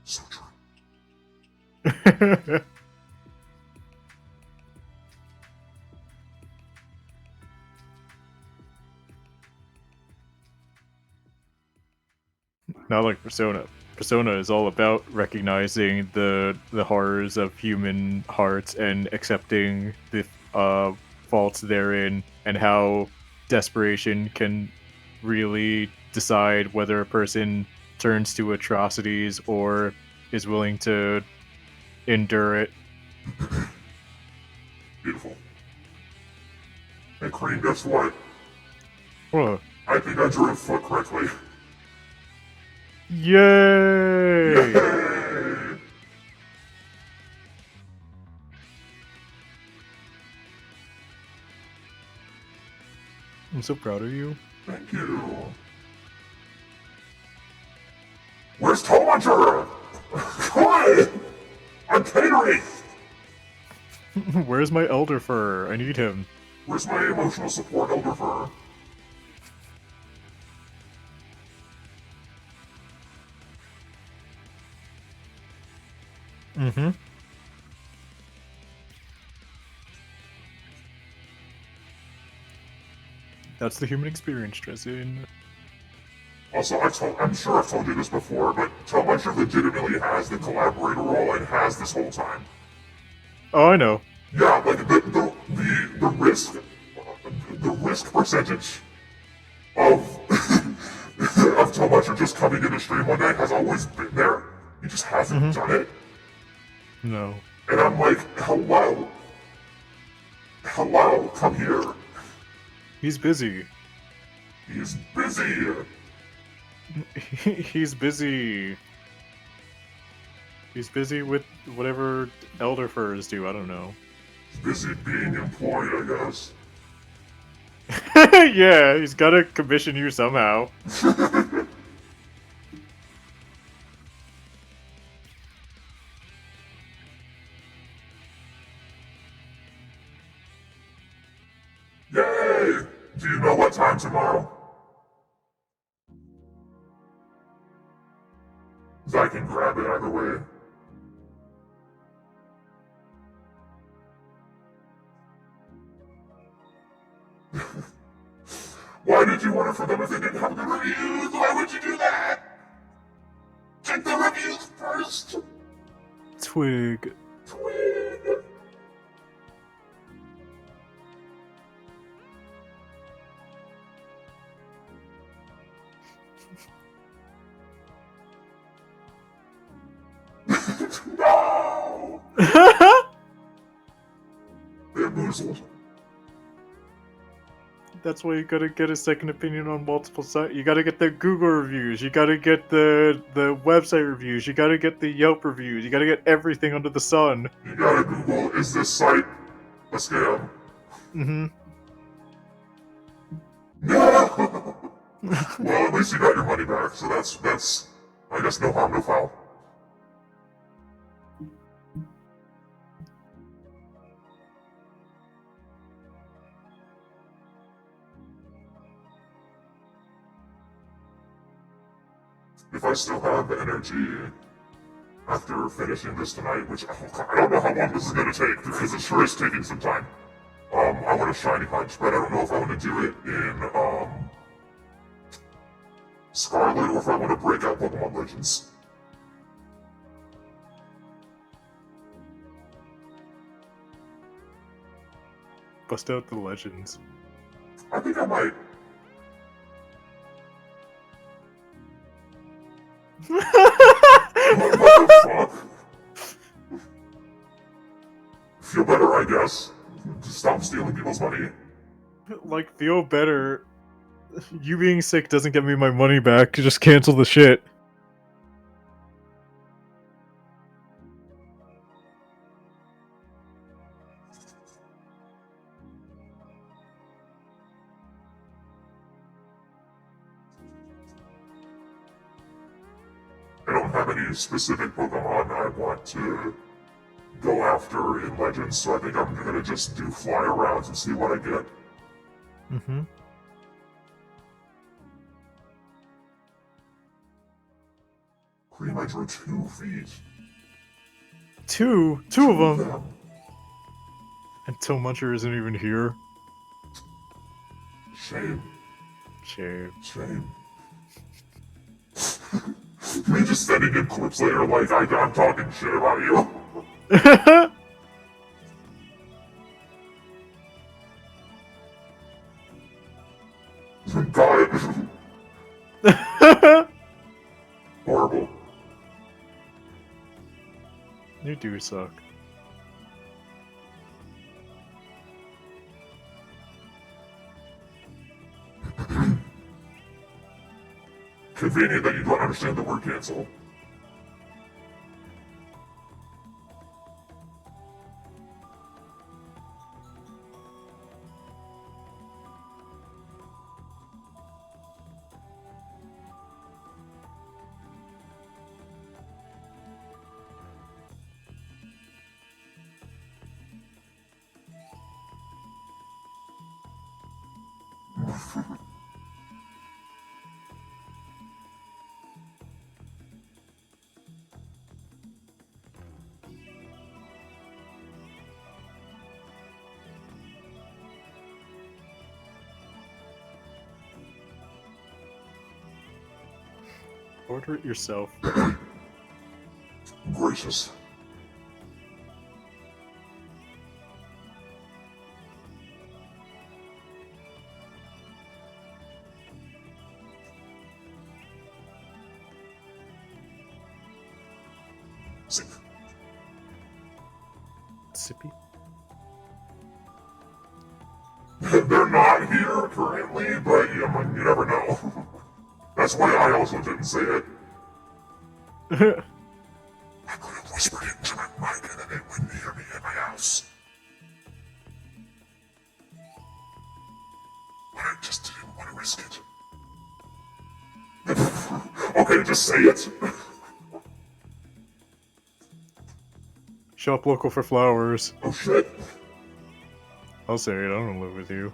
So true. Not like Persona. Persona is all about recognizing the horrors of human hearts and accepting the faults therein, and how desperation can really decide whether a person turns to atrocities or is willing to endure it. Beautiful. And Cream, guess what? Whoa. I think I drew a foot correctly. Yay! Yay! I'm so proud of you. Thank you. Where's Tomager? Come on! I'm catering! Where's my elder fur? I need him. Where's my emotional support elder fur? Mm-hmm. That's the human experience, Dresden. Also, I'm sure I've told you this before, but Tomager legitimately has the collaborator role and has this whole time. Oh, I know. Yeah, like the risk percentage of of Tomager just coming into stream one night has always been there. He just hasn't done it. No. And I'm like, hello, come here. He's busy. He's busy. He's busy. He's busy with whatever elder furs do, I don't know. He's busy being employed, I guess. Yeah, he's gotta commission you somehow. Yay! Do you know what time tomorrow? 'Cause I can grab it either way. Why did you order for them if they didn't have the reviews? Why would you do that? Check the reviews first. Twig. Twig. No! Bamboozled. That's why you gotta get a second opinion on multiple sites. You gotta get the Google reviews. You gotta get the website reviews. You gotta get the Yelp reviews. You gotta get everything under the sun. You gotta Google, is this site a scam? Mm-hmm. No! Well, at least you got your money back, so that's I guess no harm, no foul. If I still have energy after finishing this tonight, which I don't know how long this is gonna take, because it sure is taking some time. I want a shiny punch, but I don't know if I want to do it in, Scarlet, or if I want to break out Pokemon Legends. Bust out the legends. I think I might. What the fuck? Feel better, I guess. Just stop stealing people's money. Like, feel better. You being sick doesn't get me my money back. Just cancel the shit. I don't have any specific Pokemon I want to go after in Legends, so I think I'm gonna just do fly arounds and see what I get. Mm-hmm. Cream, I drew 2 feet. Two of them. Until Muncher isn't even here. Shame. Shame. Shame. Me just sending in clips later like I'm talking shit about you. Got it. Horrible. You do suck. Convenient that you don't understand the word cancel. Order it yourself. Gracious. Sip. Sippy. They're not here currently, but you never know. That's why I also didn't say it. I could have whispered it into my mic and then it wouldn't hear me in my house. But I just didn't want to risk it. Okay, just say it. Shop local for flowers. Oh shit. I'll say it, I don't live with you.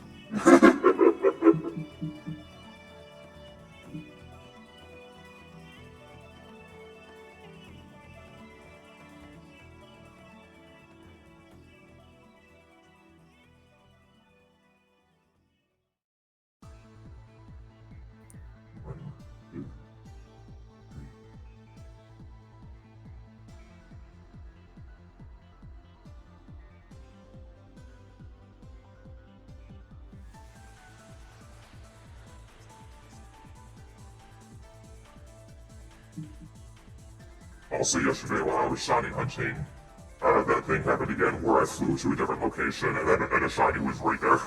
Also yesterday while I was shiny hunting, that thing happened again where I flew to a different location and then a shiny was right there.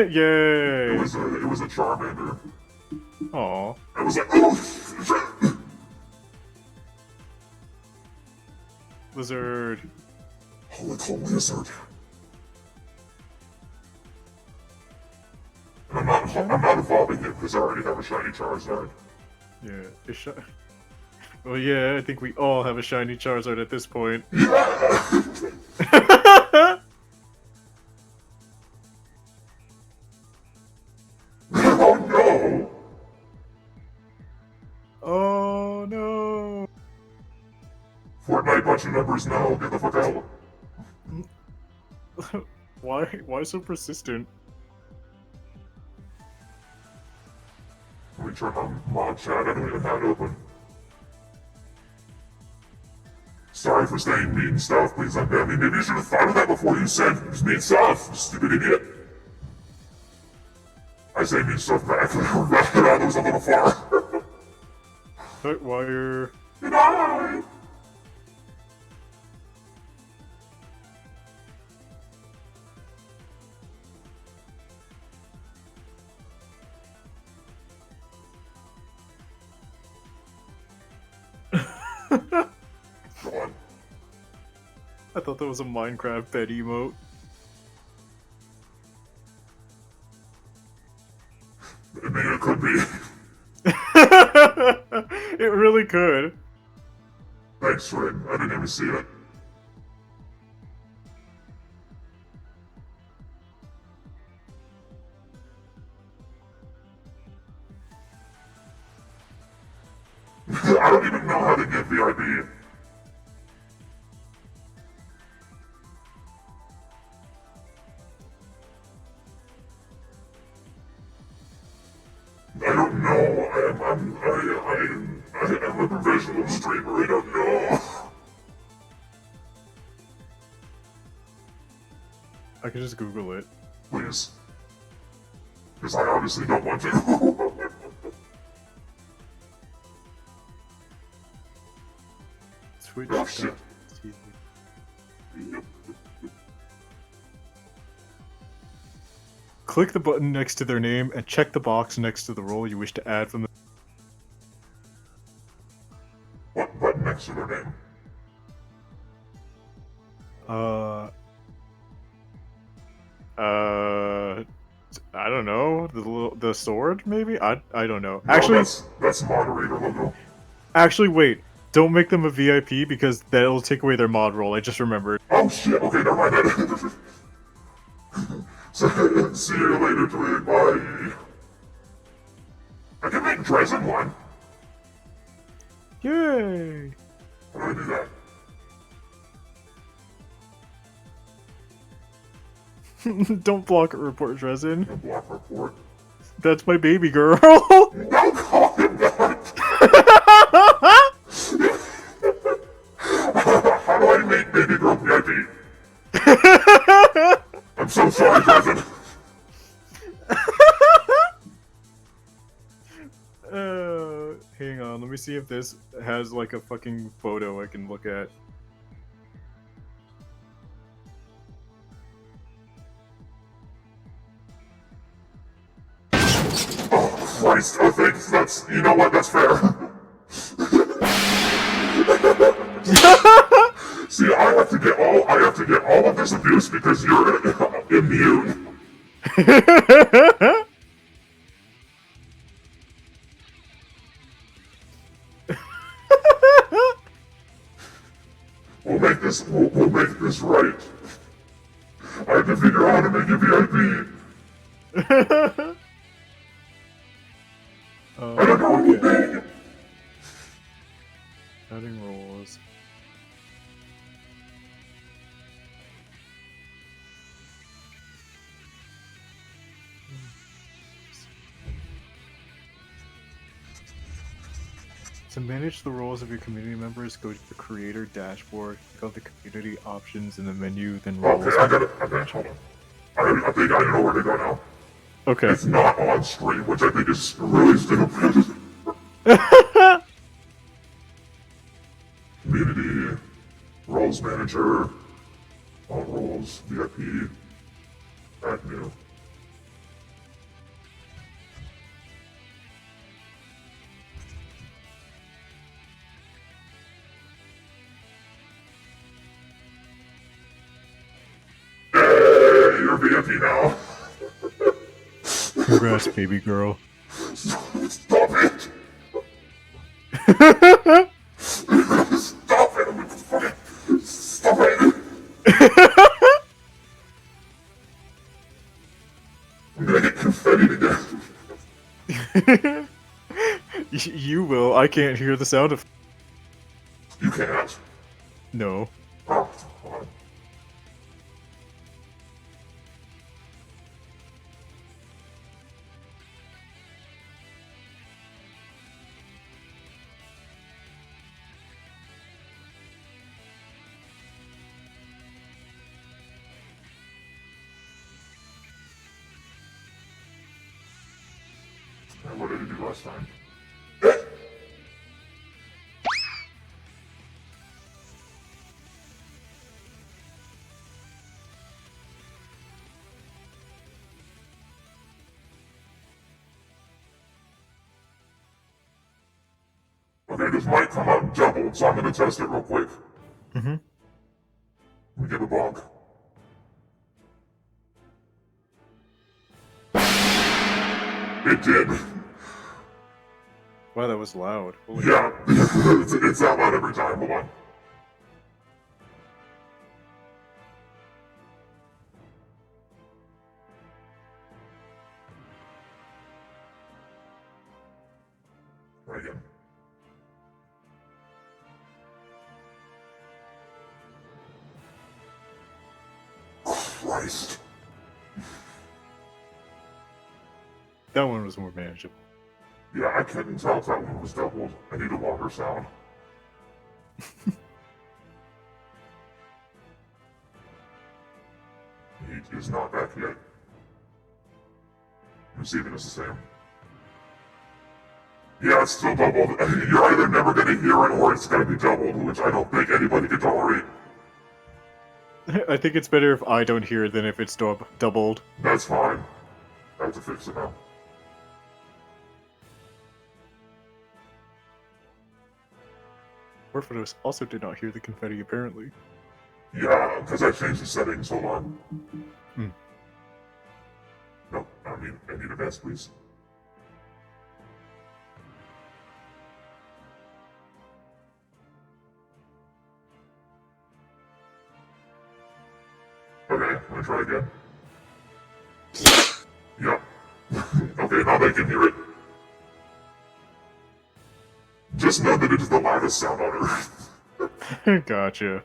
Yay! It was a Charmander. Aw. I was like, oh shit! Lizard. Oh, it's a lizard. And I'm not evolving it because I already have a shiny Charizard. Yeah, well, yeah, I think we all have a shiny Charizard at this point. Yeah! Oh no! Oh no! Fortnite bunch of numbers now, get the fuck out. Why so persistent? Let me turn on mod chat, I don't even have it open. Sorry for saying mean stuff, please unban me. Maybe you should have thought of that before you said mean stuff, stupid idiot. I say mean stuff back, that was a little far. Cut wire. Goodbye! God. I thought that was a Minecraft bed emote. I mean, it could be. It really could. Thanks, Rin. I didn't even see it. I don't even know how to get VIP. I don't know. I'm a professional streamer. I don't know. I could just Google it. Please. Because I obviously don't want to. Twitch. Oh shit. Click the button next to their name and check the box next to the role you wish to add from the. What button next to their name? I don't know. The sword maybe. I don't know. No, Actually, that's moderator logo. actually, wait. Don't make them a VIP because that'll take away their mod role. I just remembered. Oh shit. Okay, never mind that. So, see you later, Twig. Bye. I can make Dresden one. Yay! How do I do that? Don't block report Dresden. A block report. That's my baby girl. Don't call him that! How do I make baby girl VIP? I'm so sorry, Dresden. Hang on, let me see if this has like a fucking photo I can look at. Oh, Christ. Oh, thanks. That's, you know what? That's fair. See, I have to get all of this abuse because you're immune. We'll make this right. I have to figure out how to make you VIP. I don't know what you mean. Adding roles. To manage the roles of your community members, go to the creator dashboard, click on the community options in the menu, then roles. Okay, I got it. Hold on. I think I know where to go now. Okay. It's not on stream, which I think is really stupid. Roles Manager. All roles. VIP. Add new. Hey, you're VIP now. Congrats, baby girl. Stop it! Stop it! Stop it! I'm gonna get confettied again. You will. I can't hear the sound of. You can't. No. Oh, hold on. What did I do last time? Okay, this might come out doubled, so I'm gonna test it real quick. Mm-hmm. Let me give a bonk. It did. Wow, that was loud. Holy Yeah, it's that loud every time. Hold on. Try again. Christ. That one was more manageable. Yeah, I couldn't tell if that one was doubled. I need a longer sound. He is not back yet. Receiving is the same. Yeah, it's still doubled. You're either never gonna hear it or it's gonna be doubled, which I don't think anybody can tolerate. I think it's better if I don't hear it than if it's doubled. That's fine. I have to fix it now. Orphanos also did not hear the confetti, apparently. Yeah, because I changed the settings. Hold on. Hmm. No, I need advanced, please. Okay, I'm gonna try again. Yep. Okay, now they can hear it. Just know that it is the loudest sound on Earth. Gotcha.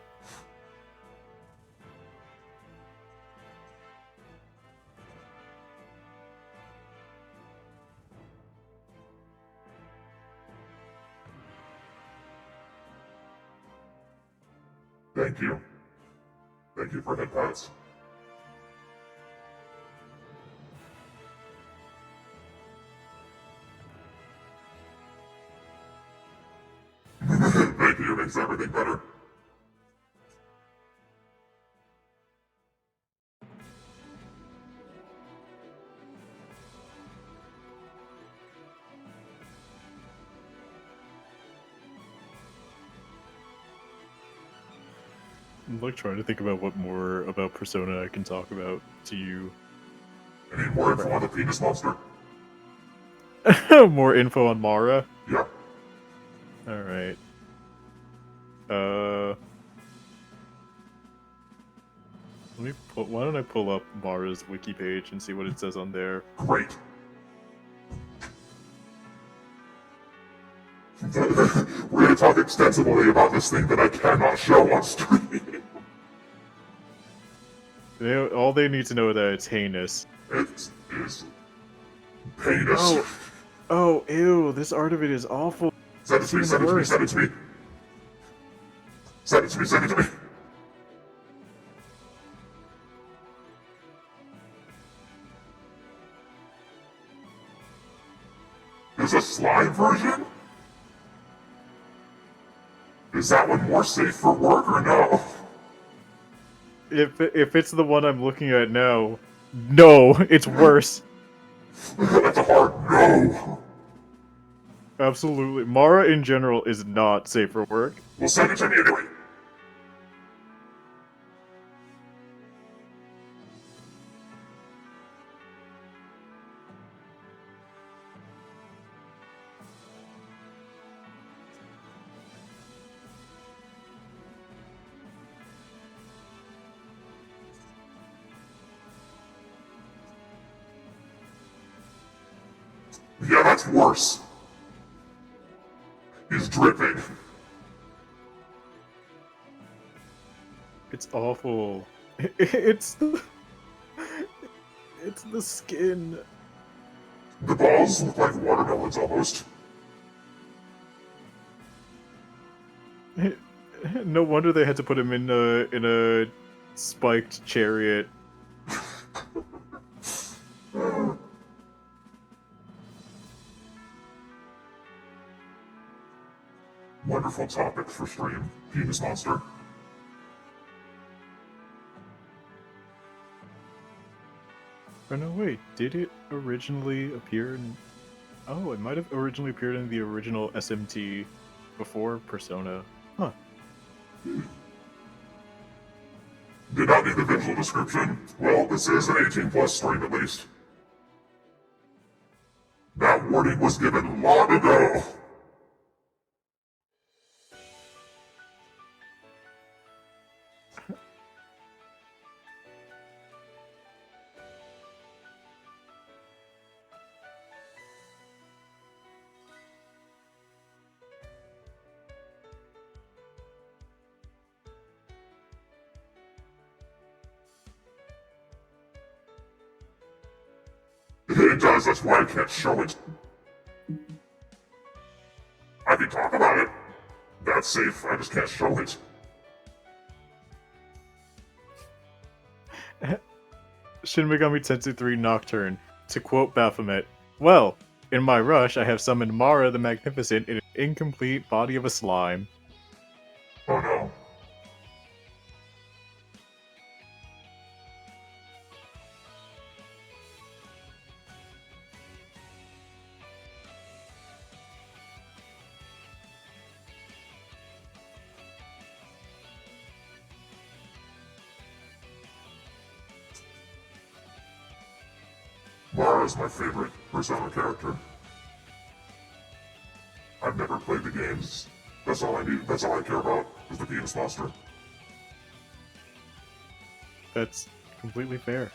Thank you. Thank you for head pats. Thank you, makes everything better. I'm like trying to think about what more about Persona I can talk about to you. Any more info on the penis monster? More info on Mara? Yeah. Alright. Why don't I pull up Mara's wiki page and see what it says on there? Great. We're gonna talk extensively about this thing that I cannot show on stream. All they need to know that it's heinous. It is heinous. Oh, ew, this art of it is awful. Send it to me, send it to me, send it to me. Send it to me, send it to me. There's a slime version? Is that one more safe for work or no? if it's the one I'm looking at now, no, it's worse. That's a hard no. Absolutely, Mara in general is not safe for work. Well, send it to me anyway. Yeah, that's worse. He's dripping. It's awful. It's the skin. The balls look like watermelons almost. No wonder they had to put him in a spiked chariot. Wonderful topic for stream, penis monster. Oh no, wait, did it originally appear in... Oh, it might have originally appeared in the original SMT before Persona. Huh. Did not need the visual description. Well, this is an 18+ stream at least. That warning was given long ago. It does, that's why I can't show it. I can talk about it. That's safe, I just can't show it. Shin Megami Tensei 3 Nocturne. To quote Baphomet, well, in my rush, I have summoned Mara the Magnificent in an incomplete body of a slime. Oh no. Mara is my favorite Persona character. I've never played the games. That's all I need. That's all I care about is the penis monster. That's completely fair.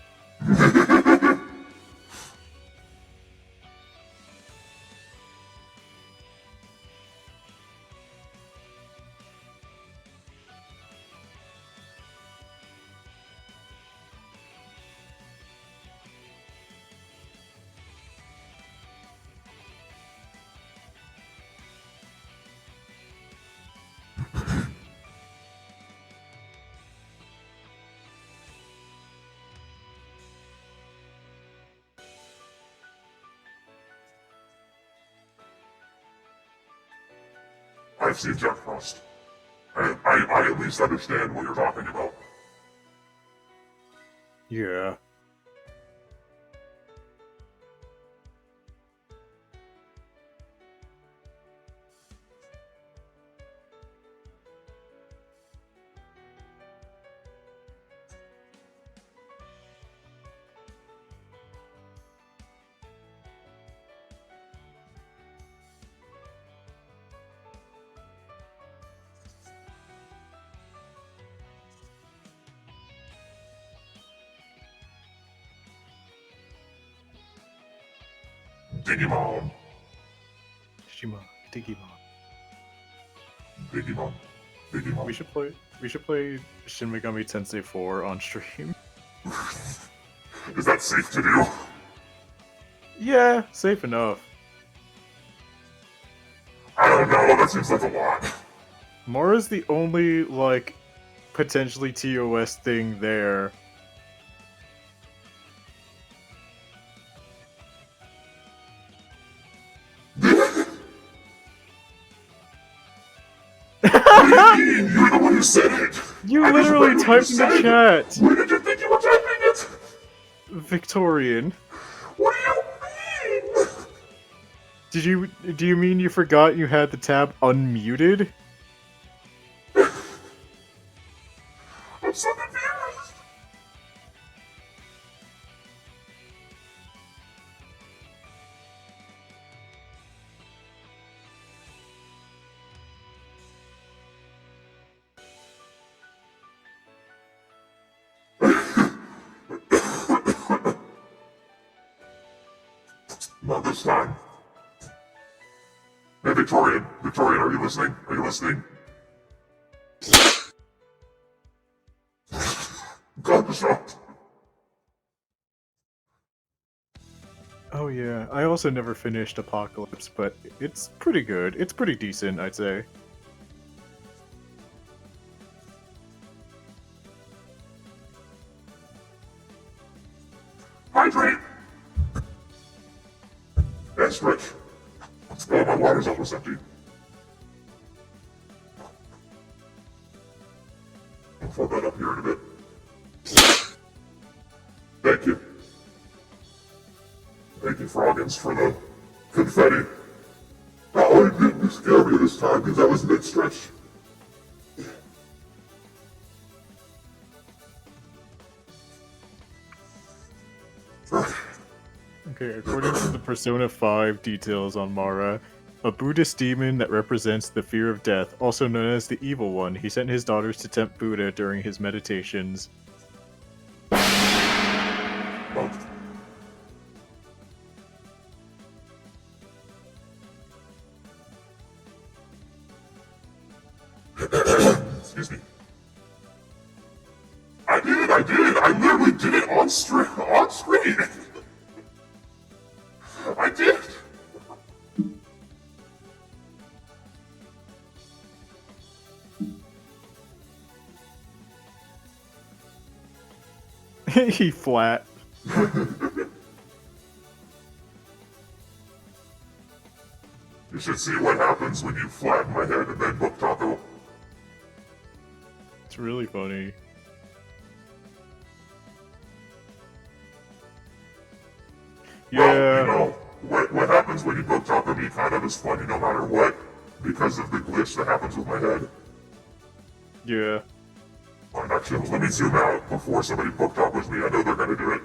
I've seen Jack Frost. I at least understand what you're talking about. Yeah. Digimon. Digimon. Digimon. Digimon. We should play Shin Megami Tensei 4 on stream. Is that safe to do? Yeah, safe enough. I don't know, that seems like a lot. Mara's the only, like, potentially TOS thing there. What do you mean? You're the one who said it! You I just literally read what you typed in the said. chat. Where did you think you were typing it? Victorian. What do you mean? Do you mean you forgot you had the tab unmuted? I'm so confused. Not this time. Hey, Victorian, are you listening? Are you listening? God, the shot. Oh yeah, I also never finished Apocalypse, but it's pretty good. It's pretty decent, I'd say. Hydrate. And stretch. Oh, my water's almost empty. I'll fill that up here in a bit. Thank you. Thank you, Froggins, for the confetti. Oh, it didn't scare me this time because I was mid-stretch. Okay, according to the Persona 5 details on Mara, a Buddhist demon that represents the fear of death, also known as the Evil One, he sent his daughters to tempt Buddha during his meditations. Oh. Excuse me. I did! I literally did it on screen! I did! He flat. You should see what happens when you flatten my head and then book taco. It's really funny. Well, Yeah. you know, what happens when you book taco me kind of is funny no matter what, because of the glitch that happens with my head. Yeah. Alright, actually, let me zoom out before somebody book tacos me. I know they're gonna do it.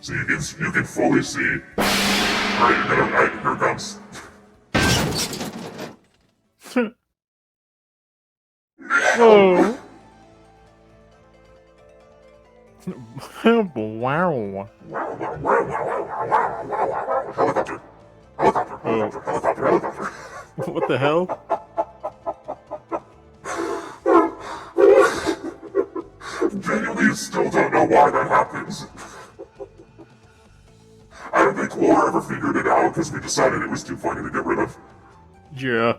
So you can fully see. Alright, here it comes. Whoa. Wow. Helicopter. Helicopter. What the hell? Genuinely still don't know why that happens. I don't think Laura ever figured it out because we decided it was too funny to get rid of. Yeah.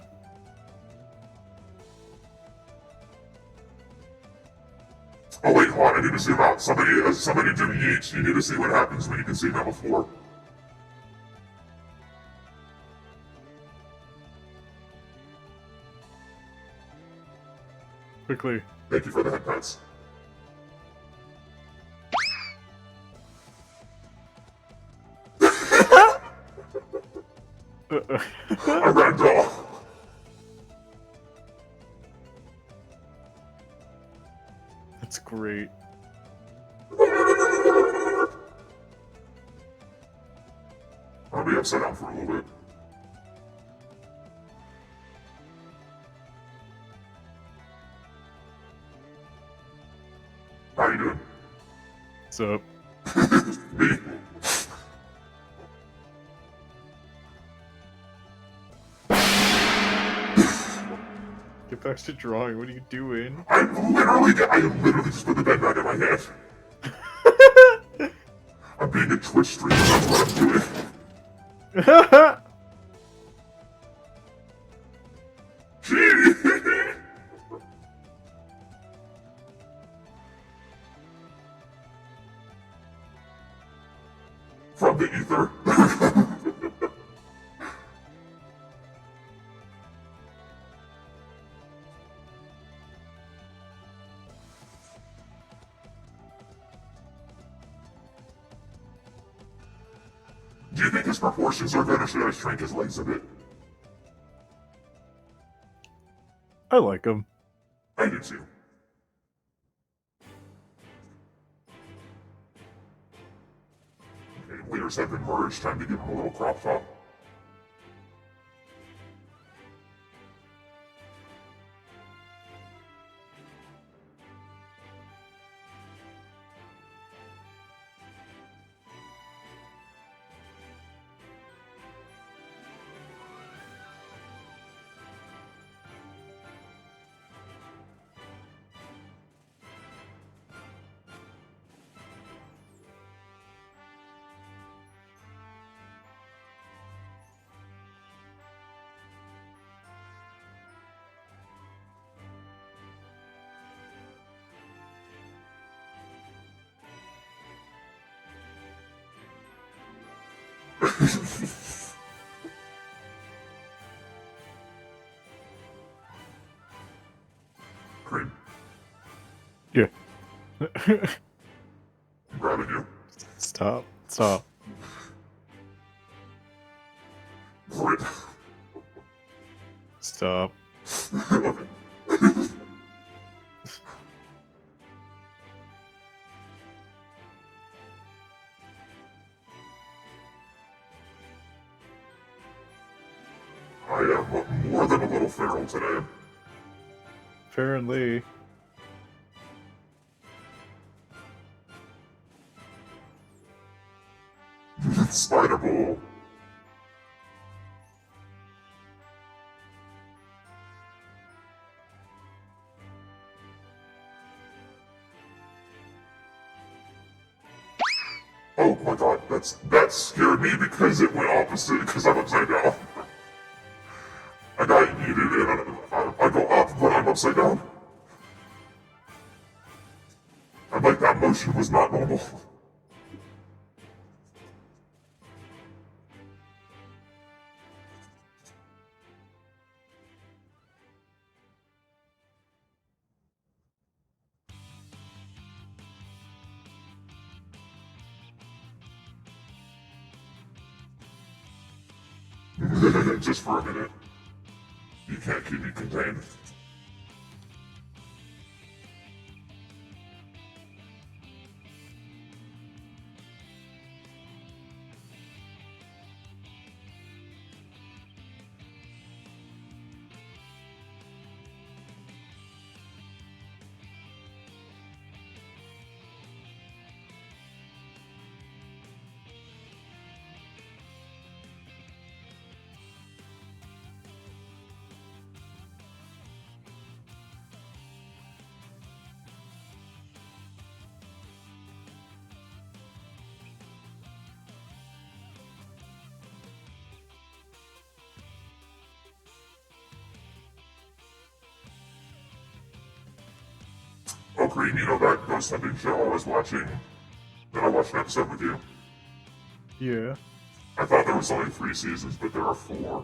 Oh wait, hold on, I need to zoom out. Somebody do yeet. You need to see what happens when you can see them before. Quickly. Thank you for the head pats. I ran off. That's great. I'll be upside down for a little bit. How you doing? What's up? Me? Get back to drawing. What are you doing? I literally just put the bed back in my head. I'm being a Twitch streamer, that's what I'm doing. From the ether. Do you think his proportions are good, or should I shrink his legs a bit? I like him. I do too. Okay, layers have been merged. Time to give him a little crop top. Cream, Yeah. I'm grabbing you. Stop. Stop. Grit. Stop. I am more than a little feral today. Apparently. Spider Ball. Oh my god, that scared me because it went opposite because I'm upside down. I got yeeted and I go up, but I'm upside down. And like that motion was not normal. Just for a minute. You can't keep me contained. Oh, Green, you know that ghost hunting show I was watching? That I watched an episode with you? Yeah. I thought there was only 3 seasons, but there are 4.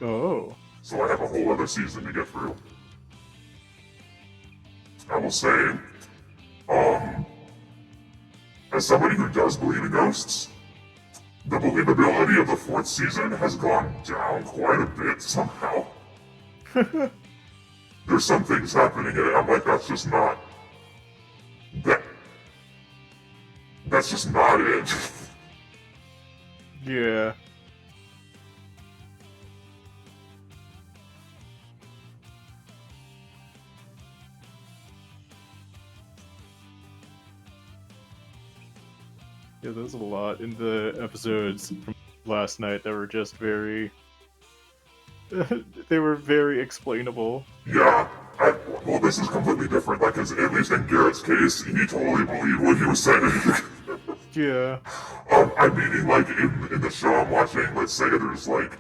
Oh. So I have a whole other season to get through. I will say, um, as somebody who does believe in ghosts, the believability of the 4th season has gone down quite a bit somehow. There's some things happening in it, I'm like, that's just not... That's just not it. Yeah. Yeah, there's a lot in the episodes from last night that were just very... they were very explainable. Yeah, well, this is completely different. Like, at least in Garrett's case, he totally believed what he was saying. Yeah. I'm meaning, like, in the show I'm watching, let's say there's, like,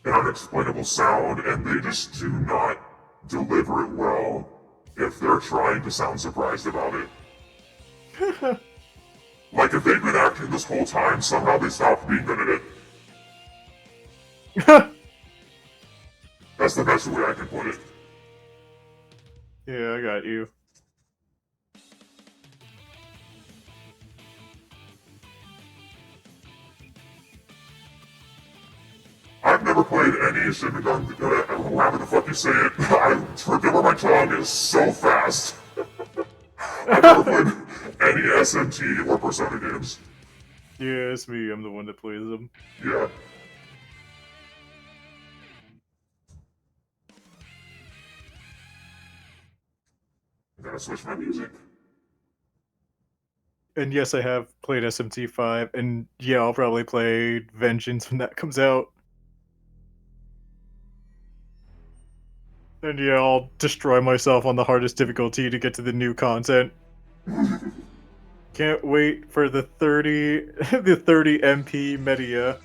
an unexplainable sound, and they just do not deliver it well if they're trying to sound surprised about it. Like, if they've been acting this whole time, somehow they stopped being good at it. That's the best way I can put it. Yeah, I got you. never played any Shin Megami, however the fuck you say it. I forget where my tongue is so fast. I've never played any SMT or Persona games. Yeah, it's me. I'm the one that plays them. Yeah. I'm gonna switch my music. And yes, I have played SMT5, and yeah, I'll probably play Vengeance when that comes out. And yeah, I'll destroy myself on the hardest difficulty to get to the new content. Can't wait for the 30 the 30 MP Media.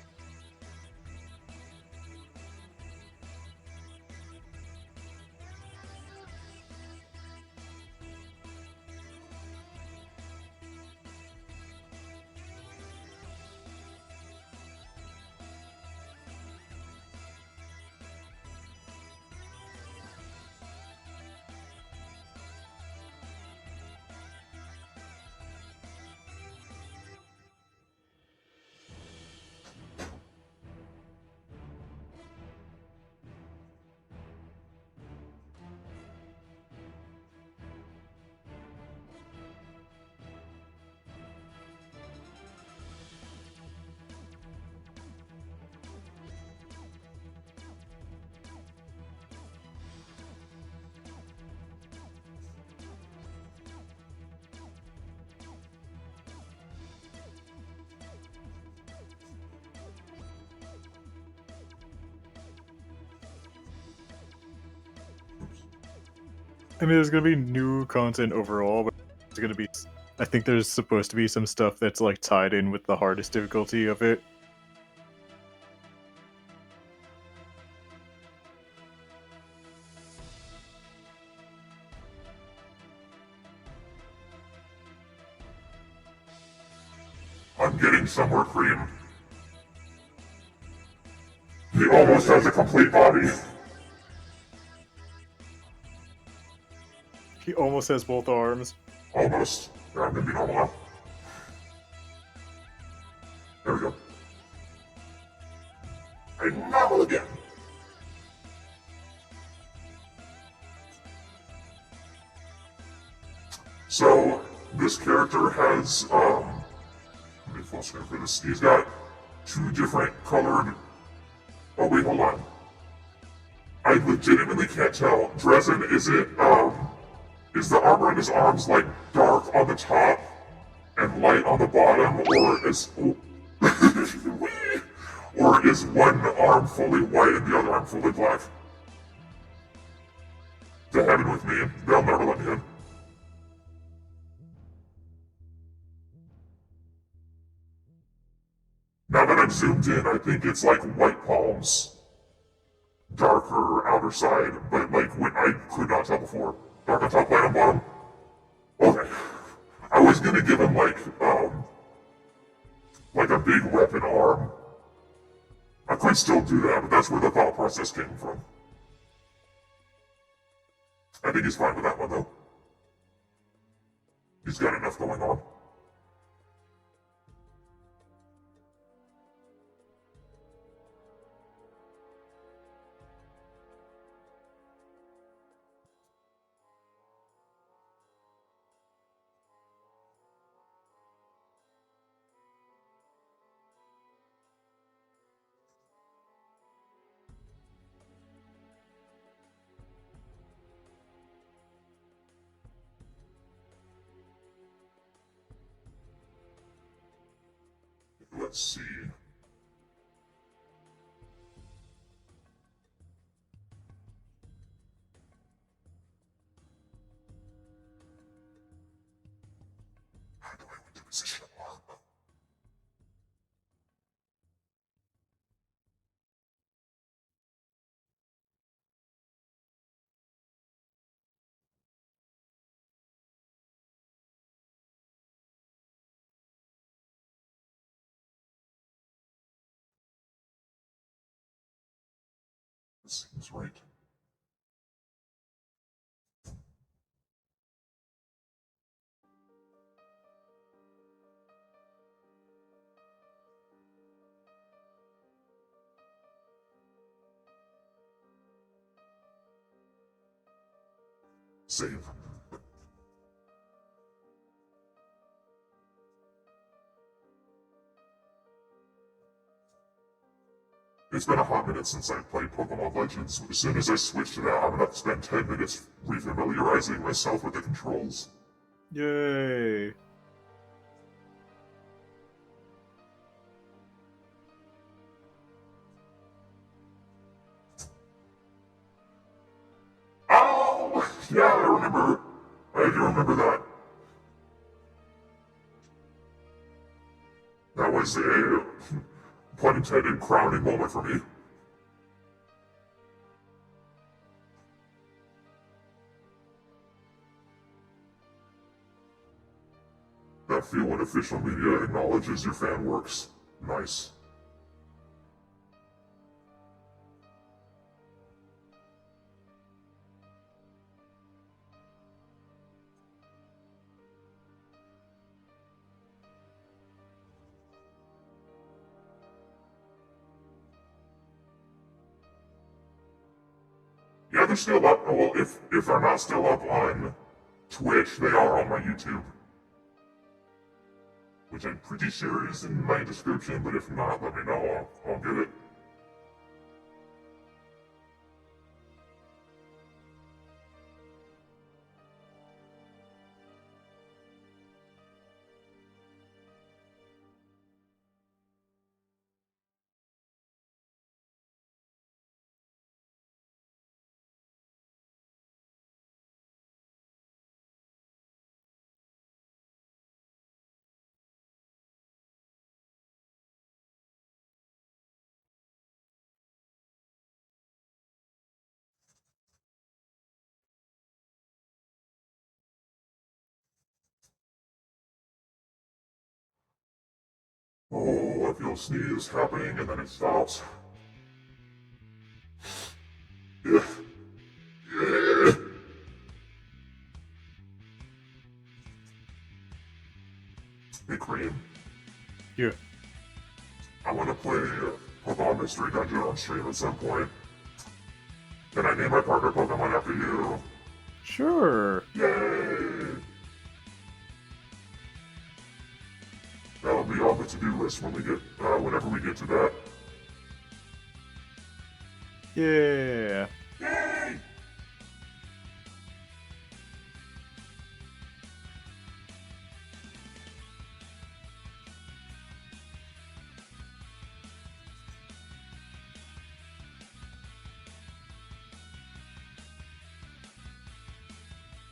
I mean, there's gonna be new content overall, but there's gonna be. I think there's supposed to be some stuff that's like tied in with the hardest difficulty of it. I'm getting somewhere, Cream. He almost has a complete body. He almost has both arms. Almost. Yeah, I'm gonna be normal now. There we go. And normal again. So, this character has, let me full screen for this. He's got two different colored. Oh, wait, hold on. I legitimately can't tell. Dresden, is the armor in his arms like dark on the top and light on the bottom, or is or is one arm fully white and the other arm fully black? To heaven with me, they'll never let me in. Now that I'm zoomed in, I think it's like white palms, darker outer side, but like when I could not tell before. Dark on top, light on bottom. Okay. I was gonna give him like a big weapon arm. I could still do that, but that's where the thought process came from. I think he's fine with that one though. He's got enough going on. Let's see. How do I want to position arm? This seems right. save. It's been a hot minute since I played Pokemon Legends. As soon as I switch to that, I'm gonna have to spend 10 minutes refamiliarizing myself with the controls. Yay! Oh! Yeah, I remember. I do remember that. That was a, pun intended, crowning moment for me. That feel when official media acknowledges your fan works. Nice. Yeah, they're still up. Well, if they're not still up on Twitch, they are on my YouTube. Which I'm pretty sure is in my description, but if not, let me know. I'll get it. Oh, I feel a sneeze happening and then it stops. Yeah. Yeah. Hey, Cream. Yeah. I want to play Pokemon Mystery Dungeon on stream at some point. Can I name my partner Pokemon after you? Sure. Yay! That'll be on the to-do list when we get, whenever we get to that. Yeah. Yay!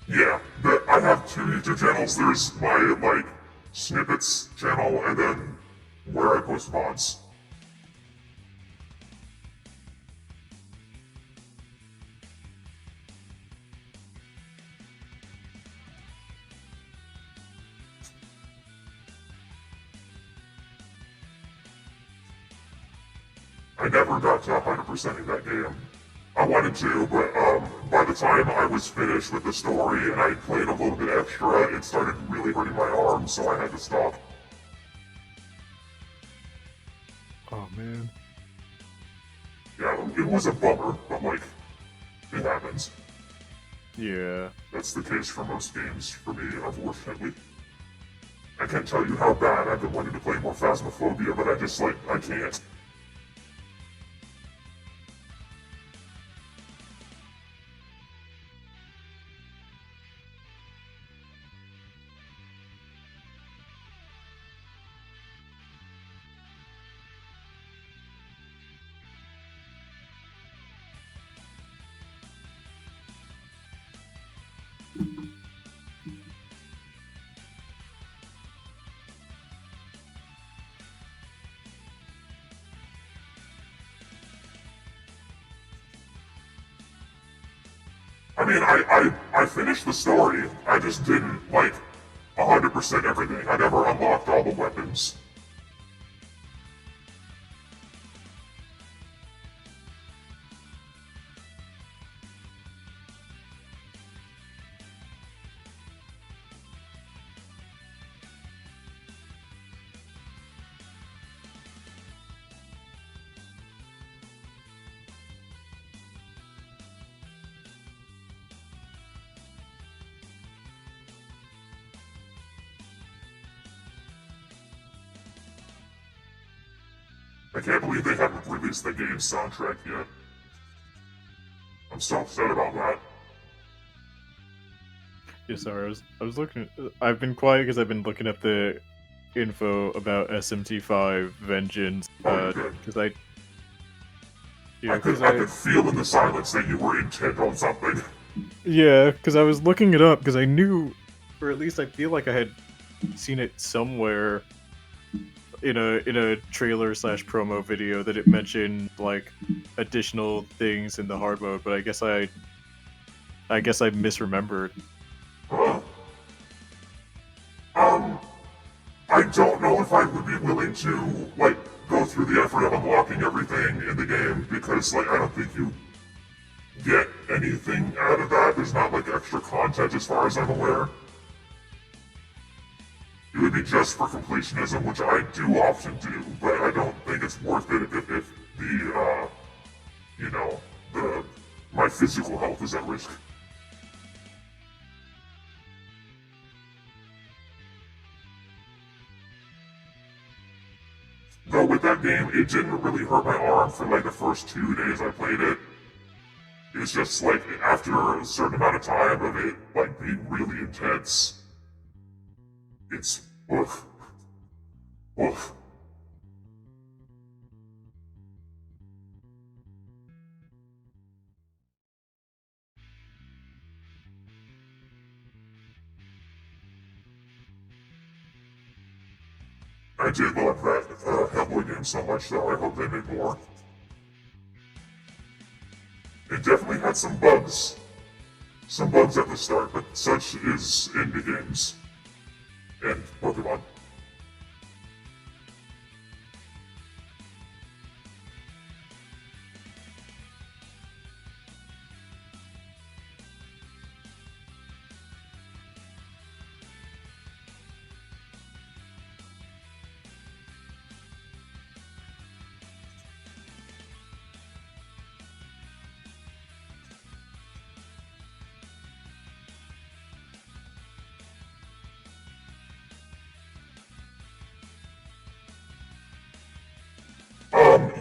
Yeah, I have two YouTube channels. There's my, like, snippets channel, and then where I post VODs. I never got to 100%ing that game. I wanted to, but by the time I was finished with the story and I played a little bit extra, it started really hurting my arm, so I had to stop. Oh man. Yeah, it was a bummer, but like, it happens. Yeah. That's the case for most games for me, unfortunately. I can't tell you how bad I've been wanting to play more Phasmophobia, but I just, like, I can't. I mean, I finished the story. I just didn't, like, 100% everything. I never unlocked all the weapons. I can't believe they haven't released the game's soundtrack yet. I'm so upset about that. Yeah, sorry, I was looking. I've been quiet because I've been looking up the info about SMT5 Vengeance. Oh, good. Because I, yeah, I because could feel in the silence that you were intent on something. yeah, because I was looking it up because I knew, or at least I feel like I had seen it somewhere in a trailer slash promo video that it mentioned like additional things in the hard mode, but I guess I misremembered. Huh? I don't know if I would be willing to, like, go through the effort of unlocking everything in the game, because, like, I don't think you get anything out of that. There's not, like, extra content as far as I'm aware. It would be just for completionism, which I do often do, but I don't think it's worth it if the, you know, my physical health is at risk. Though with that game, it didn't really hurt my arm for like the first 2 days I played it. It's just like after a certain amount of time of it like being really intense, it's oof, oof. I did love that Hellboy game so much though, I hope they make more. It definitely had some bugs. Some bugs at the start, but such is indie games. And Pokemon.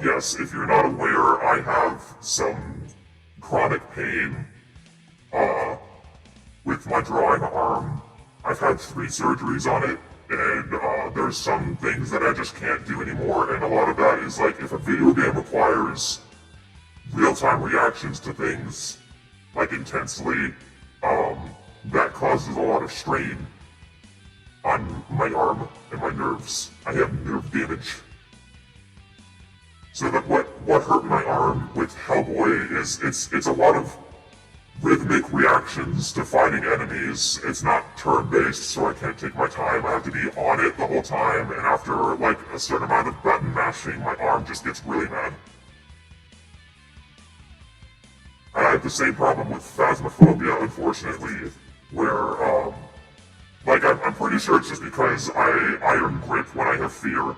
Yes, if you're not aware, I have some chronic pain, with my drawing arm. I've had 3 surgeries on it, and there's some things that I just can't do anymore, and a lot of that is like if a video game requires real-time reactions to things, like intensely, that causes a lot of strain on my arm and my nerves. I have nerve damage. So that what hurt my arm with Hellboy is it's a lot of rhythmic reactions to fighting enemies. It's not turn-based, so I can't take my time. I have to be on it the whole time, and after like a certain amount of button mashing, my arm just gets really mad. I have the same problem with Phasmophobia, unfortunately, where like I'm pretty sure it's just because I iron grip when I have fear.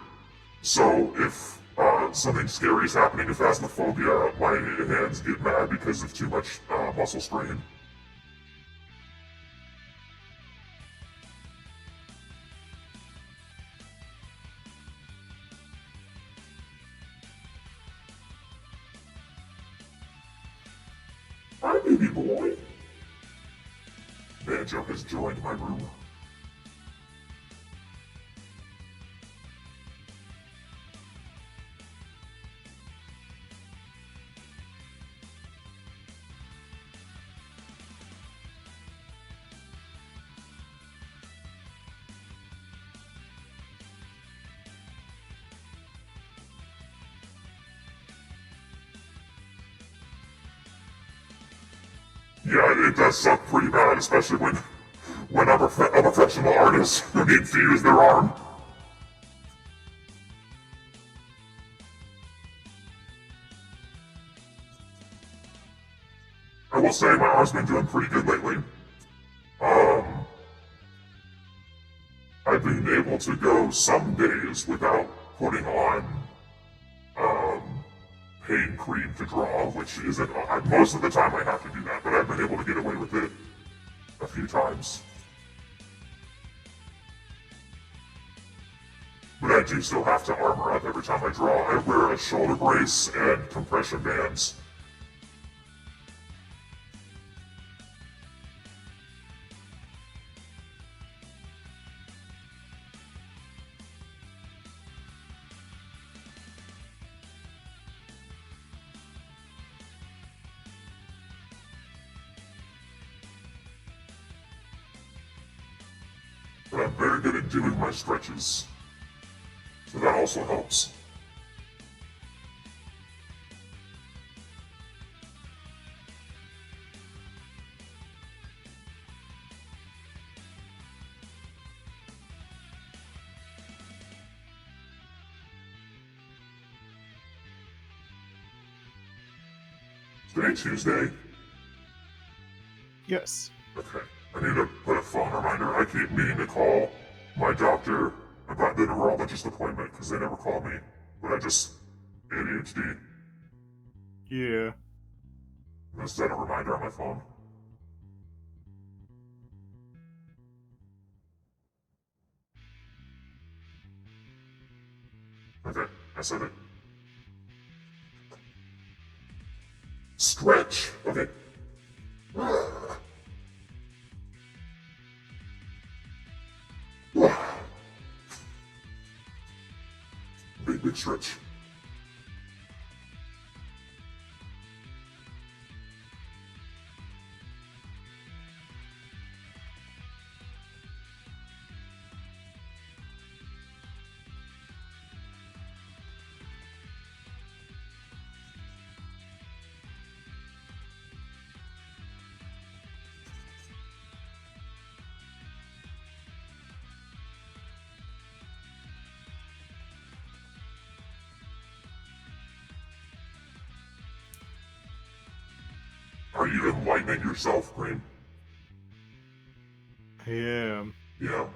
So if something scary is happening in Phasmophobia, my hands get mad because of too much muscle strain. Hi, baby boy. Banjo has joined my room. Yeah, it does suck pretty bad, especially when I'm a professional artist who needs to use their arm. I will say my arm's been doing pretty good lately. Um, I've been able to go some days without putting on pain cream to draw, which isn't most of the time I have to do that, but I've been able to get away with it a few times. But I do still have to armor up every time I draw. I wear a shoulder brace and compression bands. But I'm very good at doing my stretches. So that also helps. Today Tuesday? Yes. Okay. I need to put a phone reminder. I keep meaning to call my doctor about the neurologist appointment because they never call me. But I just ADHD. Yeah. I'm gonna set a reminder on my phone. Okay, I said it. Stretch! Okay. Big stretch. Are you enlightening yourself, Green? I am. Yeah.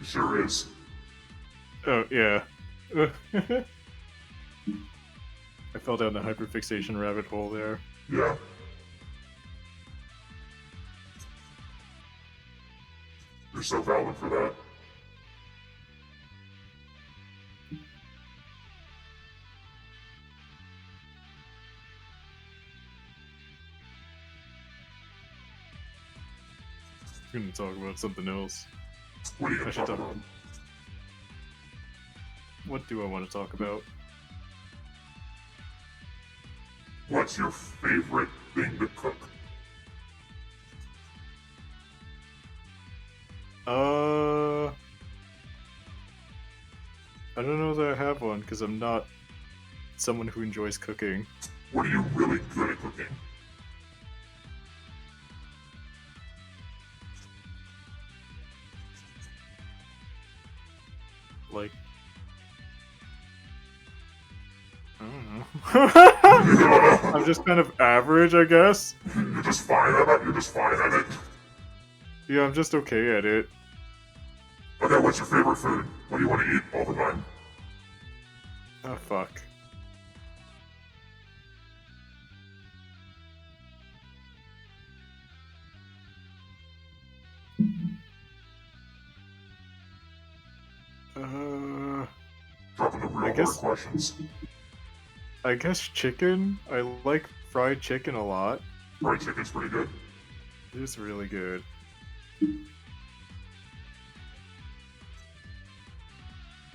It sure is. Oh, yeah. I fell down the hyperfixation rabbit hole there. Yeah. You're so valid for that. I'm gonna talk about something else. What are you I gonna should talk talk. about? What do I want to talk about? What's your favorite thing to cook? I don't know that I have one because I'm not someone who enjoys cooking. What are you really good at cooking? Like, I don't know. I'm just kind of average, I guess. You're just fine at it? You're just fine at it? Yeah, I'm just okay at it. Okay, what's your favorite food? What do you want to eat all the time? Oh, fuck. Dropping the real I hard guess- questions. I guess chicken. I like fried chicken a lot. Fried chicken's pretty good. It is really good.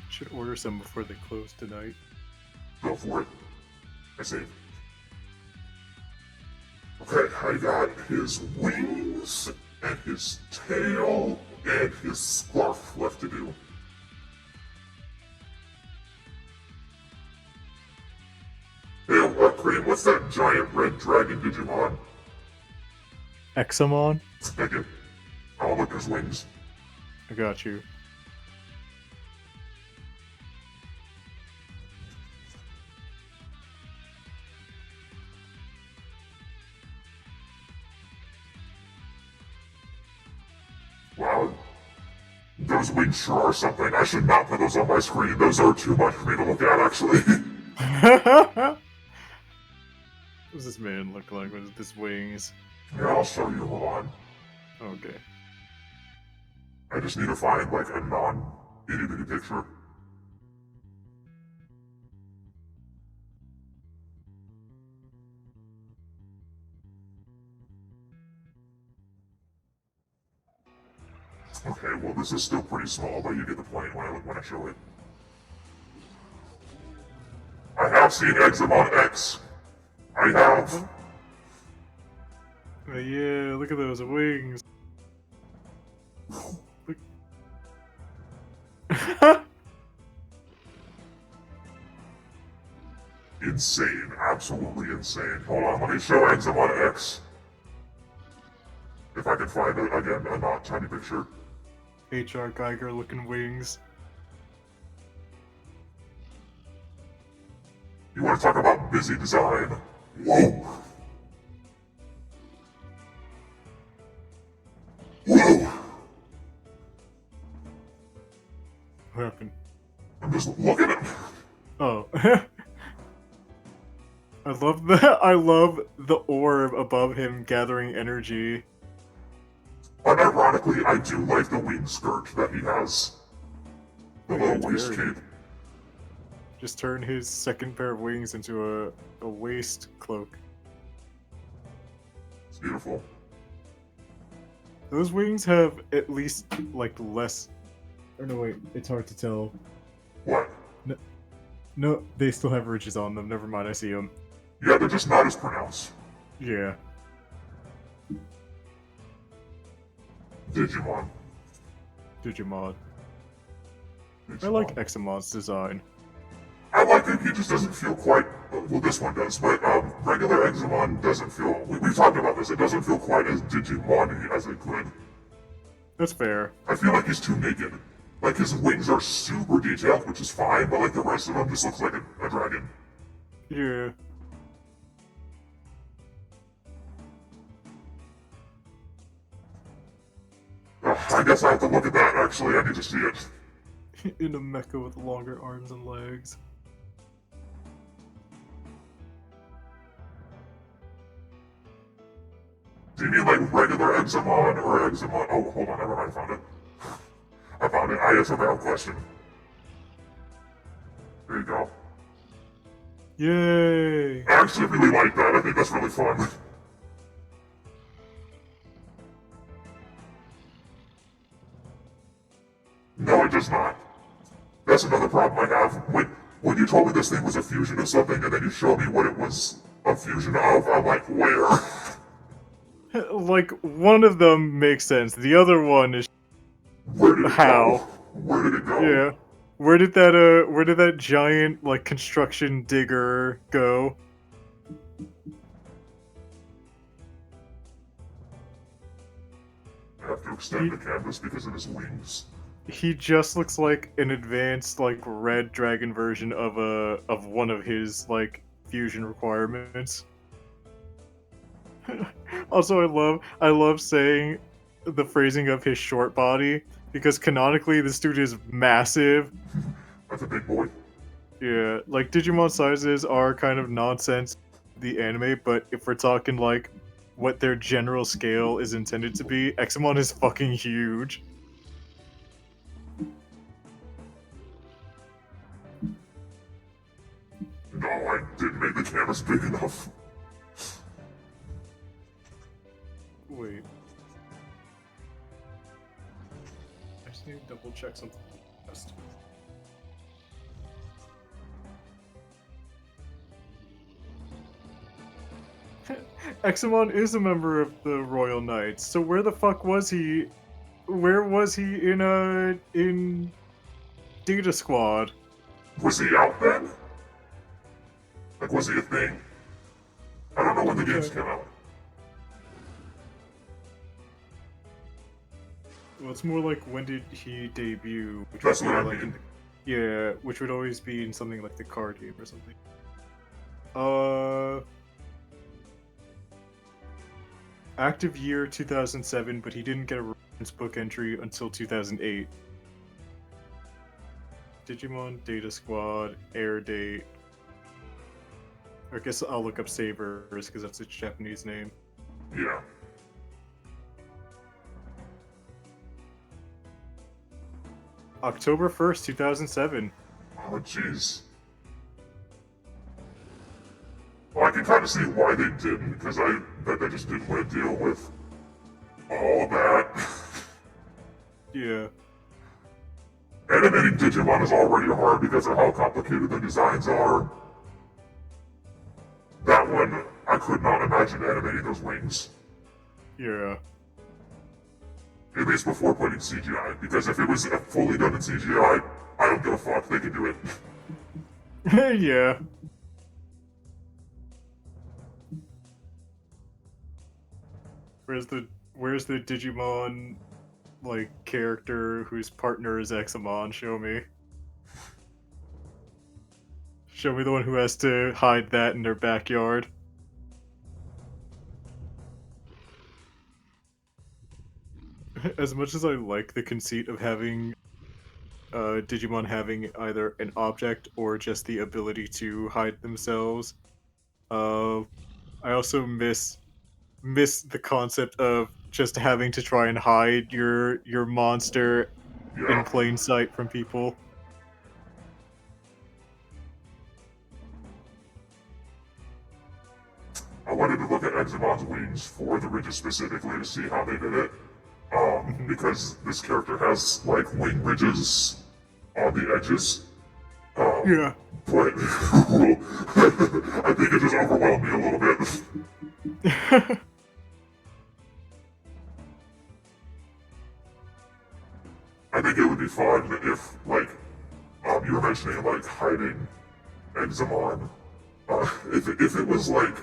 Should order some before they close tonight. Go for it. I see. Okay, I got his wings and his tail and his scarf left to do. Hey, what, Cream? What's that giant red dragon Digimon? Examon? Thank you. Oh, look, there's wings. I got you. Wow. Those wings sure are something. I should not put those on my screen. Those are too much for me to look at, actually. What does this man look like with his wings? Yeah, I'll show you. Hold on. Okay. I just need to find, like, a non-itty-bitty picture. Okay, well, this is still pretty small, but you get the point when I show it. I have seen Examon X. I have. Yeah, look at those wings. Look. Insane. Absolutely insane. Hold on, let me show Examon X. If I can find, again, a not tiny picture. H.R. Geiger looking wings. You want to talk about busy design? Whoa! Whoa! What happened? I'm just looking at. Oh. I love the orb above him gathering energy. Unironically, I do like the wing skirt that he has. The Yeah, little it's waist very- cape. Just turn his second pair of wings into a waist cloak. It's beautiful. Those wings have at least, like, less... Or no, wait, it's hard to tell. What? No, they still have ridges on them. Never mind, I see them. Yeah, they're just not as pronounced. Yeah. Digimon. Digimon. I Digimon. like Examon's design. I like it, he just doesn't feel quite, well this one does, but regular Examon doesn't feel, we've talked about this, it doesn't feel quite as Digimon-y as it could. That's fair. I feel like he's too naked. Like his wings are super detailed, which is fine, but like the rest of him just looks like a dragon. Yeah. I guess I have to look at that, actually, I need to see it. In a mecha with longer arms and legs. Do you mean like regular Examon or Examon? Oh, hold on, never mind, I found it. I found it, I answered my own question. There you go. Yay! I actually really like that, I think that's really fun. No, it does not. That's another problem I have. When you told me this thing was a fusion of something and then you showed me what it was a fusion of, I'm like, where? Like, one of them makes sense. The other one is Where did it how. go? Where did it go? Yeah. Where did that giant, like, construction digger go? I have to extend the canvas because of his wings. He just looks like an advanced, like, red dragon version of one of his, like, fusion requirements. Also, I love saying the phrasing of his short body, because canonically this dude is massive. That's a big boy. Yeah, like Digimon sizes are kind of nonsense, the anime, but if we're talking like what their general scale is intended to be, Examon is fucking huge. No, I didn't make the canvas big enough. Wait. I just need to double check something first. Examon is a member of the Royal Knights, so where the fuck was he? Where was he in Data Squad? Was he out then? Like, was he a thing? I don't know when the games came out. Well, it's more like when did he debut, which would That's be what I like in mean. the yeah, which would always be in something like the card game or something. Uh, active year 2007, but he didn't get a reference book entry until 2008. Digimon Data Squad air date. I guess I'll look up Savers because that's its Japanese name. Yeah. October 1st, 2007. Oh, jeez. Well, I can kind of see why they didn't, because they just didn't want to deal with all of that. Yeah. Animating Digimon is already hard because of how complicated the designs are. That one, I could not imagine animating those wings. Yeah. At least before putting CGI, because if it was fully done in CGI, I don't give a fuck, they can do it. Yeah. Where's the Digimon like character whose partner is Examon? Show me. Show me the one who has to hide that in their backyard. As much as I like the conceit of having Digimon having either an object or just the ability to hide themselves, uh, I also miss the concept of just having to try and hide your monster in Yeah. plain sight from people. I wanted to look at Examon's wings for the ridges specifically to see how they did it. Mhm. Because this character has, like, wing ridges on the edges. Um, Yeah. but I think it just overwhelmed me a little bit. I think it would be fun if, like, you were mentioning, like, hiding Examon. If it was like,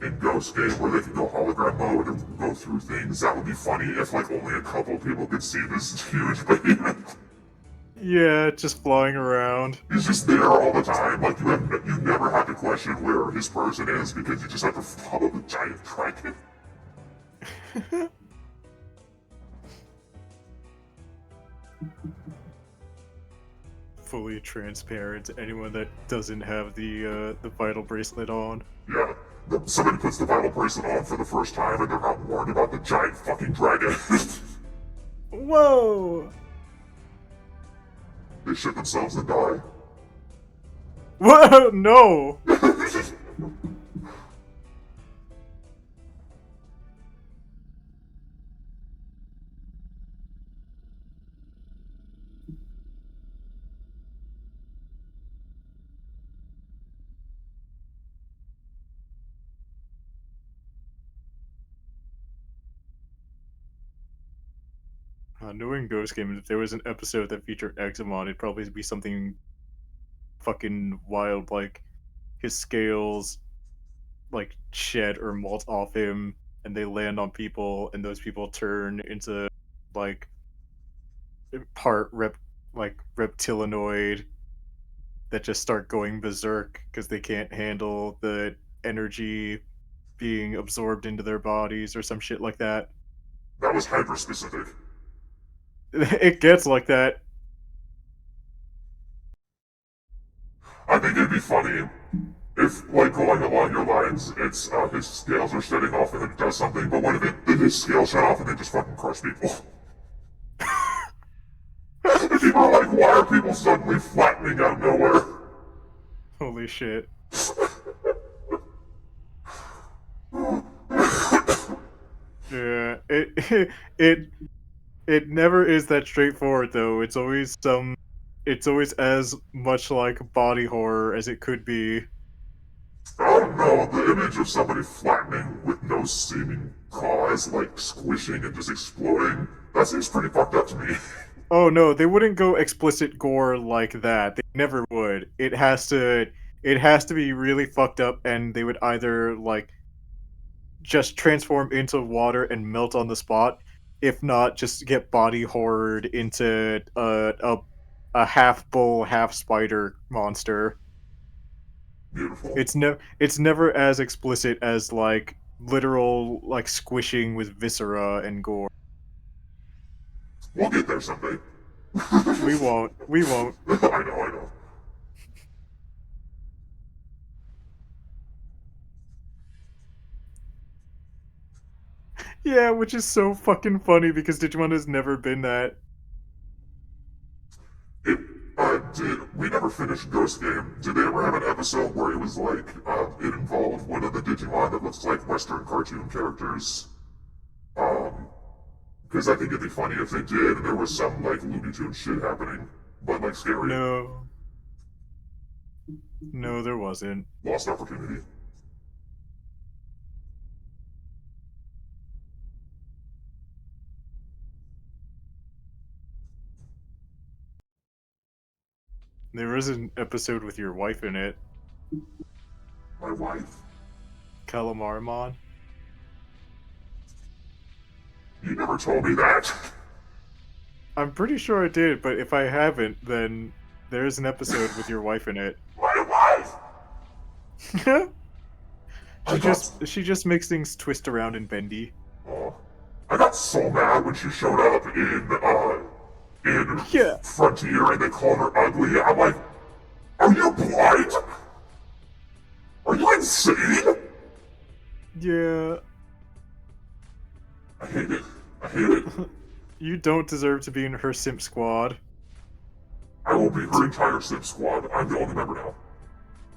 in Ghost Game where they can go hologram mode and go through things, that would be funny if, like, only a couple people could see this huge behemoth. Yeah, just flying around. He's just there all the time. Like, you never have to question where his person is because you just have to follow the giant dragon. Fully transparent to anyone that doesn't have the vital bracelet on. Yeah. Somebody puts the vital bracelet on for the first time and they're not warned about the giant fucking dragon. Whoa! They shit themselves and die. Whoa! No! Knowing Ghost Game, if there was an episode that featured Examon, it'd probably be something fucking wild, like his scales like shed or molt off him, and they land on people, and those people turn into like part like reptilinoid that just start going berserk because they can't handle the energy being absorbed into their bodies or some shit like that. That was hyper specific. It gets like that. I think it'd be funny if, like, going along your lines, it's his scales are shutting off and then it does something, but what if his scales shut off and they just fucking crush people? And people are like, why are people suddenly flattening out of nowhere? Holy shit. Yeah, it it never is that straightforward though. It's always as much like body horror as it could be. I don't know, the image of somebody flattening with no seeming cause, like squishing and just exploding, that seems pretty fucked up to me. Oh no, they wouldn't go explicit gore like that. They never would. It has to be really fucked up and they would either like just transform into water and melt on the spot, if not just get body horrored into a half bull, half spider monster. Beautiful. It's never as explicit as like literal like squishing with viscera and gore. We'll get there someday. We won't. We won't. I know, I know. Yeah, which is so fucking funny because Digimon has never been that. It, we never finished Ghost Game. Did they ever have an episode where it was like, it involved one of the Digimon that looks like Western cartoon characters? Because I think it'd be funny if they did, and there was some, like, Looney Tunes shit happening. But, like, scary. No. No, there wasn't. Lost opportunity. There was an episode with your wife in it. My wife? Calamarimon. You never told me that. I'm pretty sure I did, but if I haven't, then there's an episode with your wife in it. My wife! She just makes things twist around and bendy. I got so mad when she showed up in Yeah. Frontier and they called her ugly. I'm like, are you blind? Are you insane? Yeah. I hate it. I hate it. You don't deserve to be in her simp squad. I will be her entire Sim squad. I'm the only member now.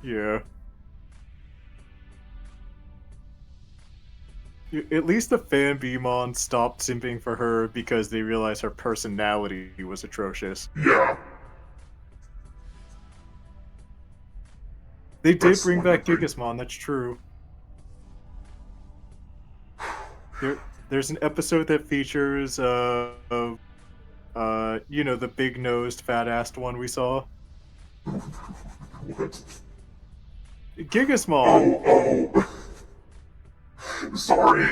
Yeah. At least the fan Beemon stopped simping for her because they realized her personality was atrocious. Yeah. They did That's bring one back good thing. Gigasmon, that's true. There's an episode that features you know, the big-nosed, fat-assed one we saw. What? Gigasmon! Oh. Sorry.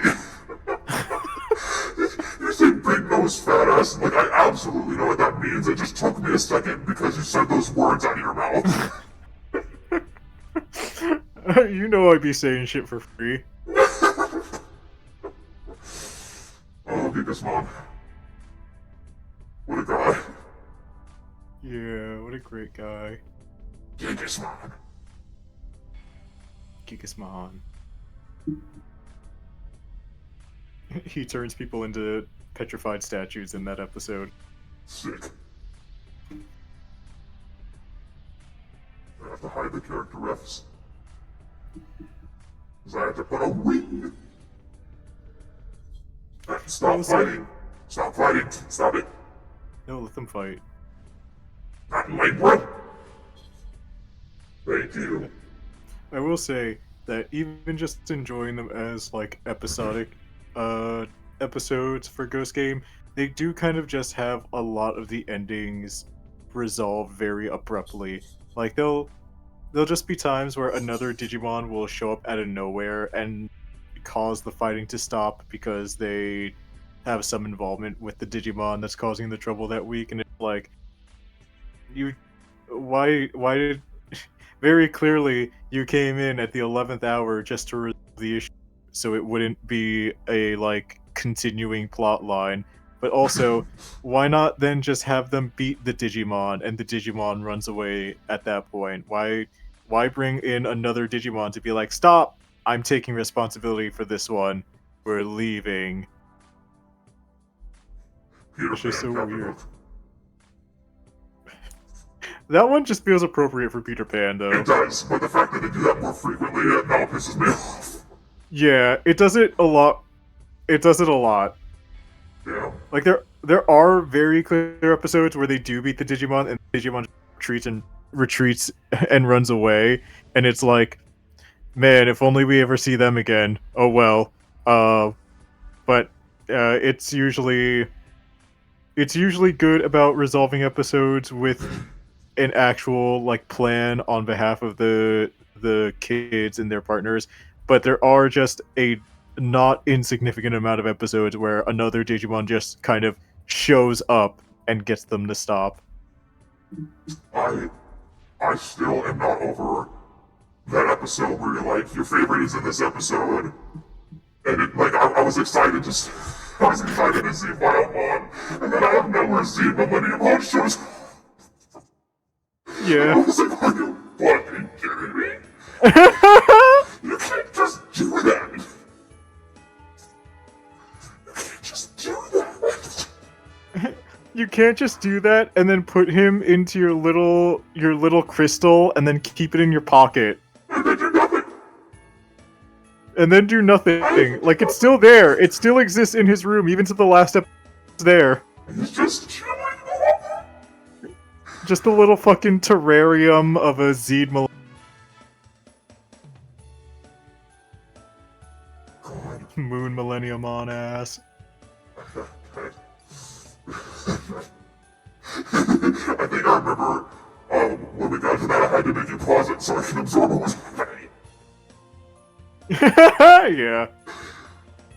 You say big nose fat ass, and like I absolutely know what that means. It just took me a second because you said those words out of your mouth. You know I'd be saying shit for free. Oh, Gigasmon. What a guy. Yeah, what a great guy. Gigasmon. Gigasmon. He turns people into petrified statues in that episode. Sick. I have to hide the character refs. Because I have to put a wing. Stop fighting. Stop fighting. Stop it. No, let them fight. Not in my breath. Thank you. I will say that even just enjoying them as like episodic episodes for Ghost Game, they do kind of just have a lot of the endings resolved very abruptly. Like there'll just be times where another Digimon will show up out of nowhere and cause the fighting to stop because they have some involvement with the Digimon that's causing the trouble that week, and it's like you why did very clearly you came in at the 11th hour just to resolve the issue so it wouldn't be a like continuing plot line, but also why not then just have them beat the Digimon and the Digimon runs away at that point? Why bring in another Digimon to be like, stop, I'm taking responsibility for this one, we're leaving? Peter It's just Pan, so Captain weird. Hook. That one just feels appropriate for Peter Pan, though. It does, but the fact that they do that more frequently now pisses me off. Yeah, it does it a lot. It does it a lot. Yeah. Like there are very clear episodes where they do beat the Digimon and the Digimon retreats and runs away, and it's like, man, if only we ever see them again. Oh well. But it's usually good about resolving episodes with an actual like plan on behalf of the kids and their partners, but there are just a not insignificant amount of episodes where another Digimon just kind of shows up and gets them to stop. I still am not over that episode where you're like, your favorite is in this episode. And it, like, I was excited to see Biomon, and then out of nowhere see Millennium shows. Yeah. I was like, are you fucking kidding me? You can't just do that. You can't just do that. You can't just do that and then put him into your little crystal and then keep it in your pocket. And then do nothing. And then do nothing. Like, it's still there. It still exists in his room, even to the last episode. It's there. He's just chilling. Just a little fucking terrarium of a Zeed Moon Millennium on ass. I think I remember when we got to that, I had to make it pause it so I could absorb what was happening. Yeah.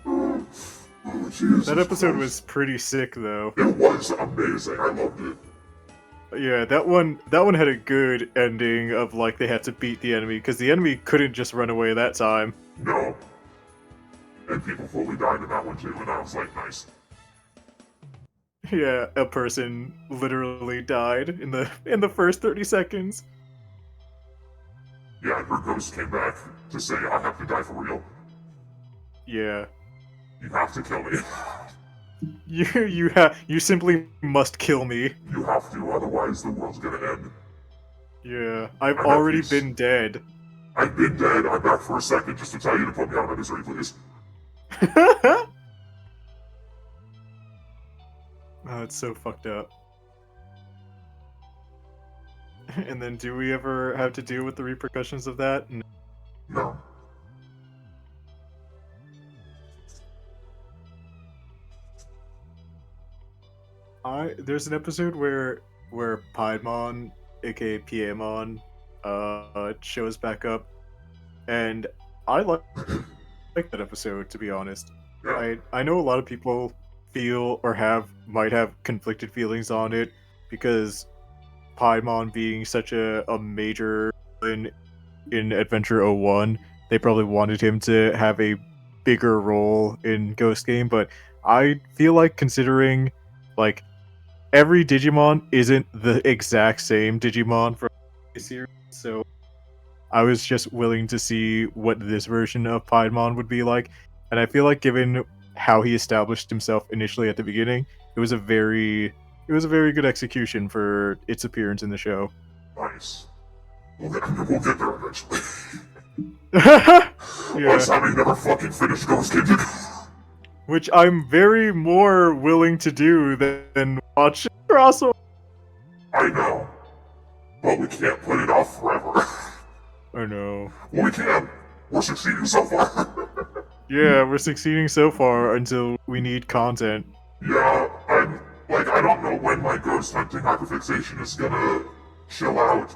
Oh, Jesus That episode Christ. was pretty sick, though. It was amazing. I loved it. Yeah, that one had a good ending of, like, they had to beat the enemy, because the enemy couldn't just run away that time. No. And people fully died in that one too, and I was like, nice. Yeah, a person literally died in the first 30 seconds. Yeah, and her ghost came back to say, I have to die for real. Yeah. You have to kill me. You simply must kill me. You have to, otherwise the world's gonna end. Yeah, I've I have already these- been dead. I've been dead. I'm back for a second just to tell you to put me out of my misery, please. Oh, it's so fucked up. And then do we ever have to deal with the repercussions of that? No. There's an episode where Piedmon, aka Piemon, shows back up, and I like that episode, to be honest. Yeah. I know a lot of people feel or might have conflicted feelings on it because Paimon being such a major villain in Adventure 01, they probably wanted him to have a bigger role in Ghost Game, but I feel like, considering like every Digimon isn't the exact same Digimon from the series, so I was just willing to see what this version of Piedmon would be like. And I feel like, given how he established himself initially at the beginning, it was a very good execution for its appearance in the show. Nice. We'll get there eventually. Yeah. Us having never fucking finished Ghost Game. Which I'm very more willing to do than watch crossover. I know. But we can't put it off forever. I know. Well, we can. We're succeeding so far. Yeah, we're succeeding so far until we need content. Yeah, I don't know when my ghost hunting hyperfixation is gonna chill out.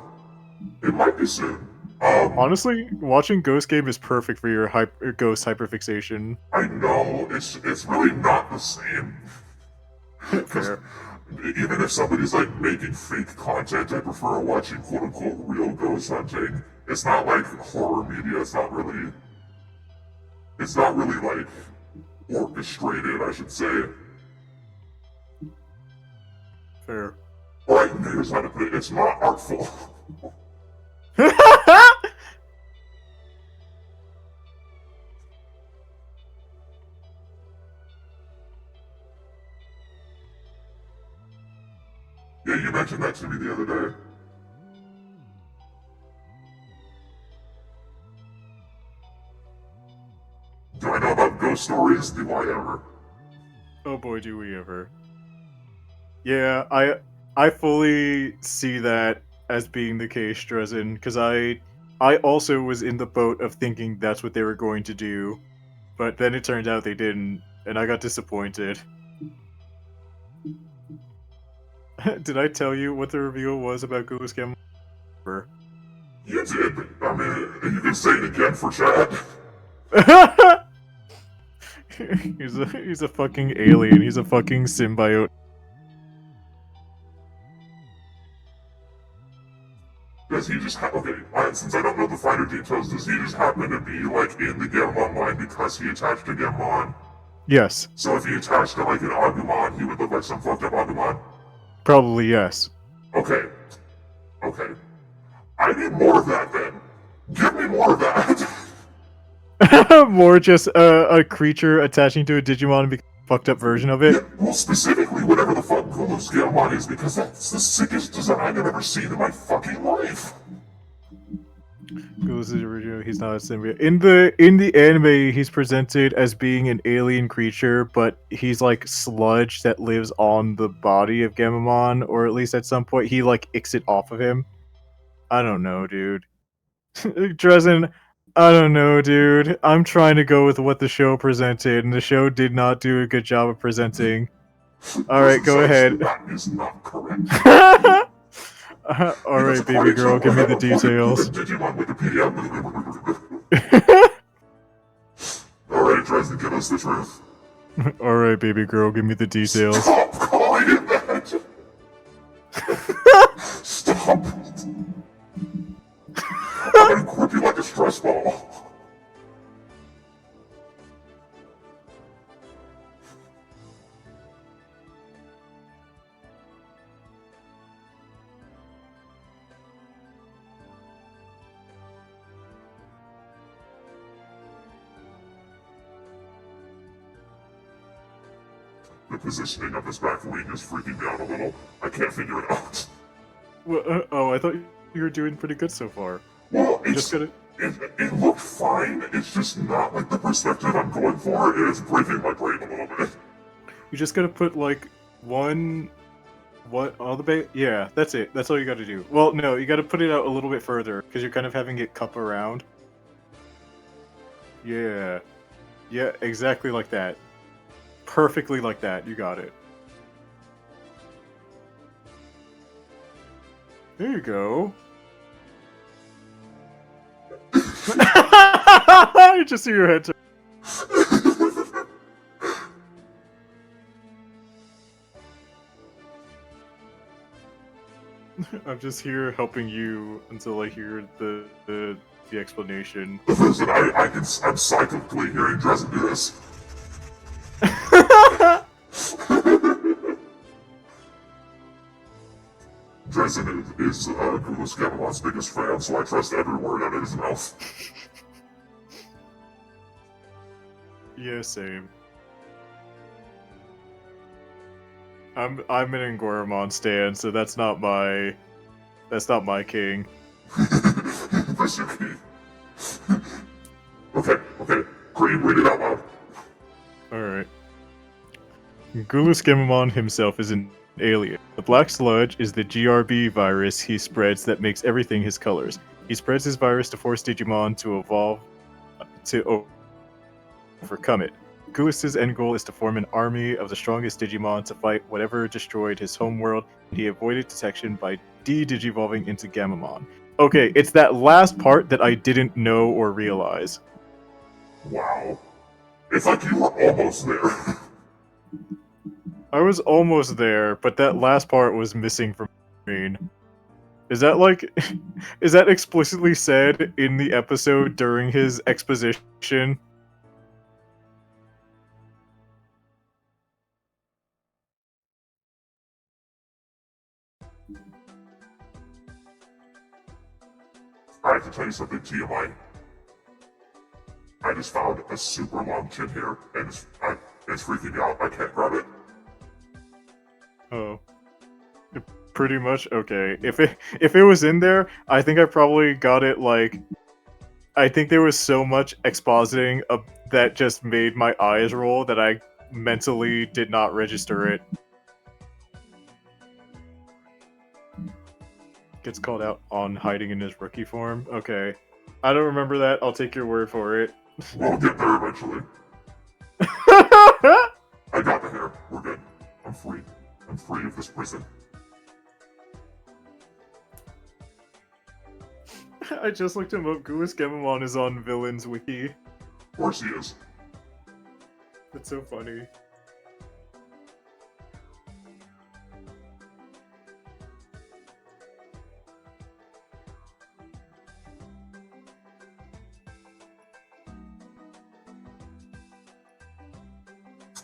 It might be soon. Honestly, watching Ghost Game is perfect for your ghost hyperfixation. I know, it's really not the same. Fair. Even if somebody's like making fake content, I prefer watching quote unquote real ghost hunting. It's not like horror media, it's not really like orchestrated, I should say. Fair. Alright, here's how to put it, it's not artful. Yeah, you mentioned that to me the other day. Do I know about ghost stories? Do I ever? Oh boy, do we ever. Yeah, I fully see that as being the case, Dresden, because I also was in the boat of thinking that's what they were going to do, but then it turned out they didn't, and I got disappointed. Did I tell you what the reveal was about Ghost Game? You did. I mean, you can say it again for chat. he's a fucking alien. He's a fucking symbiote. Does he just okay, since I don't know the finer details, does he just happen to be, like, in the Gamamon line because he attached to Gamamon? Yes. So if he attached to, like, an Agumon, he would look like some fucked up Agumon? Probably yes. Okay. Okay. I need more of that, then. Give me more of that! More just a creature attaching to a Digimon and becoming a fucked up version of it. Yeah, well, specifically, whatever the fuck Gulu's Gamamon is, because that's the sickest design I've ever seen in my fucking life! Goes to the original. He's not a symbiote. In the anime, he's presented as being an alien creature, but he's like sludge that lives on the body of Gamamon, or at least at some point he like icks it off of him. I don't know, dude. Dresden, I don't know, dude. I'm trying to go with what the show presented, and the show did not do a good job of presenting. All right, go ahead. That is not correct. All right, baby girl, give me the details. Digimon Wikipedia. Alright, Dresden, give us the truth. All right, baby girl, give me the details. Stop calling it that! Stop it! I'm gonna grip you like a stress ball. The positioning of his back wing is freaking me out a little. I can't figure it out. Well, oh, I thought you were doing pretty good so far. Well, It it looked fine. It's just not like the perspective I'm going for. It's breaking my brain a little bit. You just gotta put like one, what all the yeah, that's it. That's all you gotta do. Well, no, you gotta put it out a little bit further because you're kind of having it cup around. Yeah, yeah, exactly like that. Perfectly like that. You got it. There you go. You just see your head turn. I'm just here helping you until I hear the explanation. Listen, I'm psychically hearing Dresden do this. Dresden is Gulu's Gamamon's biggest fan, so I trust every word out of his mouth. Yeah, same. I'm an Angoramon stan, so that's not my king. That's your key. Okay, Green, read it out loud. Alright. Gulus Gamamon himself is an alien. The black sludge is the GRB virus he spreads that makes everything his colors. He spreads his virus to force Digimon to evolve to overcome it. Gulus's end goal is to form an army of the strongest Digimon to fight whatever destroyed his homeworld, and he avoided detection by de-digivolving into Gamamon. Okay, it's that last part that I didn't know or realize. Wow. It's like you were almost there. I was almost there, but that last part was missing from me. Is that like... is that explicitly said in the episode during his exposition? I have to tell you something, TMI. I just found a super long chin hair, and it's freaking me out. I can't grab it. Oh. Pretty much? Okay. If it was in there, I think I probably got it, like... I think there was so much expositing that just made my eyes roll that I mentally did not register it. Gets called out on hiding in his rookie form? Okay. I don't remember that. I'll take your word for it. We'll get there eventually. I got the hair. We're good. I'm free. I'm free of this prison. I just looked him up. Gulus Gamamon is on Villains Wiki. Of course he is. That's so funny.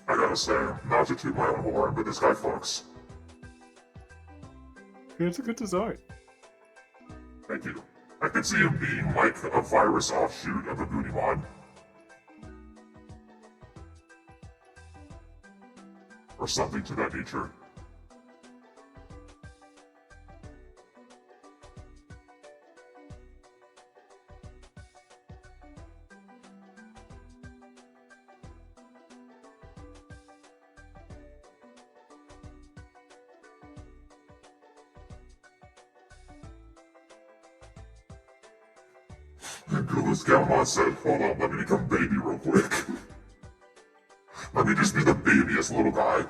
I gotta say, not to toot my own horn, but this guy fucks. Yeah, it's a good design. Thank you. I could see him being like a virus offshoot of a Goonimon. Or something to that nature. Gulu's Galmon said, hold on, let me become baby real quick. Let me just be the babiest little guy.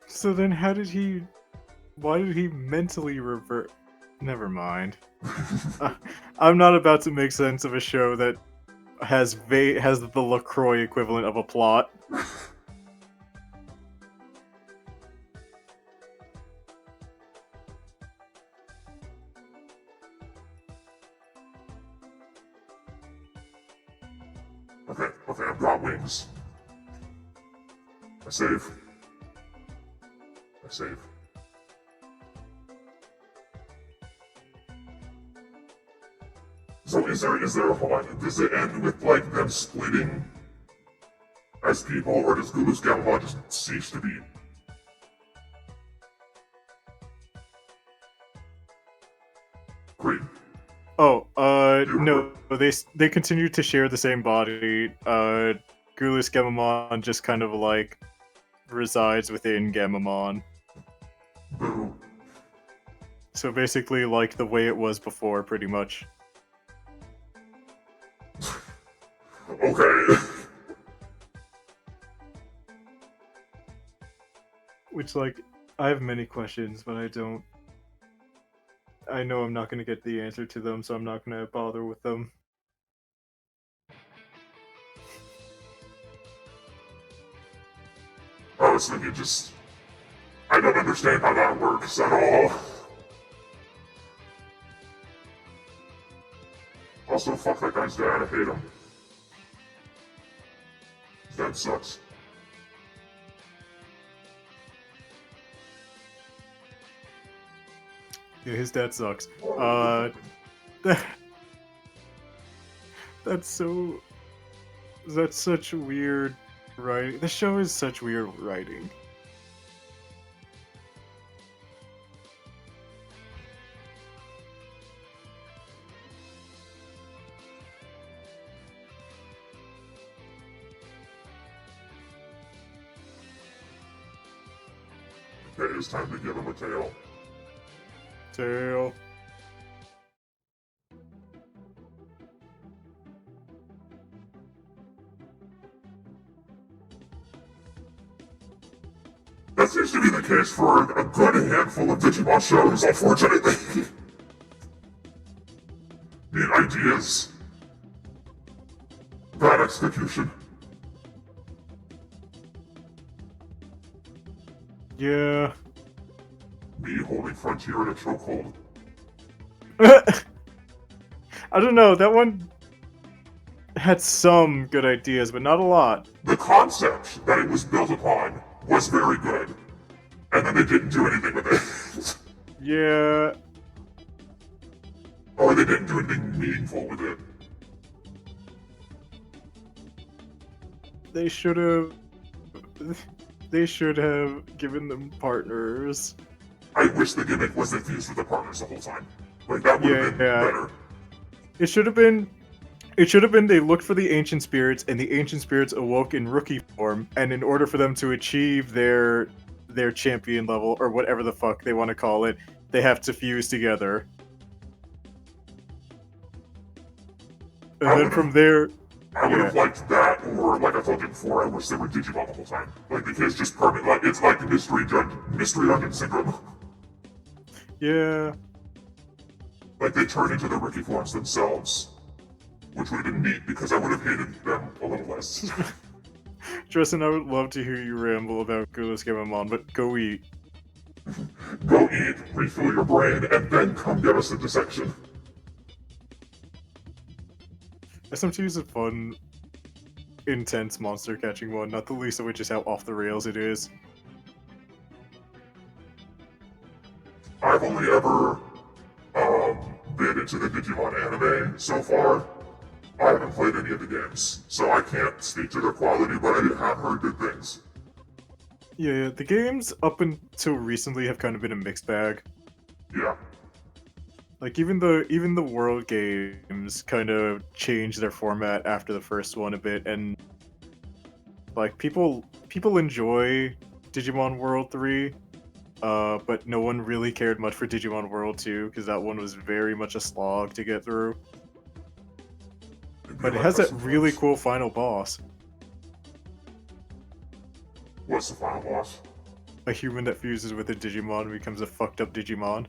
So then why did he mentally revert? Never mind. I'm not about to make sense of a show that has the LaCroix equivalent of a plot. Okay, I've got wings. I save. So is there, hold on, does it end with like them splitting as people, or does Gulu's Galmon just cease to be? Great. Oh, no, they continue to share the same body. Gulus Gamamon just kind of like resides within Gamamon. Boo. So basically like the way it was before, pretty much. Okay. Which, like, I have many questions, but I know I'm not going to get the answer to them, so I'm not going to bother with them. I was thinking I don't understand how that works at all. Also, fuck that guy's dad, I hate him. His dad sucks. Yeah, his dad sucks. That's such weird writing. The show is such weird writing. Okay, it's time to give him a tail. Tail. That seems to be the case for a good handful of Digimon shows, unfortunately. Neat ideas. Bad execution. Yeah. Me holding Frontier in a chokehold. I don't know, that one had some good ideas, but not a lot. The concept that it was built upon was very good. And then they didn't do anything with it. Yeah. Or they didn't do anything meaningful with it. They should have given them partners. I wish the gimmick was they fused with the partners the whole time. Like, that would have been better. It should have been they looked for the ancient spirits, and the ancient spirits awoke in rookie form, and in order for them to achieve their champion level, or whatever the fuck they want to call it, they have to fuse together. And then from there, I would have Yeah. liked that, or like I told you before, I wish they were Digimon the whole time. Like the kids just permanent, like it's like mystery dungeon syndrome. Yeah. Like they turn into the Ricky forms themselves, which would have been neat because I would have hated them a little less. Tristan, I would love to hear you ramble about Gulasgamamon, but go eat. Go eat, refill your brain, and then come get us into section. SMT is a fun, intense monster catching one, not the least of which is how off the rails it is. I've only ever been into the Digimon anime so far. I haven't played any of the games, so I can't speak to their quality, but I have heard good things. Yeah, the games up until recently have kind of been a mixed bag. Yeah. Like even the world games kind of changed their format after the first one a bit, and like people enjoy Digimon World 3, but no one really cared much for Digimon World 2 because that one was very much a slog to get through. But it has that really cool final boss. What's the final boss? A human that fuses with a Digimon and becomes a fucked up Digimon.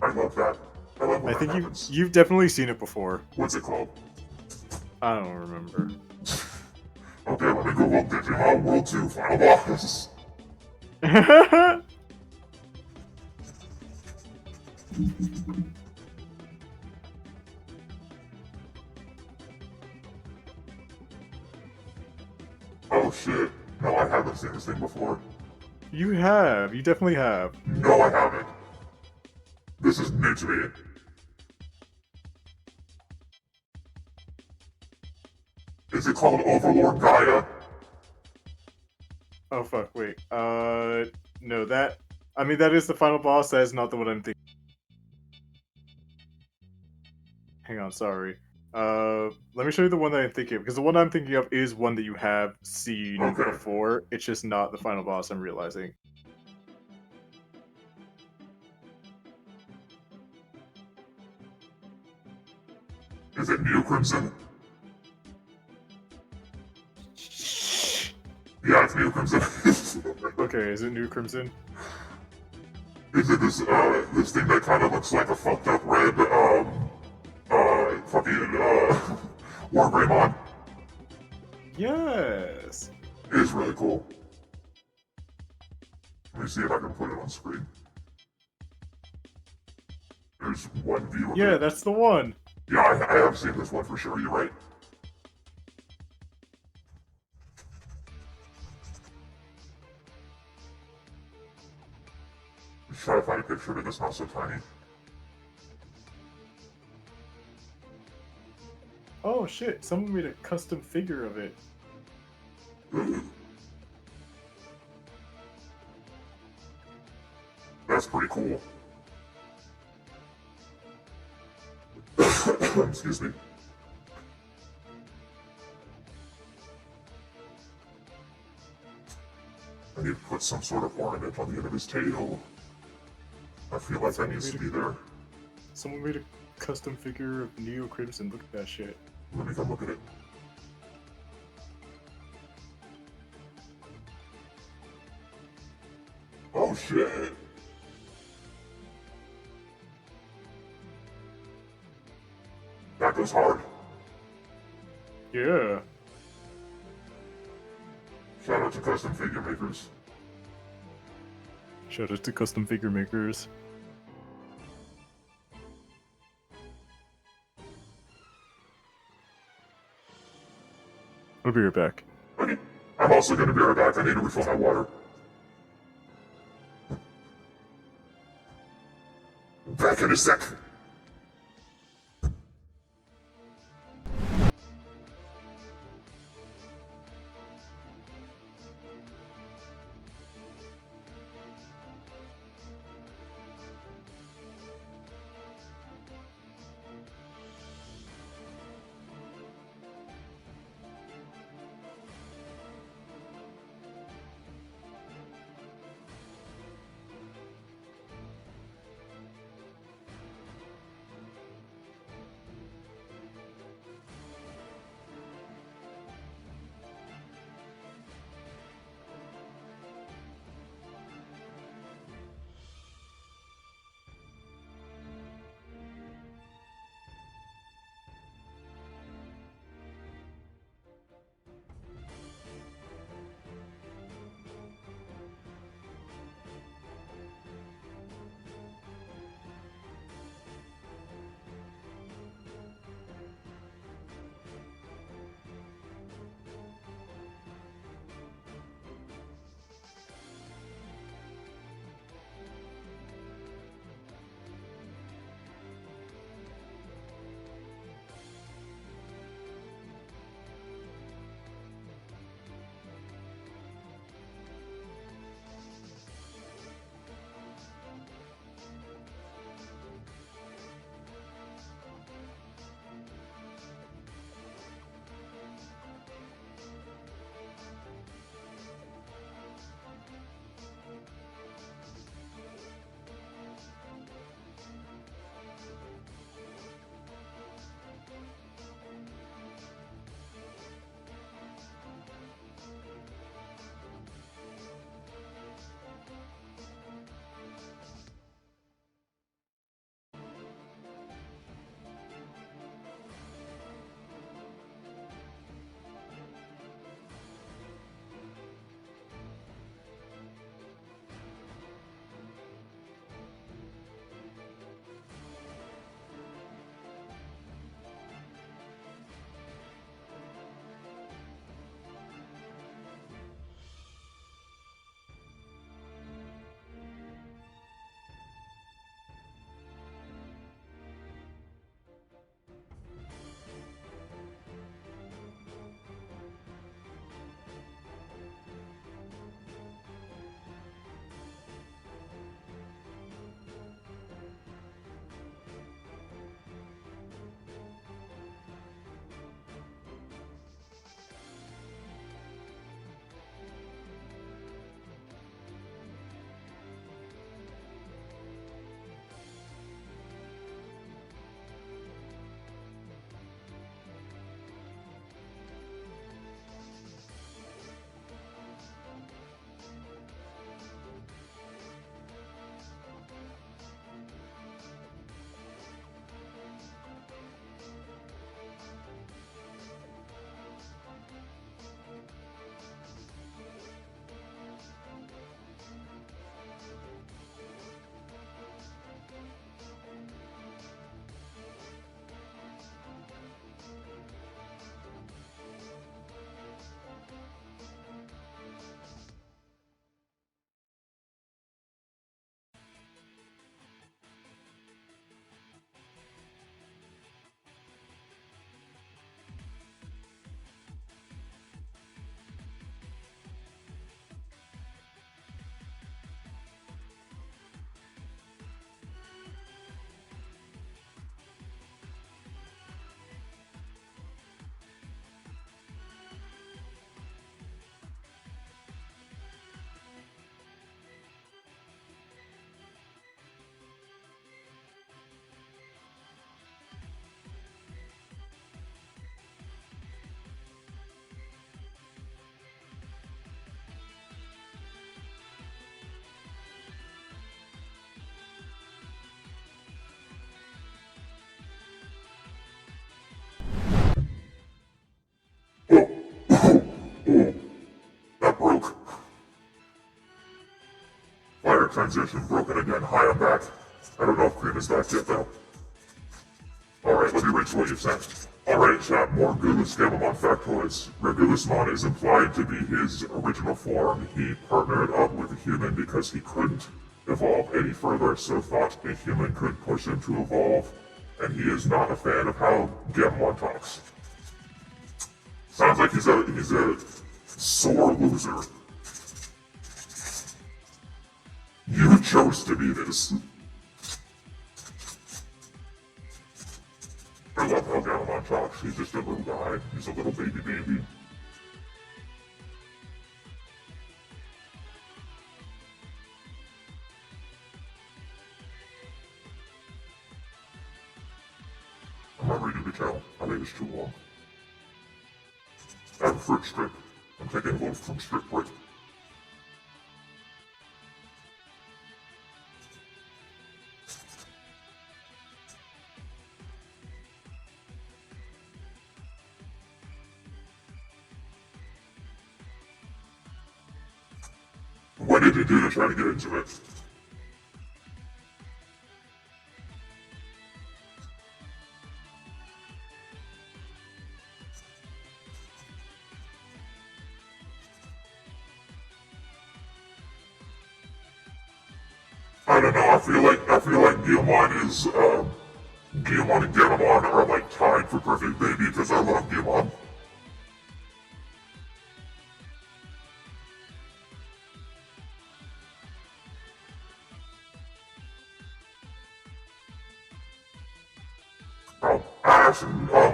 I love that. I love when I that think happens. you've definitely seen it before. What's it called? I don't remember. Okay, let me Google Digimon World 2 final boss. Oh shit. No, I haven't seen this thing before. You have. You definitely have. No, I haven't. This is new to me. Is it called Overlord Gaia? Oh fuck, wait. No, that... I mean, that is the final boss, that is not the one I'm thinking. Hang on, sorry. Let me show you the one that I'm thinking of, because the one I'm thinking of is one that you have seen Okay. before. It's just not the final boss, I'm realizing. Is it Neo Crimson? Yeah, it's Neo Crimson. Okay, is it New Crimson? Is it this thing that kind of looks like a fucked up red, War Greymon? Yes! It is really cool. Let me see if I can put it on screen. There's one view of Yeah, it. that's the one! Yeah, I have seen this one for sure, you're right. Let's try to find a picture of it that's not so tiny. Oh shit, someone made a custom figure of it. That's pretty cool. Excuse me. I need to put some sort of ornament on the end of his tail. I feel like that needs to be there. Someone made a custom figure of Neo Crimson, look at that shit. Let me come look at it. Oh shit! That goes hard. Yeah. Shout out to custom figure makers. Shout out to custom figure makers. I'll be right back. Okay. I'm also gonna be right back. I need to refill my water. Back in a sec. transition broken again. Hi, I'm back. I don't know if Cream is back yet, though. Alright, let me read what you sent. Alright, chat, more Gulusgamamon factoids. Regulusmon is implied to be his original form. He partnered up with a human because he couldn't evolve any further, so thought a human could push him to evolve, and he is not a fan of how Gamamon talks. Sounds like he's a sore loser. You chose to be this. I love how Gamamon talks. He's just a little guy. He's a little baby. I'm not ready to tell. I think it's too long. I have a fruit strip. I'm taking a little fruit strip break. What did you do to try to get into it? I don't know, I feel like Guilmon and Gamamon are like tied for perfect baby because I love Guilmon.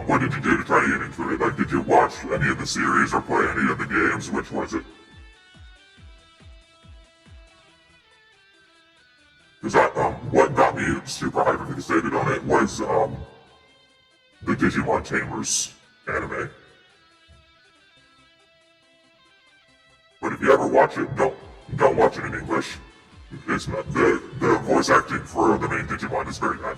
What did you do to try to get into it? Like, did you watch any of the series or play any of the games? Which was it? Because what got me super hyper fixated on it was, the Digimon Tamers anime. But if you ever watch it, don't watch it in English. It's not, the voice acting for the main Digimon is very bad.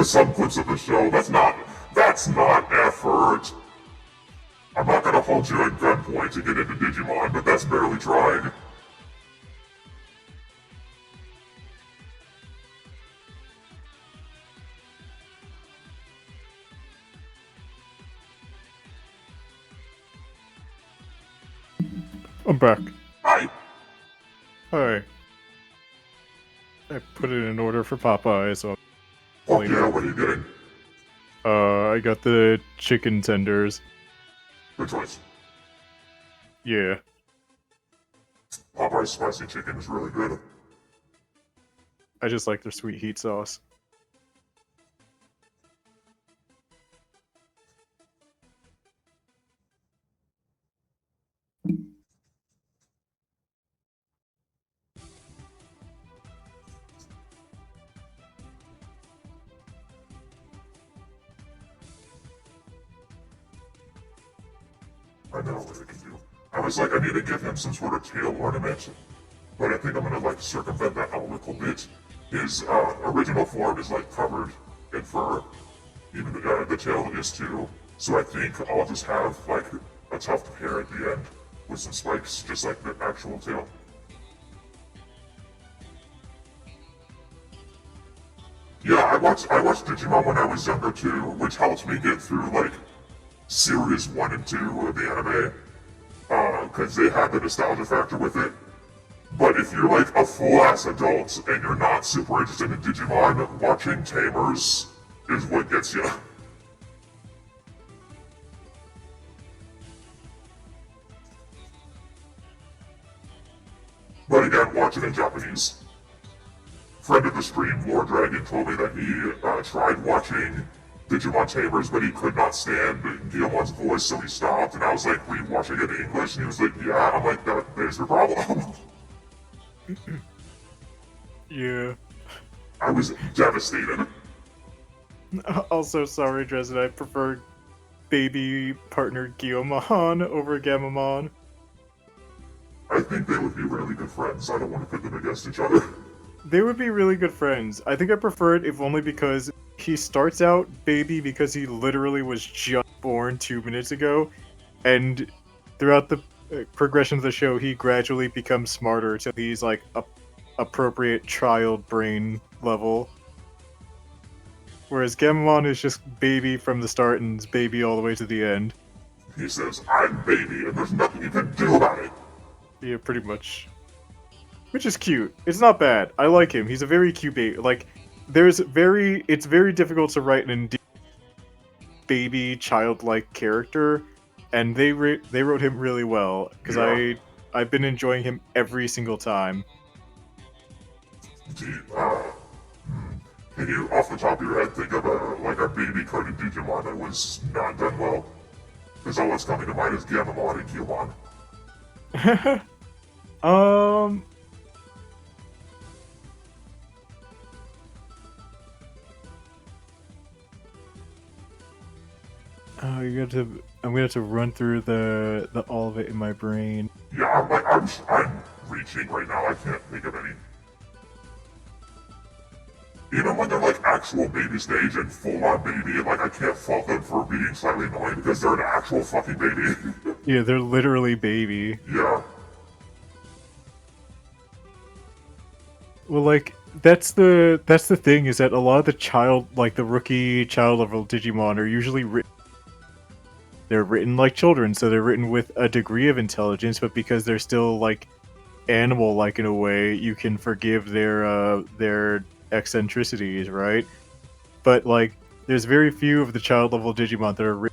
Some clips of the show, that's not effort. I'm not gonna hold you at gunpoint to get into Digimon, but that's barely trying. I'm back. Hi. Hi. I put it in order for Popeye, so Oh yeah, what are you getting? I got the chicken tenders. Good choice. Yeah. Popeye's spicy chicken is really good. I just like their sweet heat sauce. I know what I can do. I was like, I need to give him some sort of tail ornament, but I think I'm gonna like circumvent that a little bit. His original form is like covered in fur. Even the tail is too. So I think I'll just have like a tufted hair at the end with some spikes, just like the actual tail. Yeah, I watched Digimon when I was younger too, which helped me get through like series 1 and 2 of the anime, because they had the nostalgia factor with it. But if you're like a full-ass adult and you're not super interested in Digimon, watching Tamers is what gets you. But again, watch it in Japanese. Friend of the stream, Lord Dragon, told me that he tried watching Digimon Tamers, but he could not stand Guilmon's voice, so he stopped. And I was like, "Were you watching it in English?" And he was like, "Yeah." I'm like, "There's your problem." Yeah. I was devastated. Also, sorry, Dresden, I prefer baby partner Guillaumon over Gamamon. I think they would be really good friends. I don't want to put them against each other. They would be really good friends. I think I prefer it if only because he starts out baby because he literally was just born 2 minutes ago, and throughout the progression of the show, he gradually becomes smarter till he's like a appropriate child brain level. Whereas Gamamon is just baby from the start and is baby all the way to the end. He says, I'm baby, and there's nothing you can do about it. Yeah, pretty much. Which is cute. It's not bad. I like him. He's a very cute baby. Like, it's very difficult to write an baby, childlike character, and they wrote him really well because Yeah. I've been enjoying him every single time. Do you, can you, off the top of your head, think of a baby coded Digimon that was not done well? Because all that's coming to mind is Gamamon and Guillaumon. um. Oh, I'm gonna have to run through the all of it in my brain. Yeah, I'm reaching right now. I can't think of any. Even when they're like actual baby stage and full-on baby, and like I can't fault them for being slightly annoying because they're an actual fucking baby. Yeah, they're literally baby. Yeah. Well, like that's the thing is that a lot of the rookie child level Digimon are usually they're written like children, so they're written with a degree of intelligence, but because they're still like animal-like in a way, you can forgive their eccentricities, right? But like, there's very few of the child level Digimon that are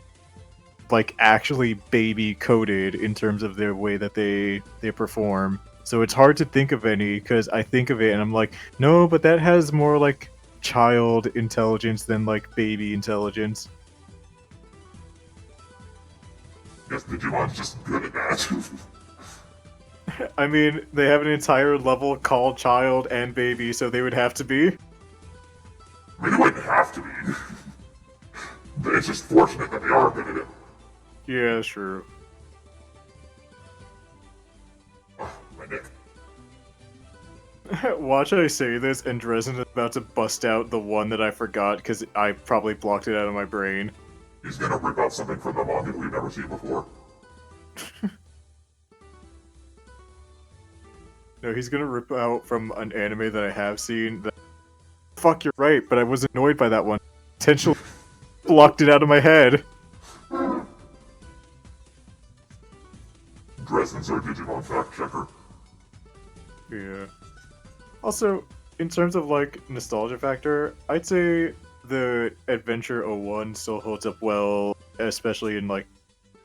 like actually baby coded in terms of their way that they perform. So it's hard to think of any because I think of it and I'm like, no, but that has more like child intelligence than like baby intelligence. Guess Digimon's just good at that. I mean, they have an entire level called child and baby, so they would have to be. I mean, they wouldn't have to be. It's just fortunate that they are good at it. Yeah, sure. Oh, my neck. Watch I say this, and Dresden is about to bust out the one that I forgot because I probably blocked it out of my brain. He's gonna rip out something from the manga we've never seen before. No, he's gonna rip out from an anime that I have seen. Fuck, you're right, but I was annoyed by that one. Potentially blocked it out of my head. Dresden's our Digimon fact checker. Yeah. Also, in terms of like nostalgia factor, I'd say the Adventure 01 still holds up well, especially in like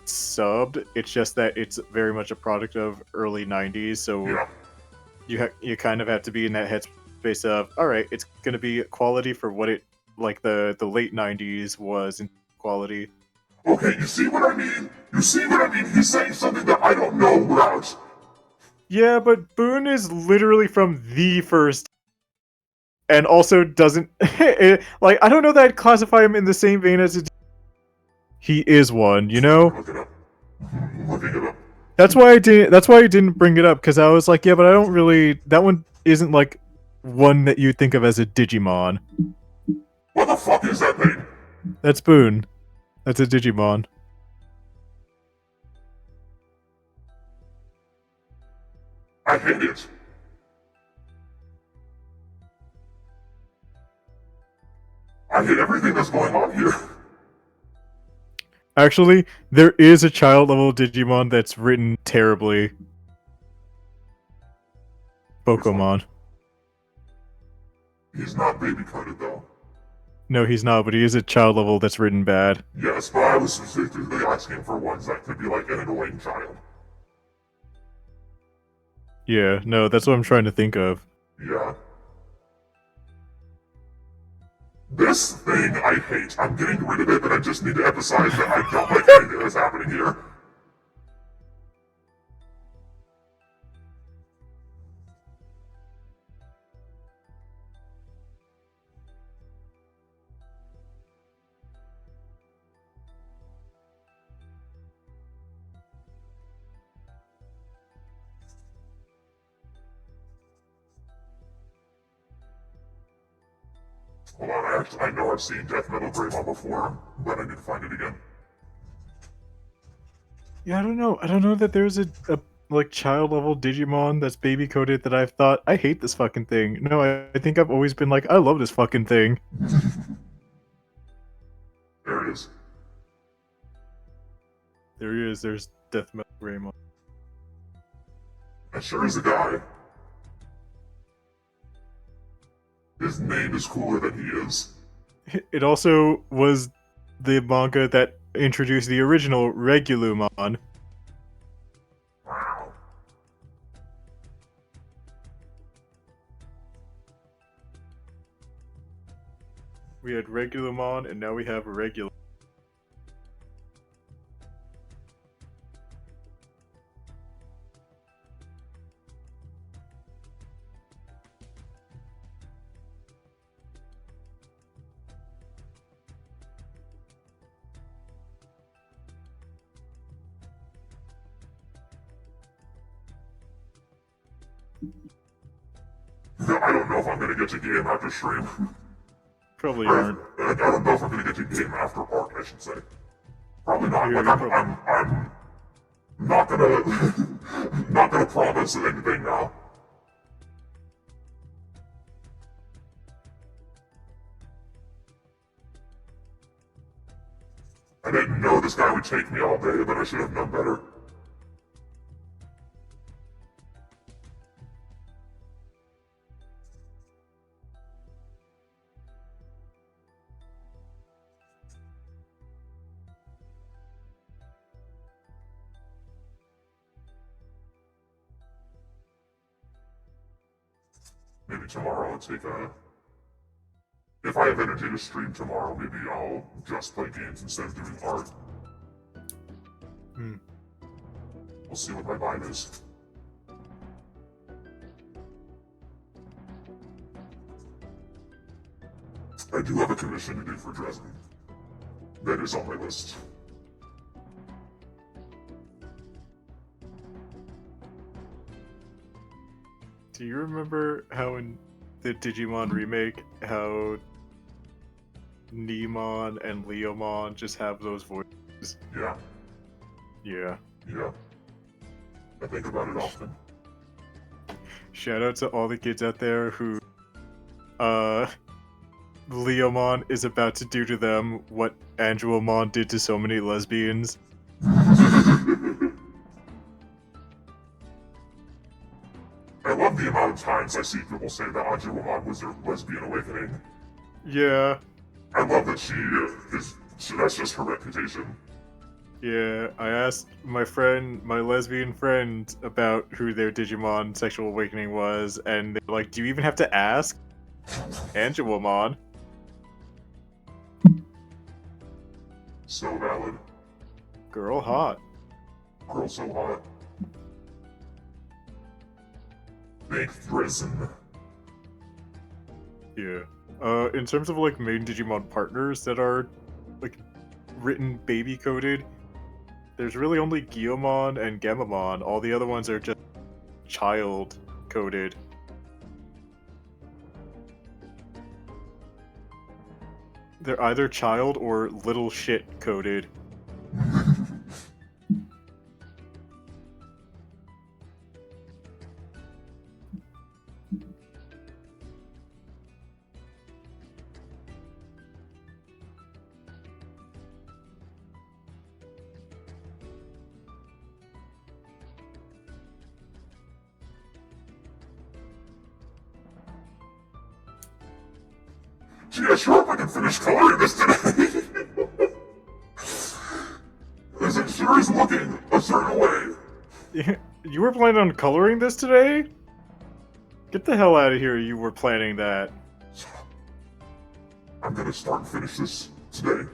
subbed. It's just that it's very much a product of early 90s, so Yeah. you kind of have to be in that headspace of, all right, it's going to be quality for what it like the late 90s was in quality. Okay, you see what I mean? You see what I mean? He's saying something that I don't know about. Yeah, but Boone is literally from the first and also doesn't like I don't know that I'd classify him in the same vein as he is one, you know? Look it up. Looking it up. That's why I didn't bring it up cuz I was like, yeah, but I don't really that one isn't like one that you think of as a Digimon. What the fuck is that thing? That's Boone. That's a Digimon. I hate it. I hate everything that's going on here. Actually, there is a child level Digimon that's written terribly. Bokomon. He's not baby coded though. No, he's not, but he is a child level that's written bad. Yes, but I was specifically asking for ones that could be like an annoying child. Yeah, no, that's what I'm trying to think of. Yeah. This thing I hate. I'm getting rid of it, but I just need to emphasize that I don't like anything that's happening here. Hold on, I know I've seen Death Metal Greymon before, but I need to find it again. Yeah, I don't know. I don't know that there's a like child level Digimon that's baby coded that I've thought I hate this fucking thing. No, I think I've always been like I love this fucking thing. There it is. There he is. There's Death Metal Greymon. That sure is a guy. His name is cooler than he is. It also was the manga that introduced the original Regulumon. Wow. We had Regulumon, and now we have Regular. I don't know if I'm gonna get to game after stream. Probably aren't. I don't know if I'm gonna get to game after arc, I should say. Probably not. Yeah, Like, you're I'm not gonna, not gonna promise anything now. I didn't know this guy would take me all day, but I should have known better. Maybe tomorrow I'll take a... If I have energy to stream tomorrow, maybe I'll just play games instead of doing art. We'll see what my vibe is. I do have a commission to do for Dresden. That is on my list. Do you remember how in the Digimon remake, how Neemon and Leomon just have those voices? Yeah, Yeah. yeah. I think about it often. Shout out to all the kids out there who, Leomon is about to do to them what Angelomon did to so many lesbians. I love the amount of times I see people say that Angelomon was their lesbian awakening. Yeah. I love that that's just her reputation. Yeah, I asked my lesbian friend, about who their Digimon sexual awakening was, and they're like, do you even have to ask? Angelomon. So valid. Girl hot. Girl so hot. Big Dresden. Yeah. In terms of, like, main Digimon partners that are, like, written baby-coded, there's really only Gyomon and Gamamon. All the other ones are just child-coded. They're either child or little shit-coded. Gee, I sure hope I can finish coloring this today. This it sure is looking a certain way. You were planning on coloring this today? Get the hell out of here, you were planning that. I'm gonna start and finish this today.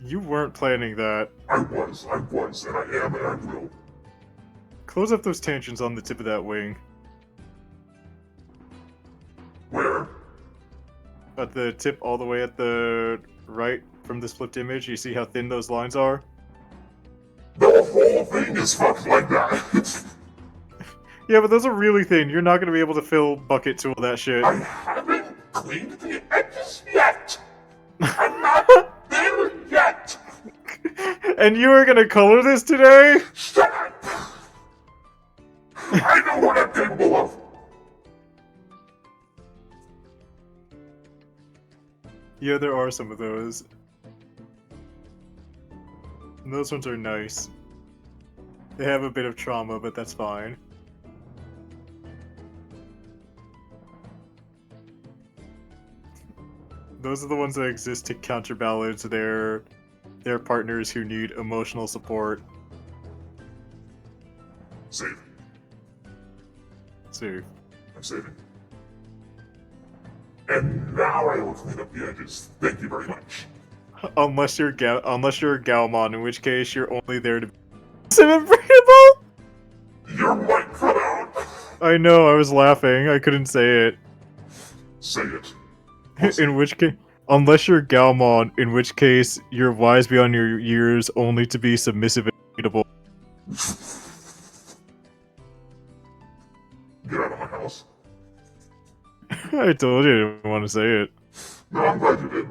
You weren't planning that. I was, and I am, and I will. Close up those tangents on the tip of that wing. Where? At the tip all the way at the right from this flipped image, you see how thin those lines are? The whole thing is fucked like that. Yeah, but those are really thin. You're not going to be able to fill bucket to all that shit. I haven't cleaned the edges yet. And you are gonna color this today? Shut up! I know what I'm capable of! Yeah, there are some of those. And those ones are nice. They have a bit of trauma, but that's fine. Those are the ones that exist to counterbalance their partners who need emotional support. Save. So, I'm saving. And now I will clean up the edges. Thank you very much. unless you're a Galmon, in which case you're only there to be breathable. Your mic cut out! I know, I was laughing. I couldn't say it. Say it. In which case, unless you're Galmon, in which case you're wise beyond your years, only to be submissive and beatable. Get out of my house. I told you I didn't want to say it. No, I'm glad you did.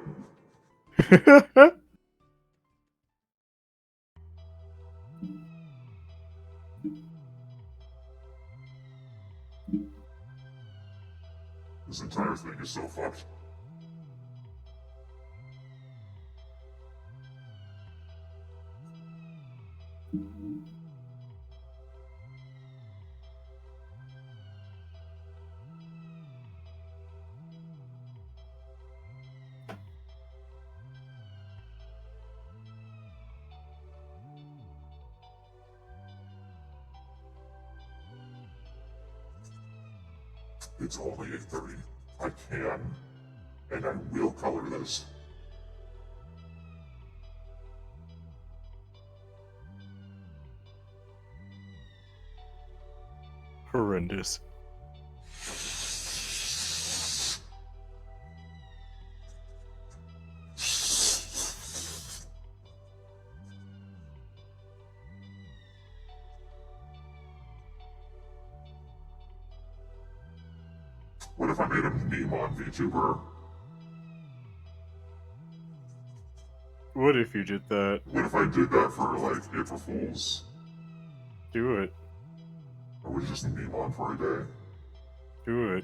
This entire thing is so fucked. It's only 8:30. I can, and I will color this. Horrendous. What if I made a Neemon VTuber? What if you did that? What if I did that for, like, April Fools? Do it. I was just a Neemon for a day. Do it.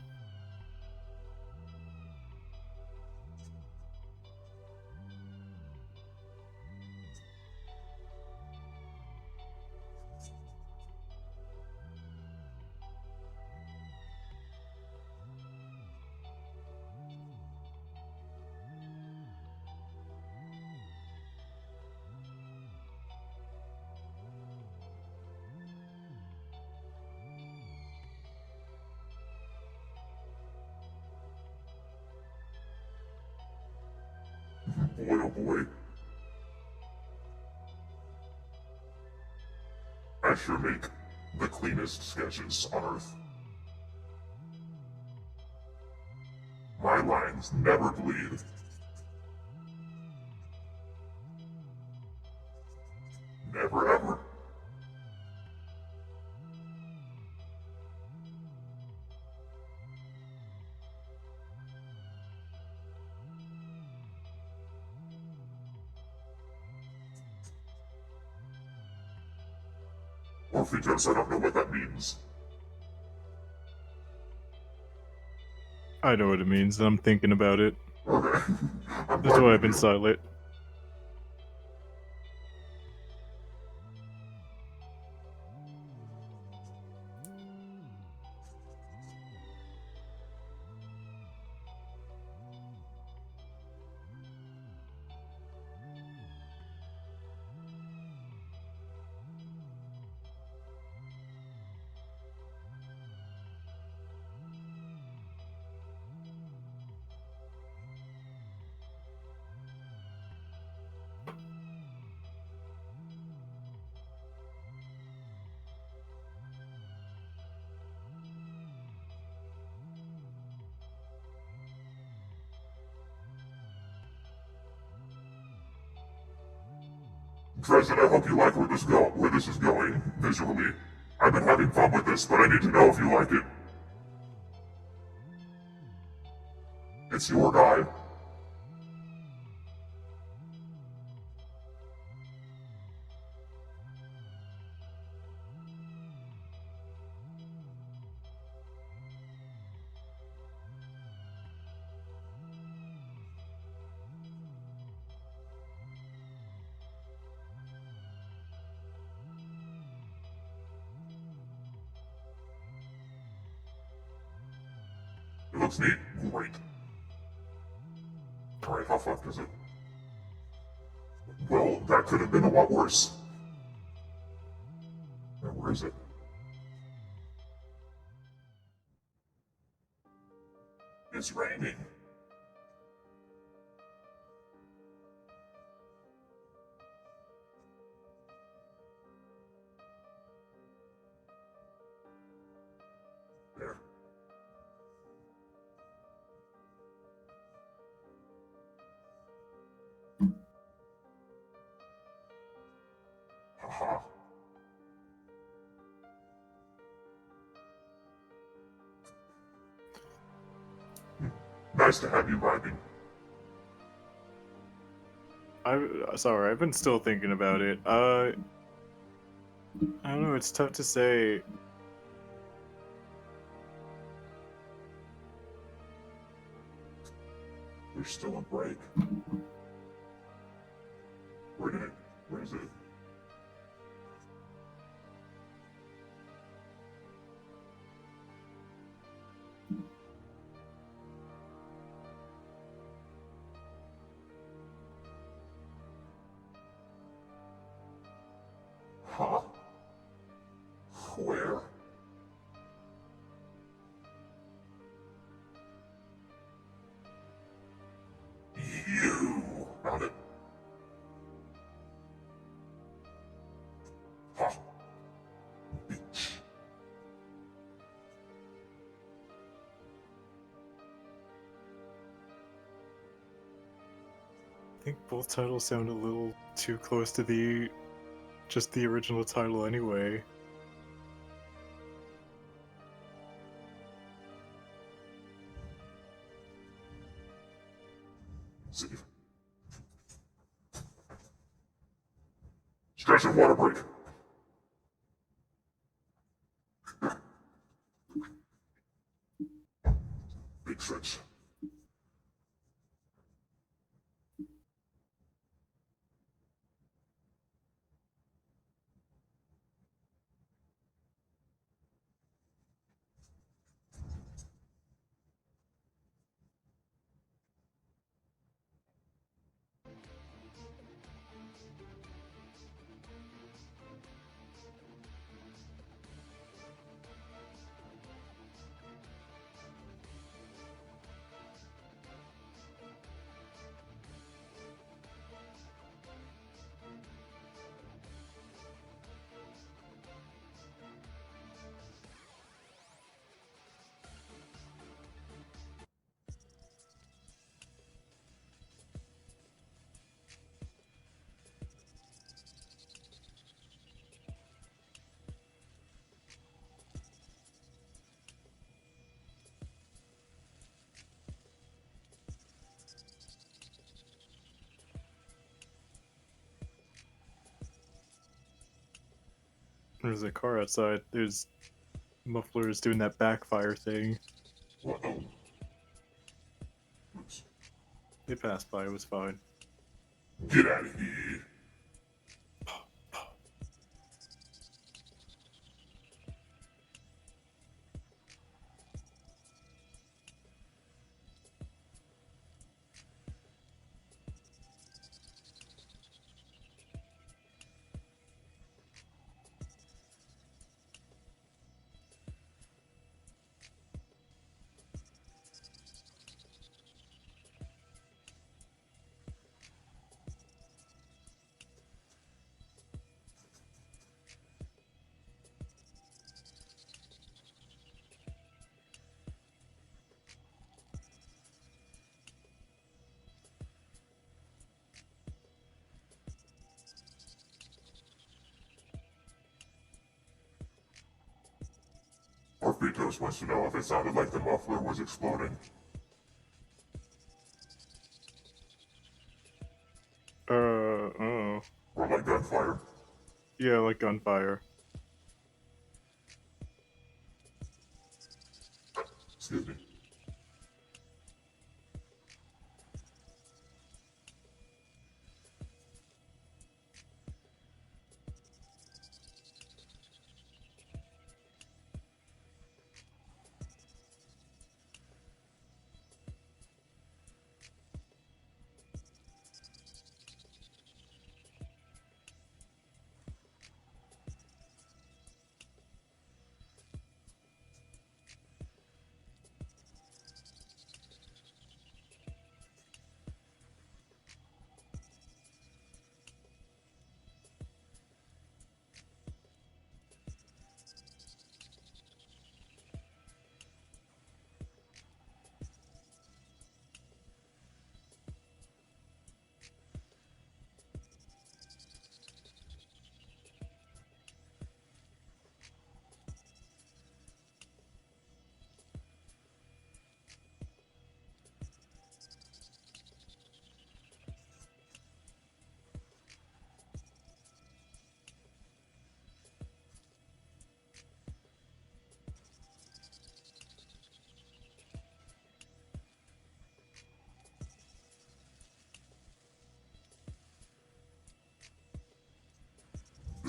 Boy, oh boy. I sure make the cleanest sketches on Earth. My lines never bleed. Never ever. Or because I don't know what that means. I know what it means, and I'm thinking about it. Okay. That's why I've been silent. Dresden, I hope you like where this is going, visually. I've been having fun with this, but I need to know if you like it. It's your guy. looks neat. Great. Alright, how fucked is it? Well, that could have been a lot worse. Now, where is it? It's raining. There. Haha. Nice to have you vibing. Sorry, I've been still thinking about it. I don't know, it's tough to say. There's still a break. Where is it? Huh? Where? You! Found it. Huh. Bitch. I think both titles sound a little too close to just the original title anyway. Save. Scratch your water break. Big sense. There's a car outside. There's mufflers doing that backfire thing. What? Oh. Oops. They passed by, it was fine. Get out of here. Orphetos wants to know if it sounded like the muffler was exploding. Oh. Or like gunfire. Yeah, like gunfire. Excuse me.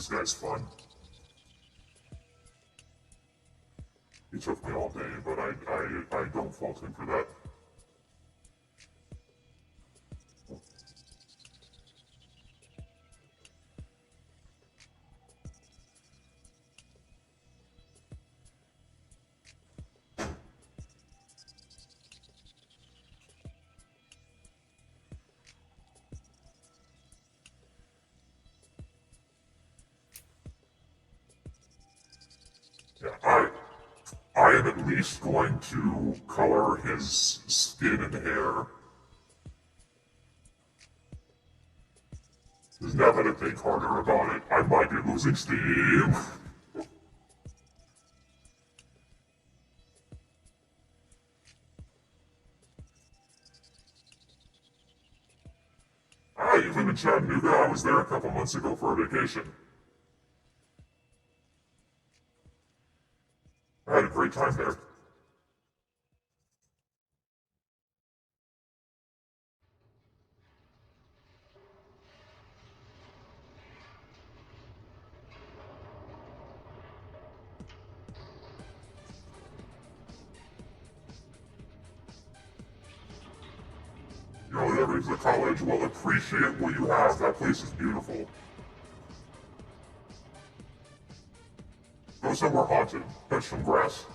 This guy's fun. He took me all day, but I don't fault him for that. Yeah, I am at least going to color his skin and hair. Because now that I think harder about it, I might be losing steam. You live in Chattanooga? I was there a couple months ago for a vacation. I had a great time there. You know, whoever is the college will appreciate what you have. That place is beautiful. Go somewhere haunted. Touch some grass.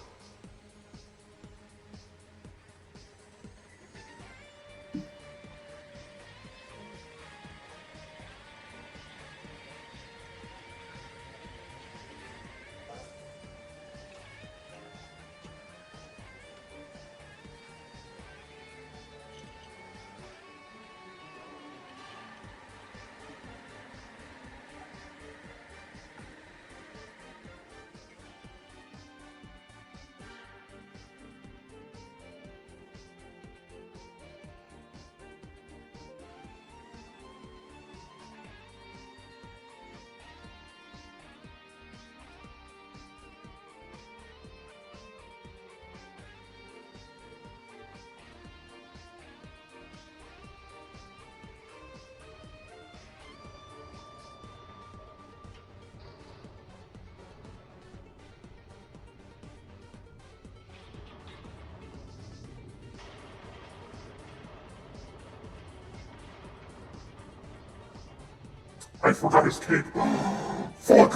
I forgot his cape. Fuck!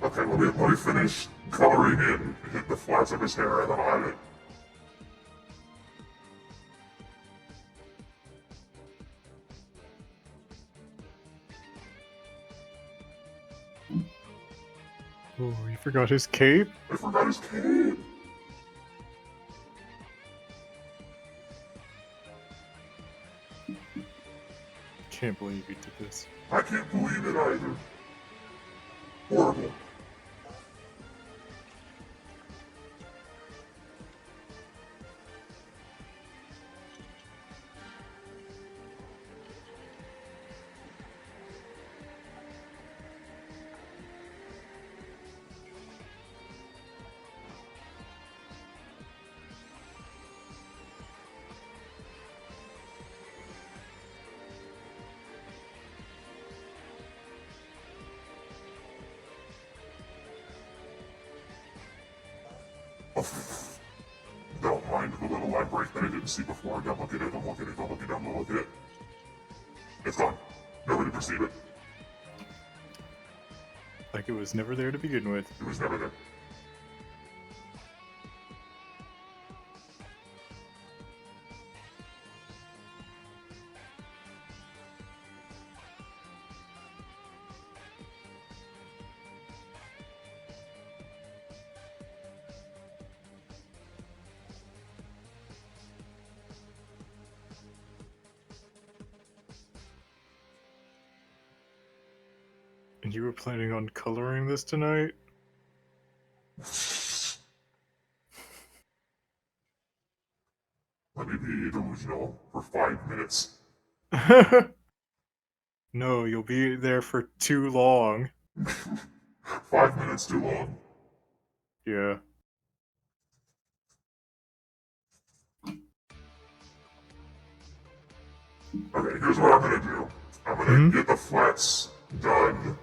Okay, let me finish coloring in, hit the flats of his hair, and then I'll edit. Oh, you forgot his cape? I forgot his cape! Can't believe you did this. I can't believe it either. Horrible. Don't mind the little line break that I didn't see before. Don't look at it, don't look at it, don't look at it, don't look at it. It's gone. Nobody perceive it. Like it was never there to begin with. It was never there. And you were planning on coloring this tonight? Let me be delusional for 5 minutes. No, you'll be there for too long. 5 minutes too long. Yeah. Okay, here's what I'm gonna do. I'm gonna Hmm. get the flats done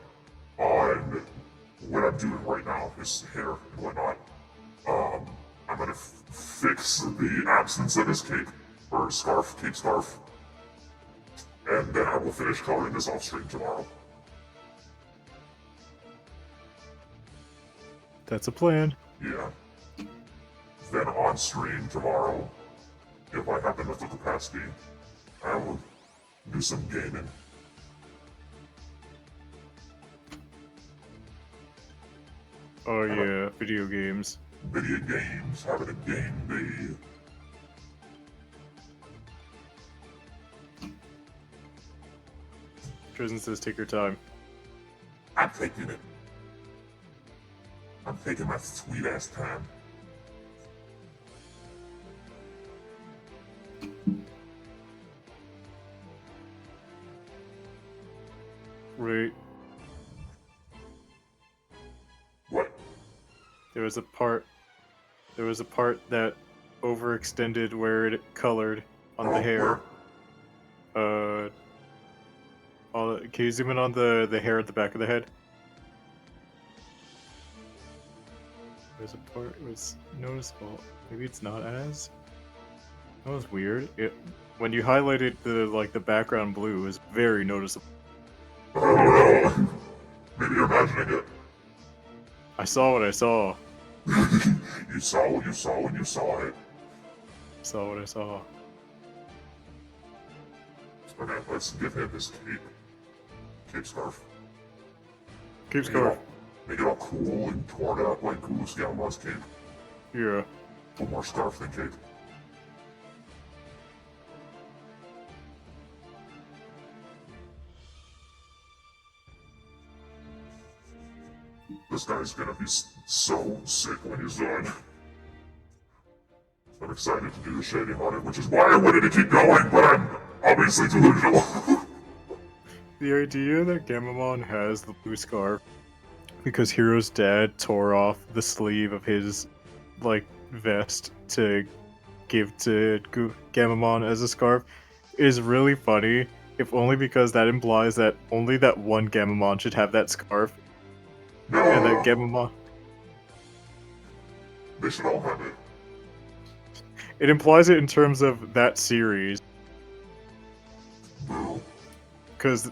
on what I'm doing right now, his hair and whatnot. I'm gonna fix the absence of his cape, or scarf, cape scarf, and then I will finish coloring this off stream tomorrow. That's a plan. Yeah. Then on stream tomorrow, if I have the mental capacity, I will do some gaming. Oh yeah, video games. Video games, having a game day. Tristan says take your time. I'm taking it. I'm taking my sweet ass time. Right. What? There was a part that overextended where it colored on the hair. Can you zoom in on the hair at the back of the head? There's a part it was noticeable. Maybe it's not as. That was weird. When you highlighted the background blue, it was very noticeable. I don't know. Maybe you're imagining it. I saw what I saw. You saw what you saw when you saw it. Saw what I saw. Okay, let's give him his cape. Cape scarf. Cape scarf. Make it all cool and torn up like Goose Galmon's cape. Yeah. No more scarf than cape. This guy's gonna be so sick when he's done. I'm excited to do the shading on it, which is why I wanted to keep going, but I'm obviously delusional. The idea that Gamamon has the blue scarf because Hiro's dad tore off the sleeve of his vest to give to Gamamon as a scarf is really funny, if only because that implies that only that one Gamamon should have that scarf. No! And that Gamamon... They should all have it. It implies it in terms of that series. Boo. Because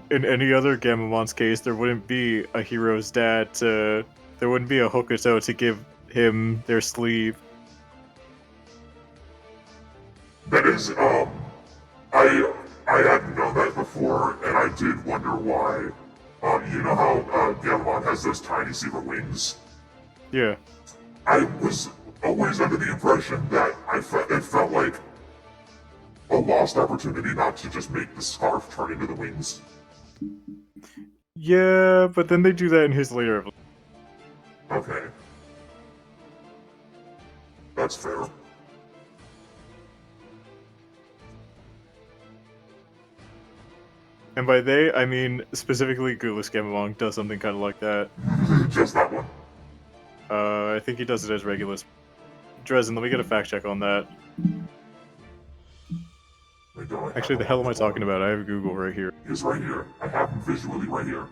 in any other Gamamon's case, there wouldn't be a hero's dad to... There wouldn't be a Hokuto to give him their sleeve. That is, I hadn't known that before, and I did wonder why. You know how, Gamamon has those tiny silver wings? Yeah. I was always under the impression that it felt like a lost opportunity not to just make the scarf turn into the wings. Yeah, but then they do that in his later... Okay. That's fair. And by they, I mean specifically Gulas Gamamon does something kind of like that. Just that one. I think he does it as Regulus. Dresden, let me get a fact check on that. Actually, the hell am I talking about? I have Google right here. He's right here. I have him visually right here.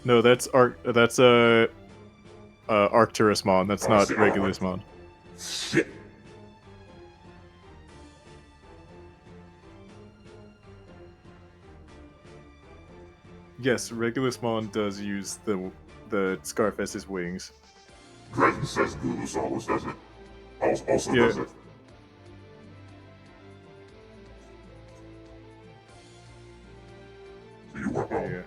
No, that's Arcturusmon. That's not Regulusmon. Shit. Yes, Regulusmon does use the scarf as his wings. Dresden says Gulus always does it. Also Yeah. does it. So you work well. Yeah.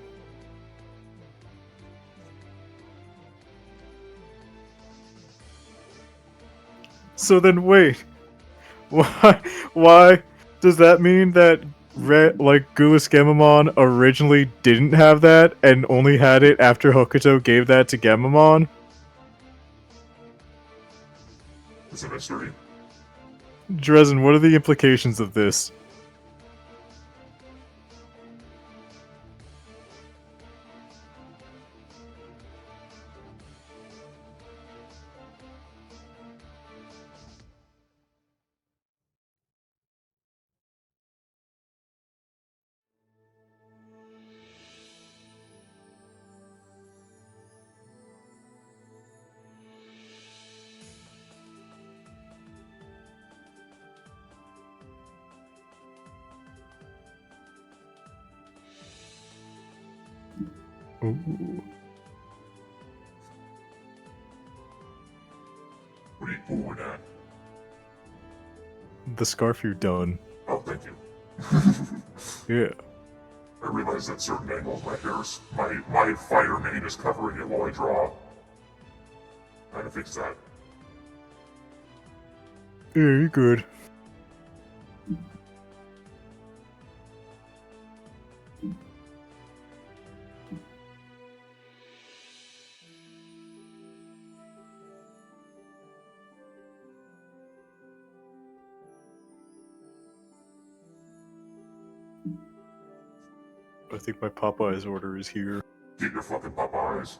So then wait, why does that mean that Gulas Gamamon originally didn't have that and only had it after Hokuto gave that to Gamamon? It's a mystery. Dresden, what are the implications of this? Ooh. What are you doing at? The scarf you're done. Oh, thank you. Yeah. I realize at certain angles my fire mane is covering it while I draw. How to fix that? Yeah, you're good. I think my Popeyes order is here. Get your fucking Popeyes.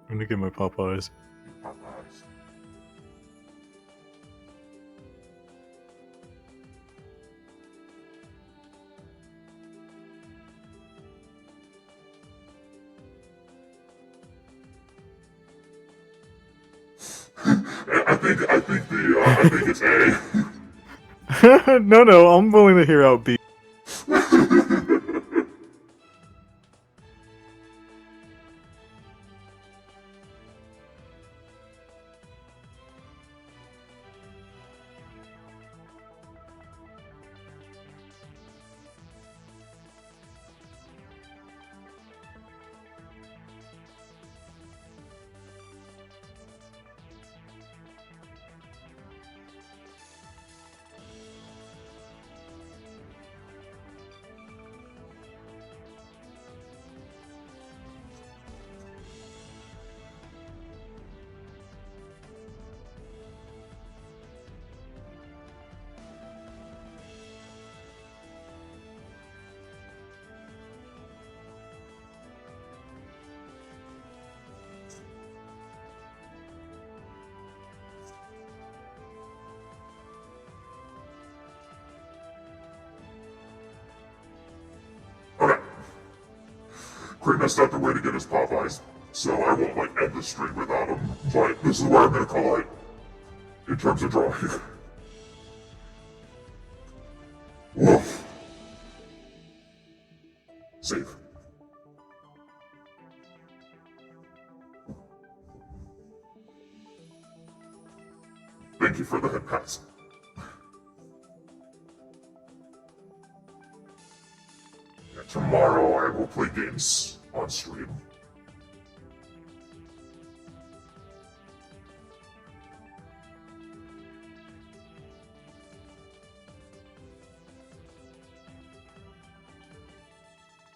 I'm gonna get my Popeyes. Popeyes. I think it's A. No, I'm willing to hear out B. Okay. Cray messed up the way to get his Popeyes, so I won't end the stream without him, but this is where I'm gonna call it in terms of drawing. Woof. Save. Thank you for the head pats. Tomorrow I will play games on stream.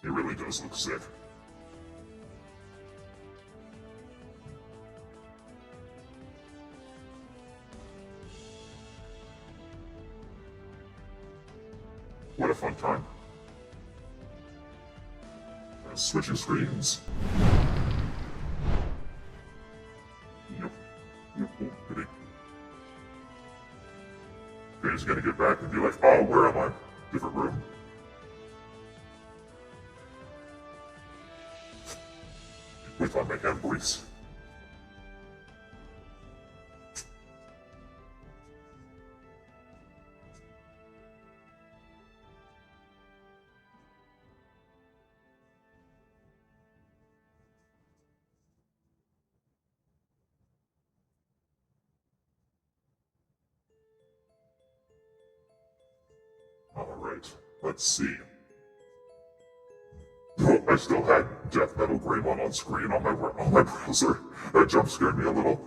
It really does look sick. What a fun time. Switching screens. Yep. Kidding. Okay, he's gonna get back and be like, oh, where am I? Different room. Wait on my hand, please. Alright, let's see. Oh, I still had Death Metal Greymon on screen on my browser. That jump scared me a little.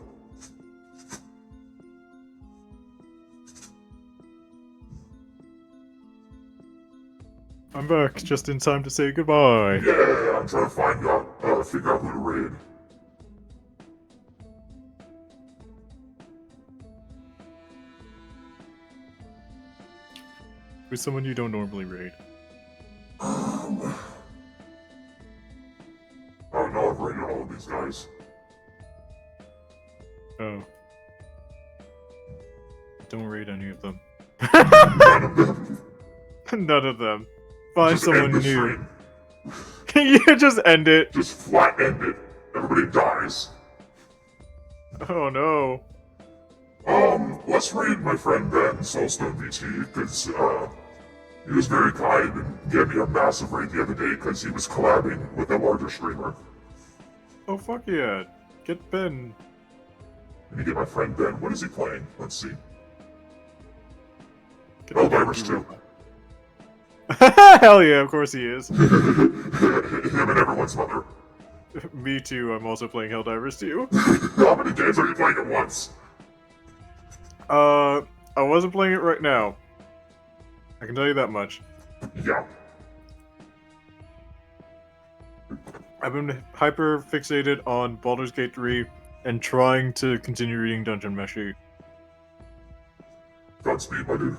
I'm back just in time to say goodbye. Yeah, I'm trying to figure out who to raid. With someone you don't normally raid. Oh no, I've raided all of these guys. Oh. Don't raid any of them. None of them. None of them. Find Just someone end the new. stream. You just end it. Just flat end it. Everybody dies. Oh no. Let's raid my friend Ben, Soulstone VT, because, he was very kind and gave me a massive raid the other day because he was collabing with a larger streamer. Oh fuck yeah! Get Ben. Let me get my friend Ben. What is he playing? Let's see. Get Helldivers Ben 2. Hell yeah! Of course he is. Him and everyone's mother. Me too. I'm also playing Helldivers 2. How many games are you playing at once? I wasn't playing it right now. I can tell you that much. Yeah. I've been hyper fixated on Baldur's Gate 3 and trying to continue reading Dungeon Meshi. Godspeed, my dude.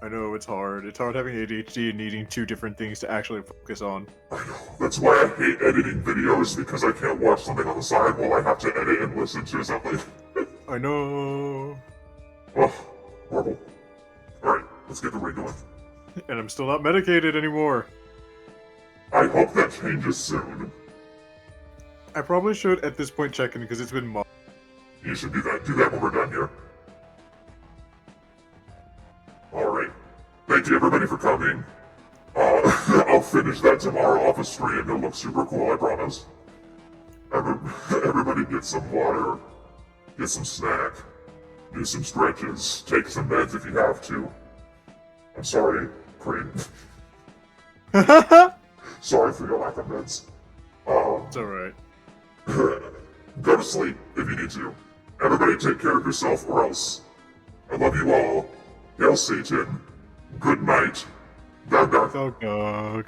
I know it's hard. It's hard having ADHD and needing two different things to actually focus on. I know. That's why I hate editing videos, because I can't watch something on the side while I have to edit and listen to something. I know. Oh, horrible. Alright, let's get the raid going. And I'm still not medicated anymore. I hope that changes soon. I probably should at this point check in because it's been months. You should do that. Do that when we're done here. Alright. Thank you everybody for coming. I'll finish that tomorrow off a stream. It'll look super cool, I promise. Everybody get some water. Get some snack. Do some stretches. Take some meds if you have to. I'm sorry, Crane. Sorry for your lack of meds. It's alright. Go to sleep if you need to. Everybody take care of yourself or else. I love you all. Hail Satan. Good night. Dog dog. Dog dog.